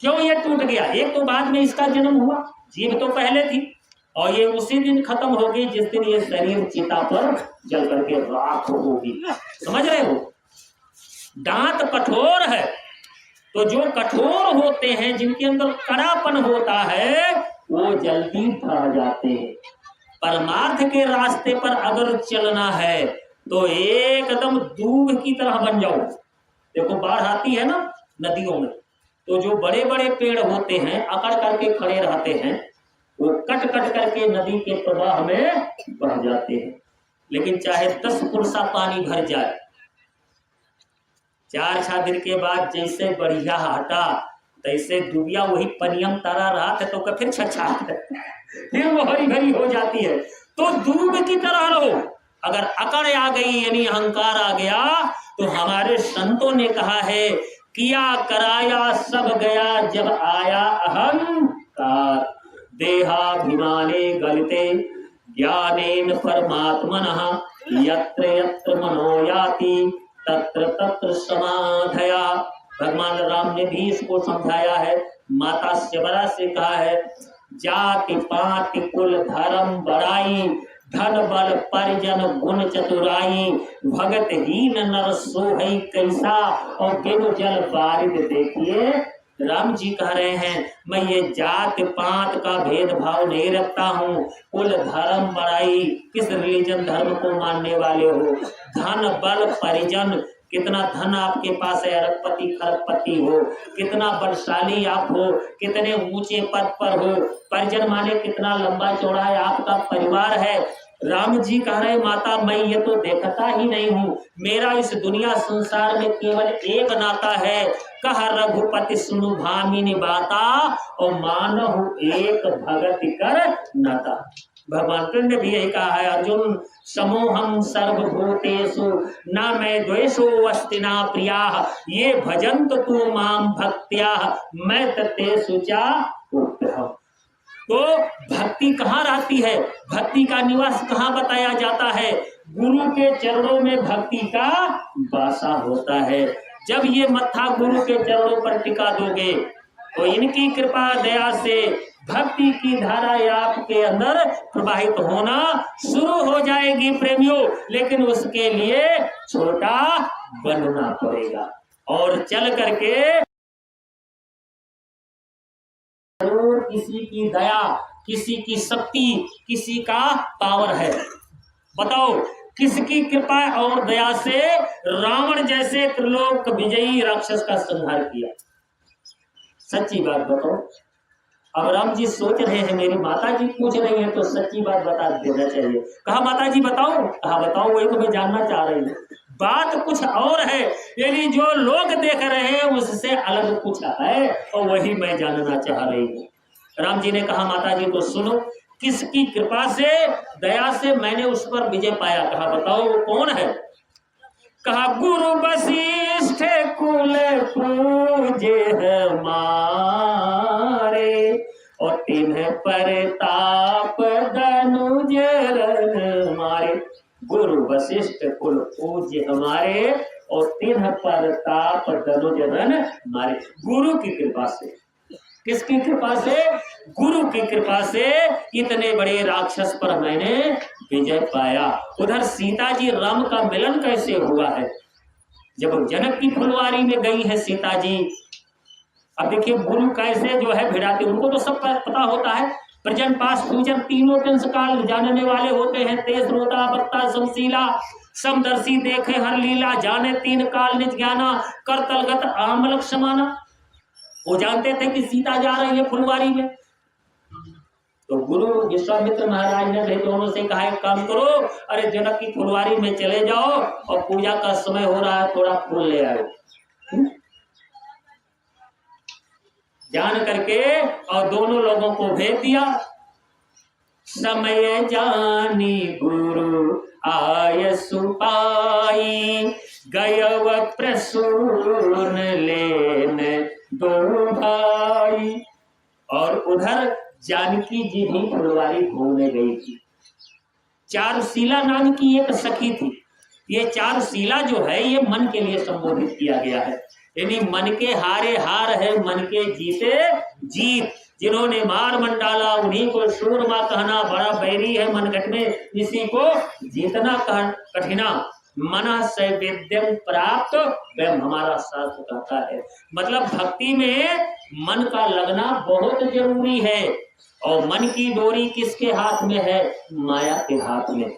क्यों ये टूट गया? एक तो बाद में इसका जन्म हुआ, जीभ तो पहले थी, और ये उसी दिन खत्म होगी जिस दिन ये शरीर चिता पर जल करके राख होगी। समझ रहे हो? दांत कठोर है, तो जो कठोर होते हैं, जिनके अंदर कड़ापन होता है, वो जल्दी ढह जाते हैं। परमार्थ के रास्ते पर अगर चलना है तो एकदम दूब की तरह बन जाओ। देखो बाढ़ आती है ना नदियों में, तो जो बड़े बड़े पेड़ होते हैं अकड़ करके खड़े रहते हैं, वो कट कट करके नदी के प्रवाह में बह जाते हैं। लेकिन चाहे 10 पुरसा पानी भर जाए, 4 दिन के बाद जैसे बढ़िया हटा तैसे दुबिया वही पनियम तारा रहा था तो फिर छछा फिर वो हरी भरी हो जाती है। तो दूब की तरह रहो। अगर अकड़ आ गई यानी अहंकार आ गया, तो हमारे संतों ने कहा है किया कराया सब गया जब आया अहंकार, देहाभिमाने गलिते ज्ञानेन परमात्मनः यत्र यत्र मनो याति तत्र तत्र समाधया। भगवान राम ने भी इसको समझाया है। माता श्यवरा से कहा है जाति पाति कुल धर्म बड़ाई धन बल परिजन गुण चतुराई, भगत हीन नर सोहई कैसा। और बिनु जल बारिद देखिए, राम जी कह रहे हैं मैं ये जात पात का भेदभाव नहीं रखता हूँ, कुल धर्म बड़ाई, किस रिलीजन धर्म को मानने वाले हो, धन बल परिजन, कितना धन आपके पास है, अरबपति खरबपति हो, कितना बलशाली आप हो, कितने ऊंचे पद पर हो, परिजन माने कितना लंबा चौड़ा है आपका परिवार है। राम जी कह रहे माता मैं ये तो देखता ही नहीं हूँ, मेरा इस दुनिया संसार में केवल एक नाता है, कह रघुपति सुनु भामिनी बाता, और मानहु एक भगत कर नाता। भगवान कृष्ण ने भी यही कहा है, अर्जुन समूहम सर्वभूतेषु न मैं द्वेषो अस्ति न प्रिया, ये भजंत तू माम भक्त्या मैं तेषु च उक्तः। तो भक्ति कहाँ रहती है, भक्ति का निवास कहाँ बताया जाता है, गुरु के चरणों में भक्ति का वासा होता है। जब ये मत्था गुरु के चरणों पर टिका दोगे तो इनकी कृपा दया से भक्ति की धारा आपके अंदर प्रवाहित होना शुरू हो जाएगी प्रेमियों। लेकिन उसके लिए छोटा बनना पड़ेगा और चल करके जरूर किसी की दया, किसी की शक्ति, किसी का पावर है। बताओ किसकी कृपा और दया से रावण जैसे त्रिलोक विजयी राक्षस का संहार किया? सच्ची बात बताओ। अब राम जी सोच रहे हैं, मेरी माता जी पूछ रही हैं तो सच्ची बात बता देना चाहिए। कहा माता जी बताओ, कहा बताओ, वही तो मैं जानना चाह रही हूँ। बात कुछ और है, यानी जो लोग देख रहे हैं उससे अलग कुछ है और वही मैं जानना चाह रही हूँ। राम जी ने कहा माता जी तो सुनो, किसकी कृपा से दया से मैंने उस पर विजय पाया? कहा बताओ वो कौन है? कहा गुरु वशिष्ठ कुल पूजे हमारे, और तिन्ह परताप धनुज रन मारे। गुरु वशिष्ठ कुल पूज्य हमारे और तिन्ह परताप धनुज रन मारे। गुरु की कृपा से। किसकी कृपा से? गुरु की कृपा से इतने बड़े राक्षस पर मैंने विजय पाया। उधर सीता जी राम का मिलन कैसे हुआ है? जब जनक की फुलवारी में गई है सीता जी, अब देखिए गुरु कैसे जो है भिड़ाते, उनको तो सब पता होता है। प्रेजेंट पास्ट फ्यूचर तीनों टेंस काल जानने वाले होते हैं। तेज रोता वक्ता समशीला, समदर्शी देखे हर लीला, जाने तीन काल निज ज्ञाना, कर तलगत आमलक समाना। वो जानते थे कि सीता जा रही है फुलवारी में। तो गुरु विश्वामित्र महाराज ने दोनों से कहा एक काम करो, अरे जनक की फुलवारी में चले जाओ और पूजा का समय हो रहा है, थोड़ा फूल ले आओ। जान करके और दोनों लोगों को भेज दिया। समय जानी गुरु आय सुपाई, गयव प्रसून लेन दो भाई। और उधर जानकी जी भी फुलवारी घूमने गई थी। चारुशीला नाम की एक सखी थी। ये चारुशीला जो है ये मन के लिए संबोधित किया गया है, यानी मन के हारे हार है, मन के जीते जीत। जिन्होंने मार मन डाला उन्हीं को सूरमा कहना, बड़ा बैरी है मनगढ़ में इसी को जीतना कठिना। मना से विद्यम प्राप्त वह हमारा शास्त्र कहता है। मतलब भक्ति में मन का लगना बहुत जरूरी है। और मन की डोरी किसके हाथ में है? माया के हाथ में।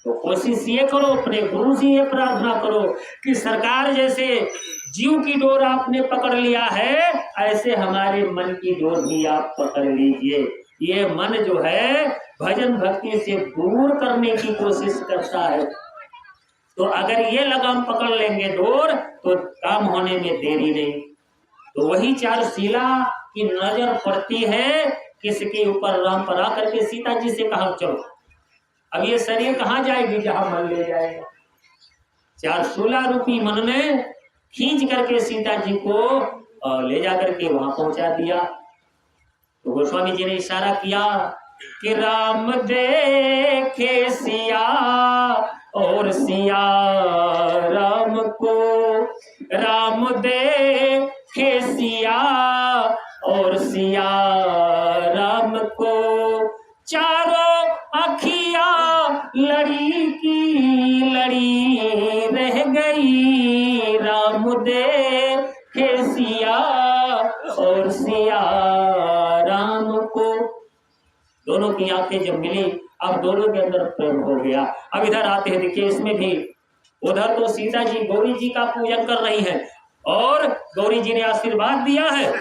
तो कोशिश ये करो, अपने गुरु से ये प्रार्थना करो कि सरकार जैसे जीव की डोर आपने पकड़ लिया है, ऐसे हमारे मन की डोर भी आप पकड़ लीजिए। ये मन जो है भजन भक्ति से दूर करने की कोशिश करता है, तो अगर ये लगाम पकड़ लेंगे डोर तो काम होने में देरी नहीं। तो वही चारुशीला की नजर पड़ती है किसके ऊपर? राम पर आकर के सीता जी से कहा चलो अब ये शरीर कहाँ जाएगी? जहां मन ले जाएगा। चारुशीला रूपी मन ने खींच करके सीता जी को ले जाकर के वहां पहुंचा दिया। तो गोस्वामी जी ने इशारा किया कि राम देखे सिया और सिया राम को, राम देखे सिया और सिया राम को, चारों अखियां और सिया राम को। दोनों की आंखें जब मिली, अब दोनों के अंदर प्रेम हो गया। अब इधर आते हैं, देखिए इसमें भी, उधर तो सीता जी गौरी जी का पूजन कर रही हैं और गौरी जी ने आशीर्वाद दिया है,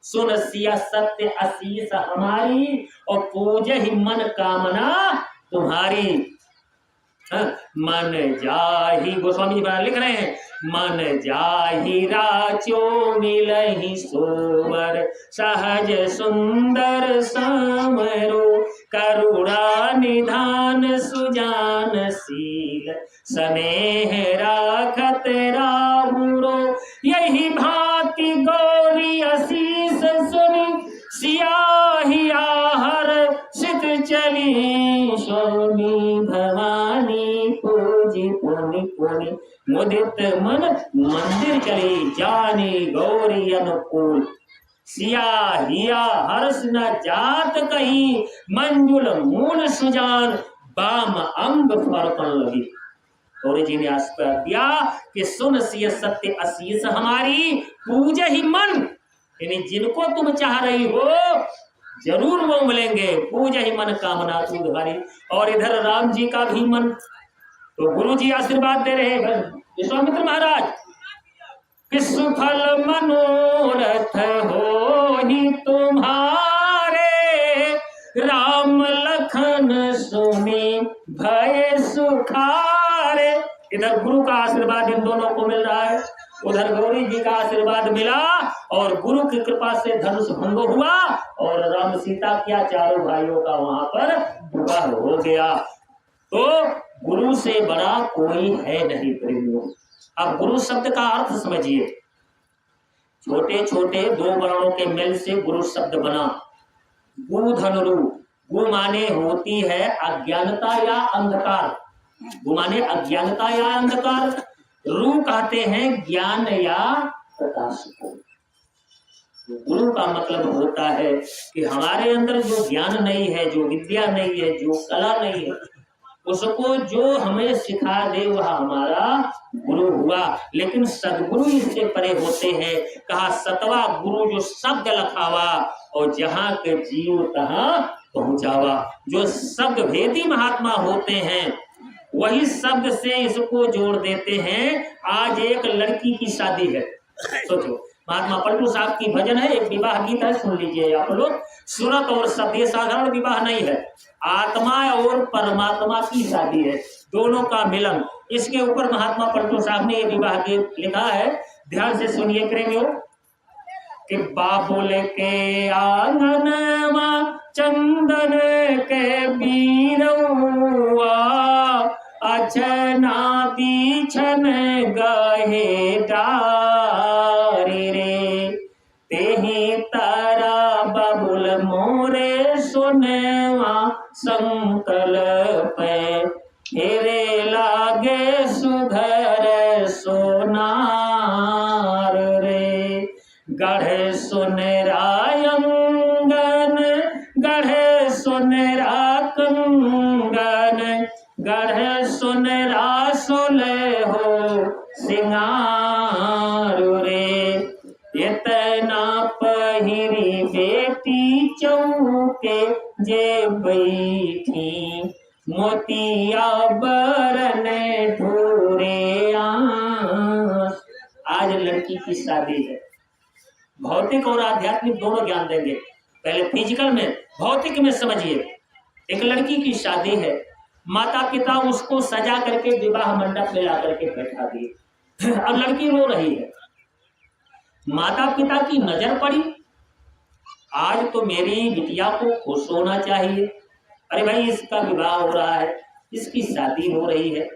सुन सिया सत्य आशीष हमारी और पूज ही मन कामना तुम्हारी। मन जाहि, गोस्वामी जी लिख रहे हैं, मन जाहि राचो मिलहि सोवर, सहज सुंदर समरो, करुणा निधान सुजानशील, स्नेह राखत राहुरो। यही भांति गौरी आशीष सुनी, सियाही आहर सित चली, सोनी भवानी पूजी पुनि पुनि, मुदित मन मंदिर चली, जानी गौरी अनुकूल। सिया हिया हर्ष न जात कहीं, मंजुल मूल सुजान, बाम अंग फरकन लगी। गौरी जी ने आशीर्वाद दिया कि सुन सिय सत्य आशीष हमारी, पूज ही मन, यानी जिनको तुम चाह रही हो जरूर वो मिलेंगे, पूज ही मन कामना तुम्हारी। और इधर राम जी का भी मन, तो गुरु जी आशीर्वाद दे रहे हैं विश्वामित्र महाराज कि सुफल मनोरथ हो ही तुम्हारे, राम लखन सुनी भय सुखारे। इधर गुरु का आशीर्वाद इन दोनों को मिल रहा है, उधर गौरी जी का आशीर्वाद मिला और गुरु की कृपा से धनुष भंग हुआ और राम सीता क्या चारों भाइयों का वहां पर विवाह हो गया। तो गुरु से बड़ा कोई है नहीं प्रेमियों। अब गुरु शब्द का अर्थ समझिए, छोटे छोटे दो वर्णों के मेल से गुरु शब्द बना। गु धनुरु, गु माने होती है अज्ञानता या अंधकार, गु माने अज्ञानता या अंधकार, रू कहते हैं ज्ञान या प्रकाश को। गुरु का मतलब होता है कि हमारे अंदर जो ज्ञान नहीं है, जो विद्या नहीं है, जो कला नहीं है, उसको जो हमें सिखा दे वह हमारा गुरु हुआ। लेकिन सदगुरु इससे परे होते हैं। कहा सतवा गुरु जो शब्द लखावा और जहां के जीव तहां पहुंचावा। जो शब्द भेदी महात्मा होते हैं वही शब्द से इसको जोड़ देते हैं। आज एक लड़की की शादी है, सोचो, महात्मा पलटू साहब की भजन है, एक विवाह गीत है, सुन लीजिए आप लोग। सूरत और शब्द, ये साधारण विवाह नहीं है, आत्मा और परमात्मा की शादी है, दोनों का मिलन। इसके ऊपर महात्मा पलटू साहब ने ये विवाह गीत लिखा है, ध्यान से सुनिए प्रेमियों। कि बाबुल के आंगन मां चंदन के बीरौआ, अछना दीछन गहे डारे रे, तेहि तारा बबुल मोरे सुनवा संकल्प, हेरे लागे सुधर सोनार रे। गढ़ सुनरायंगन, गढ़ सुनरा कंगन, गढ़ सुनरा सोले हो सिंगार रे। इतना पहिरी बेटी चौके जे बैठी, मोतिया बरन ढूरे आस। आज लड़की की शादी है, भौतिक और आध्यात्मिक दोनों ज्ञान देंगे। पहले फिजिकल में, भौतिक में समझिए। एक लड़की की शादी है, माता पिता उसको सजा करके विवाह मंडप में ला करके बैठा दिए। अब लड़की रो रही है, माता पिता की नजर पड़ी, आज तो मेरी बिटिया को खुश होना चाहिए, अरे भाई इसका विवाह हो रहा है, इसकी शादी हो रही है,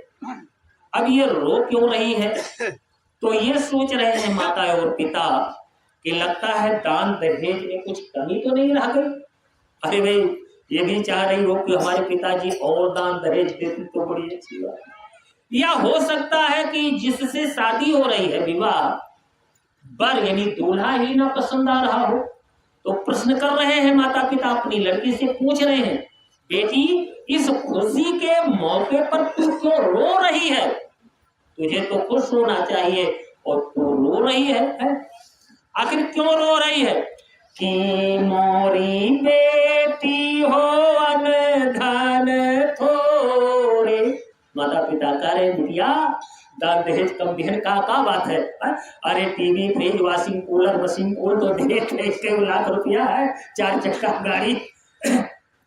अब ये रो क्यों रही है? तो ये सोच रहे हैं माता और पिता कि लगता है दान दहेज में कुछ कमी तो नहीं रह गई। अरे भाई ये भी चाह रही हो कि हमारे पिताजी और दान दहेज देते तो बड़ी अच्छी बात। या हो सकता है कि जिससे शादी हो रही है, विवाह, बर यानी दूल्हा ही ना पसंद आ रहा हो। तो प्रश्न कर रहे हैं माता पिता, अपनी लड़की से पूछ रहे हैं, बेटी इस खुशी के मौके पर तू क्यों रो रही है? तुझे तो खुश होना चाहिए और तू रो रही है? आखिर क्यों रो रही है? कि मोरी बेटी हो अन धन थोड़े। माता पिता कह रहे बिटिया दान दहेज कम दिहन का बात है? अरे TV fridge washing cooler machine cool तो देख इसके ₹1,00,000 है, 4 चक्का गाड़ी,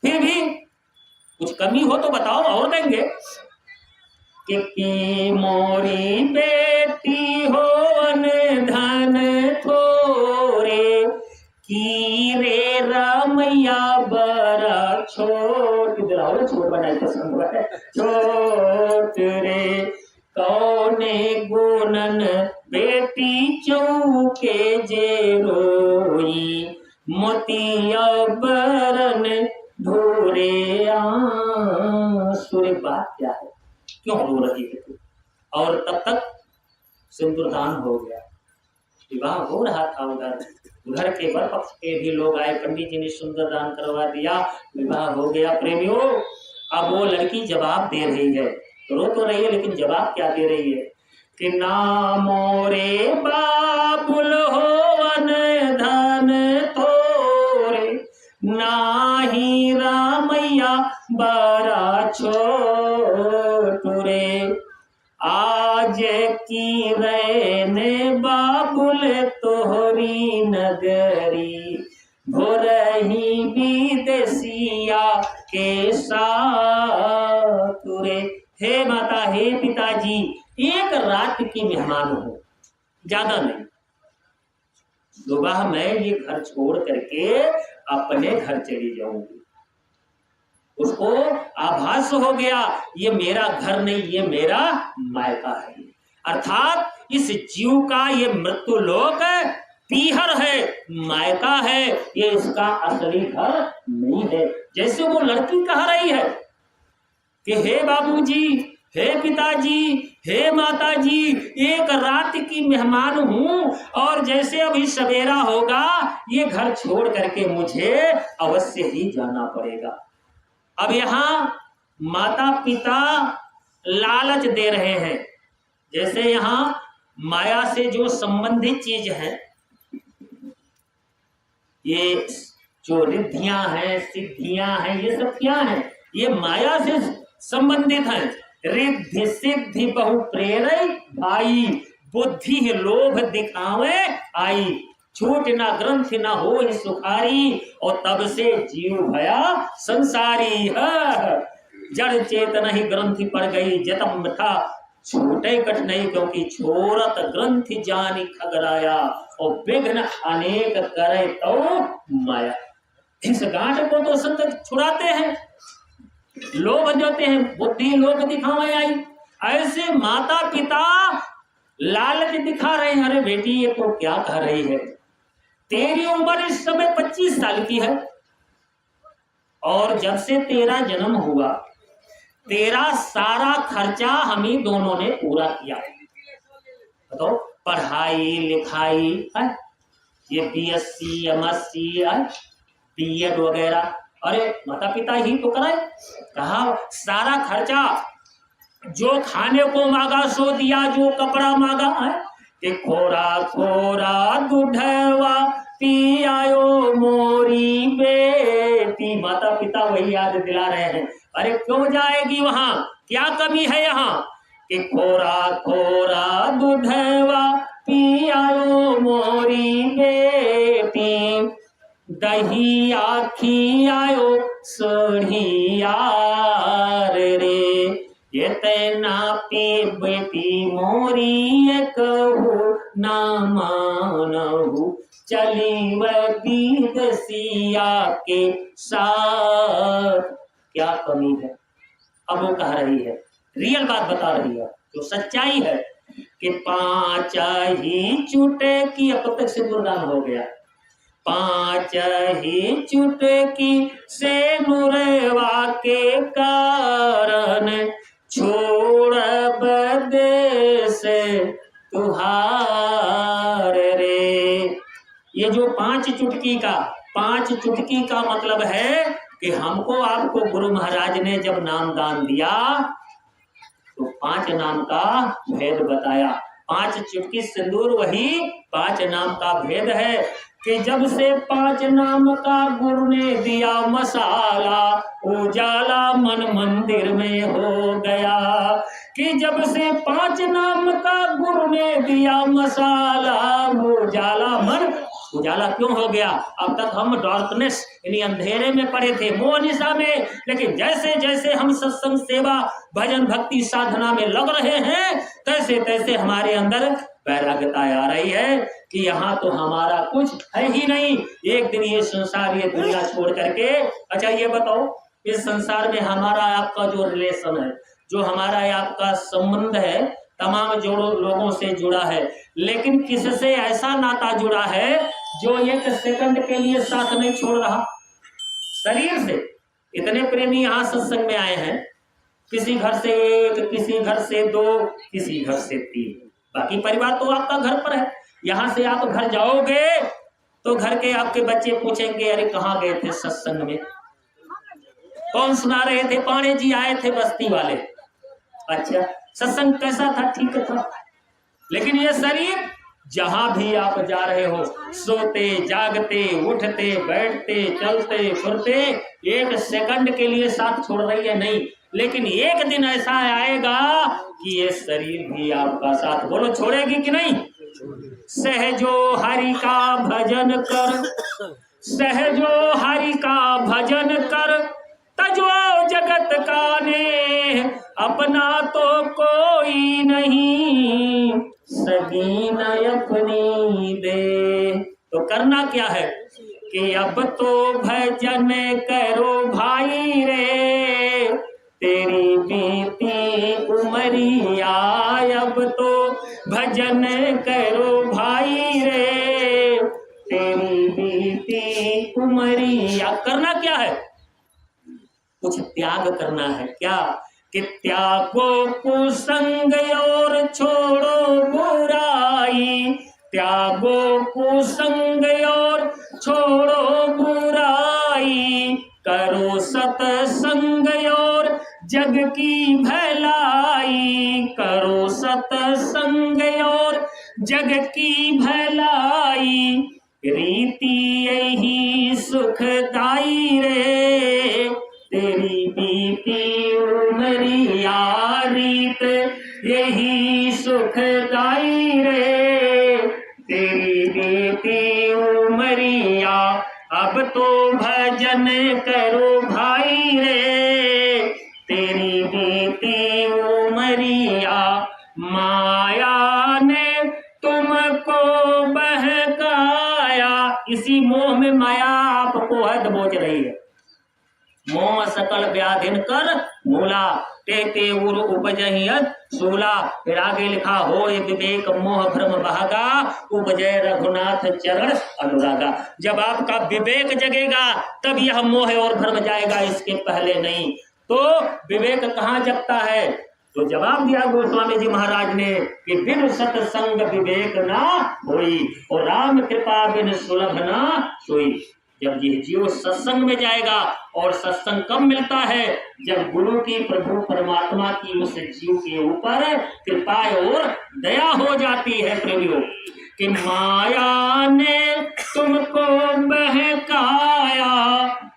फिर भी कुछ कमी हो तो बताओ और देंगे। कि मोरी बेटी हो अन धन थोरे, की रे रामैया बड़ा छोट, छोट बनाई पसंद है, छोट रे कौने गुनन बेटी चौके जे रोई, मोतिया बरन धोरे आंसुरे। बात क्या है, क्यों रो रही है तू? और तब तक सिंदूरदान हो गया, विवाह हो रहा था। उधर के वर पक्ष के भी लोग आए, पंडित जी ने सुंदर दान करवा दिया, विवाह हो गया। प्रेमियों, अब वो लड़की जवाब दे रही है, रो तो रही है लेकिन जवाब क्या दे रही है? कि ना मोरे बाबुल हो अन धन थोरे, ना ही रामैया बड़ा छोट रे, आज की रहने बाबुल तोहरी नगरी, भोरही विदेशिया के साथ रे। हे माता, हे पिताजी, एक रात की मेहमान हो, ज्यादा नहीं। सुबह मैं ये घर छोड़ करके अपने घर चली जाऊंगी। उसको आभास हो गया ये मेरा घर नहीं, ये मेरा मायका है। अर्थात इस जीव का ये मृत्यु लोक पीहर है, मायका है, ये इसका असली घर नहीं है। जैसे वो लड़की कह रही है कि हे बाबूजी, हे पिताजी, हे माताजी, एक रात की मेहमान हूं और जैसे अभी सवेरा होगा ये घर छोड़ करके मुझे अवश्य ही जाना पड़ेगा। अब यहाँ माता पिता लालच दे रहे हैं, जैसे यहाँ माया से जो संबंधित चीज है, ये जो रिद्धियां हैं, सिद्धियां हैं, ये सब क्या है? ये माया से संबंधित है। रिद्धि सिद्धि बहु प्रेरय भाई, बुद्धि लोभ दिखावे आई, छूट ना ग्रंथ ना हो सुखारी, और तब से जीव भया संसारी है। जड़ चेतन ही ग्रंथि पड़ गई, जतम था छूटे कट नहीं, क्योंकि छोरत ग्रंथि जानी खगराया, और विघ्न अनेक करे तो माया। इस गांठ को तो संत छुड़ाते हैं, लोभ जोते हैं, बुद्धि लोभ दिखावे आई। ऐसे माता पिता लालच दिखा रहे हैं। अरे बेटी, ये तो क्या कह रही है? तेरी उम्र इस समय 25 साल की है, और जब से तेरा जन्म हुआ तेरा सारा खर्चा हम ही दोनों ने पूरा किया। तो पढ़ाई लिखाई है, ये BSc MSc B.Ed वगैरह, अरे माता पिता ही तो कराए। कहा सारा खर्चा, जो खाने को मांगा सो दिया, जो कपड़ा मांगा है, कि खोरा खोरा दूधवा पी आयो मोरी बेटी। माता पिता वही याद दिला रहे हैं। अरे क्यों जाएगी वहां, क्या कमी है यहाँ? कि खोरा खोरा दूधवा पी आयो मोरी बेटी, दही आखी आयो सोढ़ियार रे, ये तेना पी बेटी मोरी, ये कहू ना मानहु, चली वह विदेशिया के साथ। क्या कमी है? अब वो कह रही है, रियल बात बता रही है, जो सच्चाई है कि 5 ही चुटकी, अब तक सिंदूरदान हो गया, 5 ही चुटकी से नुरवा के कारण, छोड़ बदेश तुहार रे। ये जो 5 चुटकी का मतलब है कि हमको आपको गुरु महाराज ने जब नाम दान दिया तो 5 नाम का भेद बताया। 5 चुटकी सिंदूर वही पांच नाम का भेद है कि जब से पांच नाम का गुरु ने दिया मसाला, उजाला मन मंदिर में हो गया। कि जब से पांच नाम का गुरु ने दिया मसाला, उजाला मन उजाला क्यों हो गया? अब तक हम डार्कनेस यानी अंधेरे में पड़े थे, मोह निशा में, लेकिन जैसे जैसे हम सत्संग सेवा भजन भक्ति साधना में लग रहे हैं, तैसे तैसे हमारे अंदर वैराग्यता आ रही है कि यहाँ तो हमारा कुछ है ही नहीं। एक दिन ये संसार, ये दुनिया छोड़ करके, अच्छा ये बताओ, इस संसार में हमारा आपका जो रिलेशन है, जो हमारा आपका संबंध है, तमाम जोड़ों लोगों से जुड़ा है, लेकिन किससे ऐसा नाता जुड़ा है जो एक सेकंड के लिए साथ नहीं छोड़ रहा? शरीर से। इतने प्रेमी यहाँ सत्संग में आए हैं, किसी घर से एक, किसी घर से दो, किसी घर से तीन, बाकी परिवार तो आपका घर पर है। यहाँ से आप घर जाओगे तो घर के आपके बच्चे पूछेंगे, अरे कहाँ गए थे सत्संग में, कौन सुना रहे थे? पाणे जी आए थे बस्ती वाले। अच्छा, सत्संग कैसा था? ठीक था। लेकिन ये शरीर, जहां भी आप जा रहे हो, सोते जागते उठते बैठते चलते फिरते, एक सेकंड के लिए साथ छोड़ रही है नहीं, लेकिन एक दिन ऐसा आएगा कि ये शरीर भी आपका साथ, बोलो छोड़ेगी कि नहीं? सहजो हरि का भजन कर, सहजो हरि का भजन कर, तजो जगत का ने, अपना तो कोई नहीं, सगी न अपनी दे। तो करना क्या है कि अब तो भजन करो भाई रे, तेरी बीती उमरिया, अब तो भजन करो भाई रे, तेरी बीती उमरिया। करना क्या है? कुछ त्याग करना है। क्या? कि त्यागो कुसंग और छोड़ो बुराई, त्यागो कुसंग और छोड़ो बुराई, करो सत्संग और जग की भलाई, करो सत्संग और जग की भलाई, रीति यही सुखदाई रे, तेरी बीती उमरिया, रीत यही सुखदाई रे, तेरी बीती उमरिया, अब तो भजन करो भाई रे, तेरी बीती उमरिया। माया ने तुमको बहकाया, इसी मोह में माया आपको हद बोझ रही है। मोह सकल व्याधिन कर मूला, ते ते उर उपजहियत सूला। फिर आगे लिखा, हो ये विवेक मोह भ्रम भागा, उपजय रघुनाथ चरण अनुरागा। जब आपका विवेक जगेगा तब यह मोह और भ्रम जाएगा, इसके पहले नहीं। तो विवेक कहाँ जगता है? तो जवाब दिया गोस्वामी जी महाराज ने कि बिन सत्संग विवेक ना होई, और राम कृपा बिन सुलभ ना सोई। जब ये जीव सत्संग में जाएगा, और सत्संग कब मिलता है? जब गुरु की, प्रभु परमात्मा की उस जीव के ऊपर कृपा और दया हो जाती है। प्रेमियों, कि माया ने तुमको बहकाया,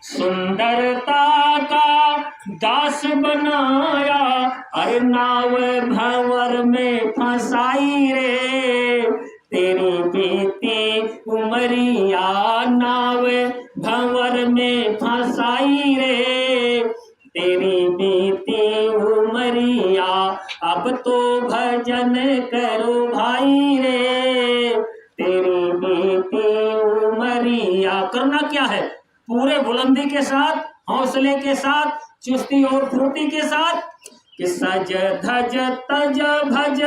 सुंदरता का दास बनाया, अरे नाव भंवर में फंसाई रे, तेरी बीती उमरिया, नाव भंवर में फंसाई रे, तेरी बीती उमरिया, अब तो भजन करो भाई रे, तेरी बीती उमरिया। करना क्या है? पूरे बुलंदी के साथ, हौसले के साथ, चुस्ती और फुर्ती के साथ, कि सज धज तज भज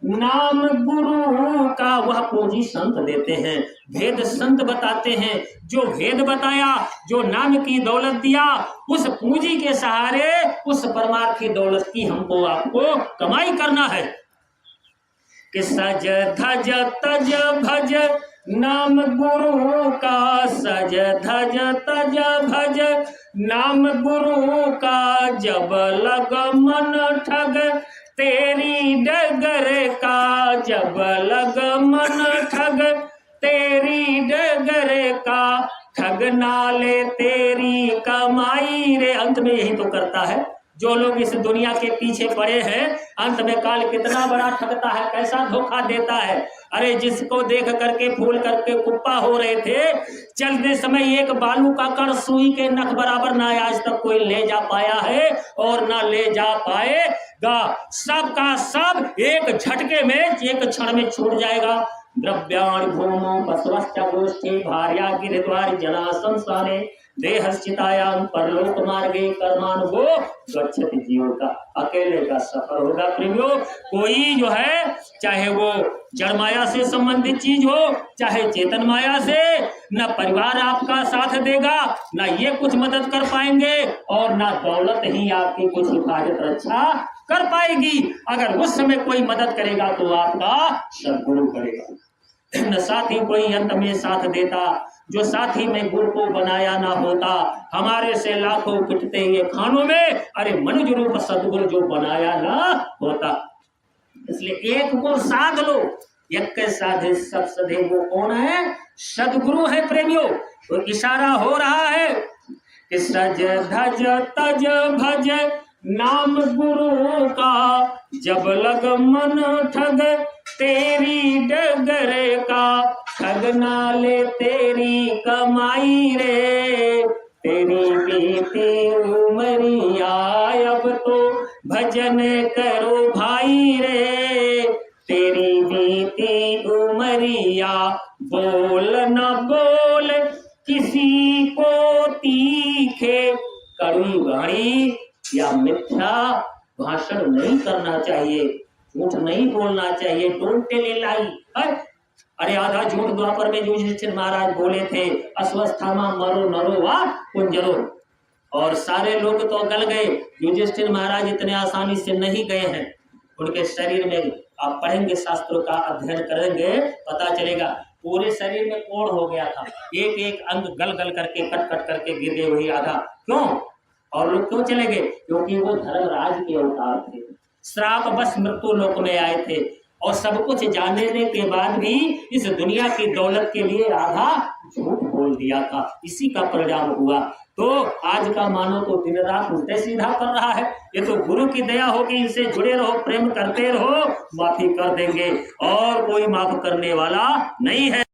नाम गुरु का। वह पूंजी संत देते हैं, भेद संत बताते हैं। जो भेद बताया, जो नाम की दौलत दिया, उस पूंजी के सहारे उस परमार्थ की दौलत की हमको आपको कमाई करना है। कि सज धज तज भज नाम गुरु का, सज धज तज भज नाम गुरु का, जब लग मन ठग तेरी डगर का, जब लग मन ठग ठग ना ले तेरी कमाई रे। अंत में यही तो करता है जो लोग इस दुनिया के पीछे पड़े हैं। अंत में काल कितना बड़ा ठगता है, कैसा धोखा देता है। अरे जिसको देख करके फूल करके कुप्पा हो रहे थे, चलते समय एक बालू का कण सुई के नख बराबर ना आज तक कोई ले जा पाया है और ना ले जा पाएगा। सब का सब एक झटके में, एक क्षण में छूट जाएगा। द्रव्याणि भूमौ पशवश्च गोष्ठी भार्या गिरिद्वारि जना संसारे देहश्चितायाम परलोक मार्गे कर्मानुगो गच्छति जीव का अकेले का सफर होगा। प्रेमियों, कोई जो है चाहे वो जड़ माया से संबंधित चीज हो चाहे चेतन माया से, न परिवार आपका साथ देगा, न ये कुछ मदद कर पाएंगे और न दौलत ही आपकी कुछ हिफाजत रक्षा कर पाएगी। अगर उस समय कोई मदद करेगा तो आपका सद्गुरु करेगा, न साथी कोई अंत में साथ देता। जो साथी में गुरु को बनाया ना होता, हमारे से लाखों पिटते ये खानों में, अरे मनुज रूप सदगुरु जो बनाया ना होता। इसलिए एक को साध लो, एक के साधे सब सधे। वो कौन है? सदगुरु है प्रेमियों। तो इशारा हो रहा है कि सज धज तज भज नाम गुरु का, जब लग मन ठग तेरी डगर का। ठग ना ले तेरी कमाई रे, तेरी बीती उमरिया अब तो भजन करो भाई रे। तेरी बीती उमरिया बोल न बोल किसी को तीखे, कड़वी वाणी या मिथ्या भाषण नहीं करना चाहिए, झूठ नहीं बोलना चाहिए। डोंट टेल ए लाई। अरे आधा झूठ द्वापर में युधिष्ठिर महाराज बोले थे, अस्वस्थामा मरो नरो वा कुंजरो, और सारे लोग तो गल गए। युधिष्ठिर महाराज इतने आसानी से नहीं गए हैं। उनके शरीर में आप पढ़ेंगे, शास्त्रों का अध्ययन करेंगे, पता चलेगा पूरे शरीर में कोढ़ हो गया था। एक एक अंग गल गल करके कट कट करके गिर गए, वही आधा। क्यों? और लोग क्यों चले गए? क्योंकि वो धर्मराज के अवतार थे, श्राप बस मृत्यु लोक में आए थे, और सब कुछ जानने के बाद भी इस दुनिया की दौलत के लिए आधा झूठ बोल दिया था। इसी का परिणाम हुआ। तो आज का मानो तो दिन रात उल्टे सीधा कर रहा है। ये तो गुरु की दया होगी, इनसे जुड़े रहो, प्रेम करते रहो, माफी कर देंगे और कोई माफ करने वाला नहीं है।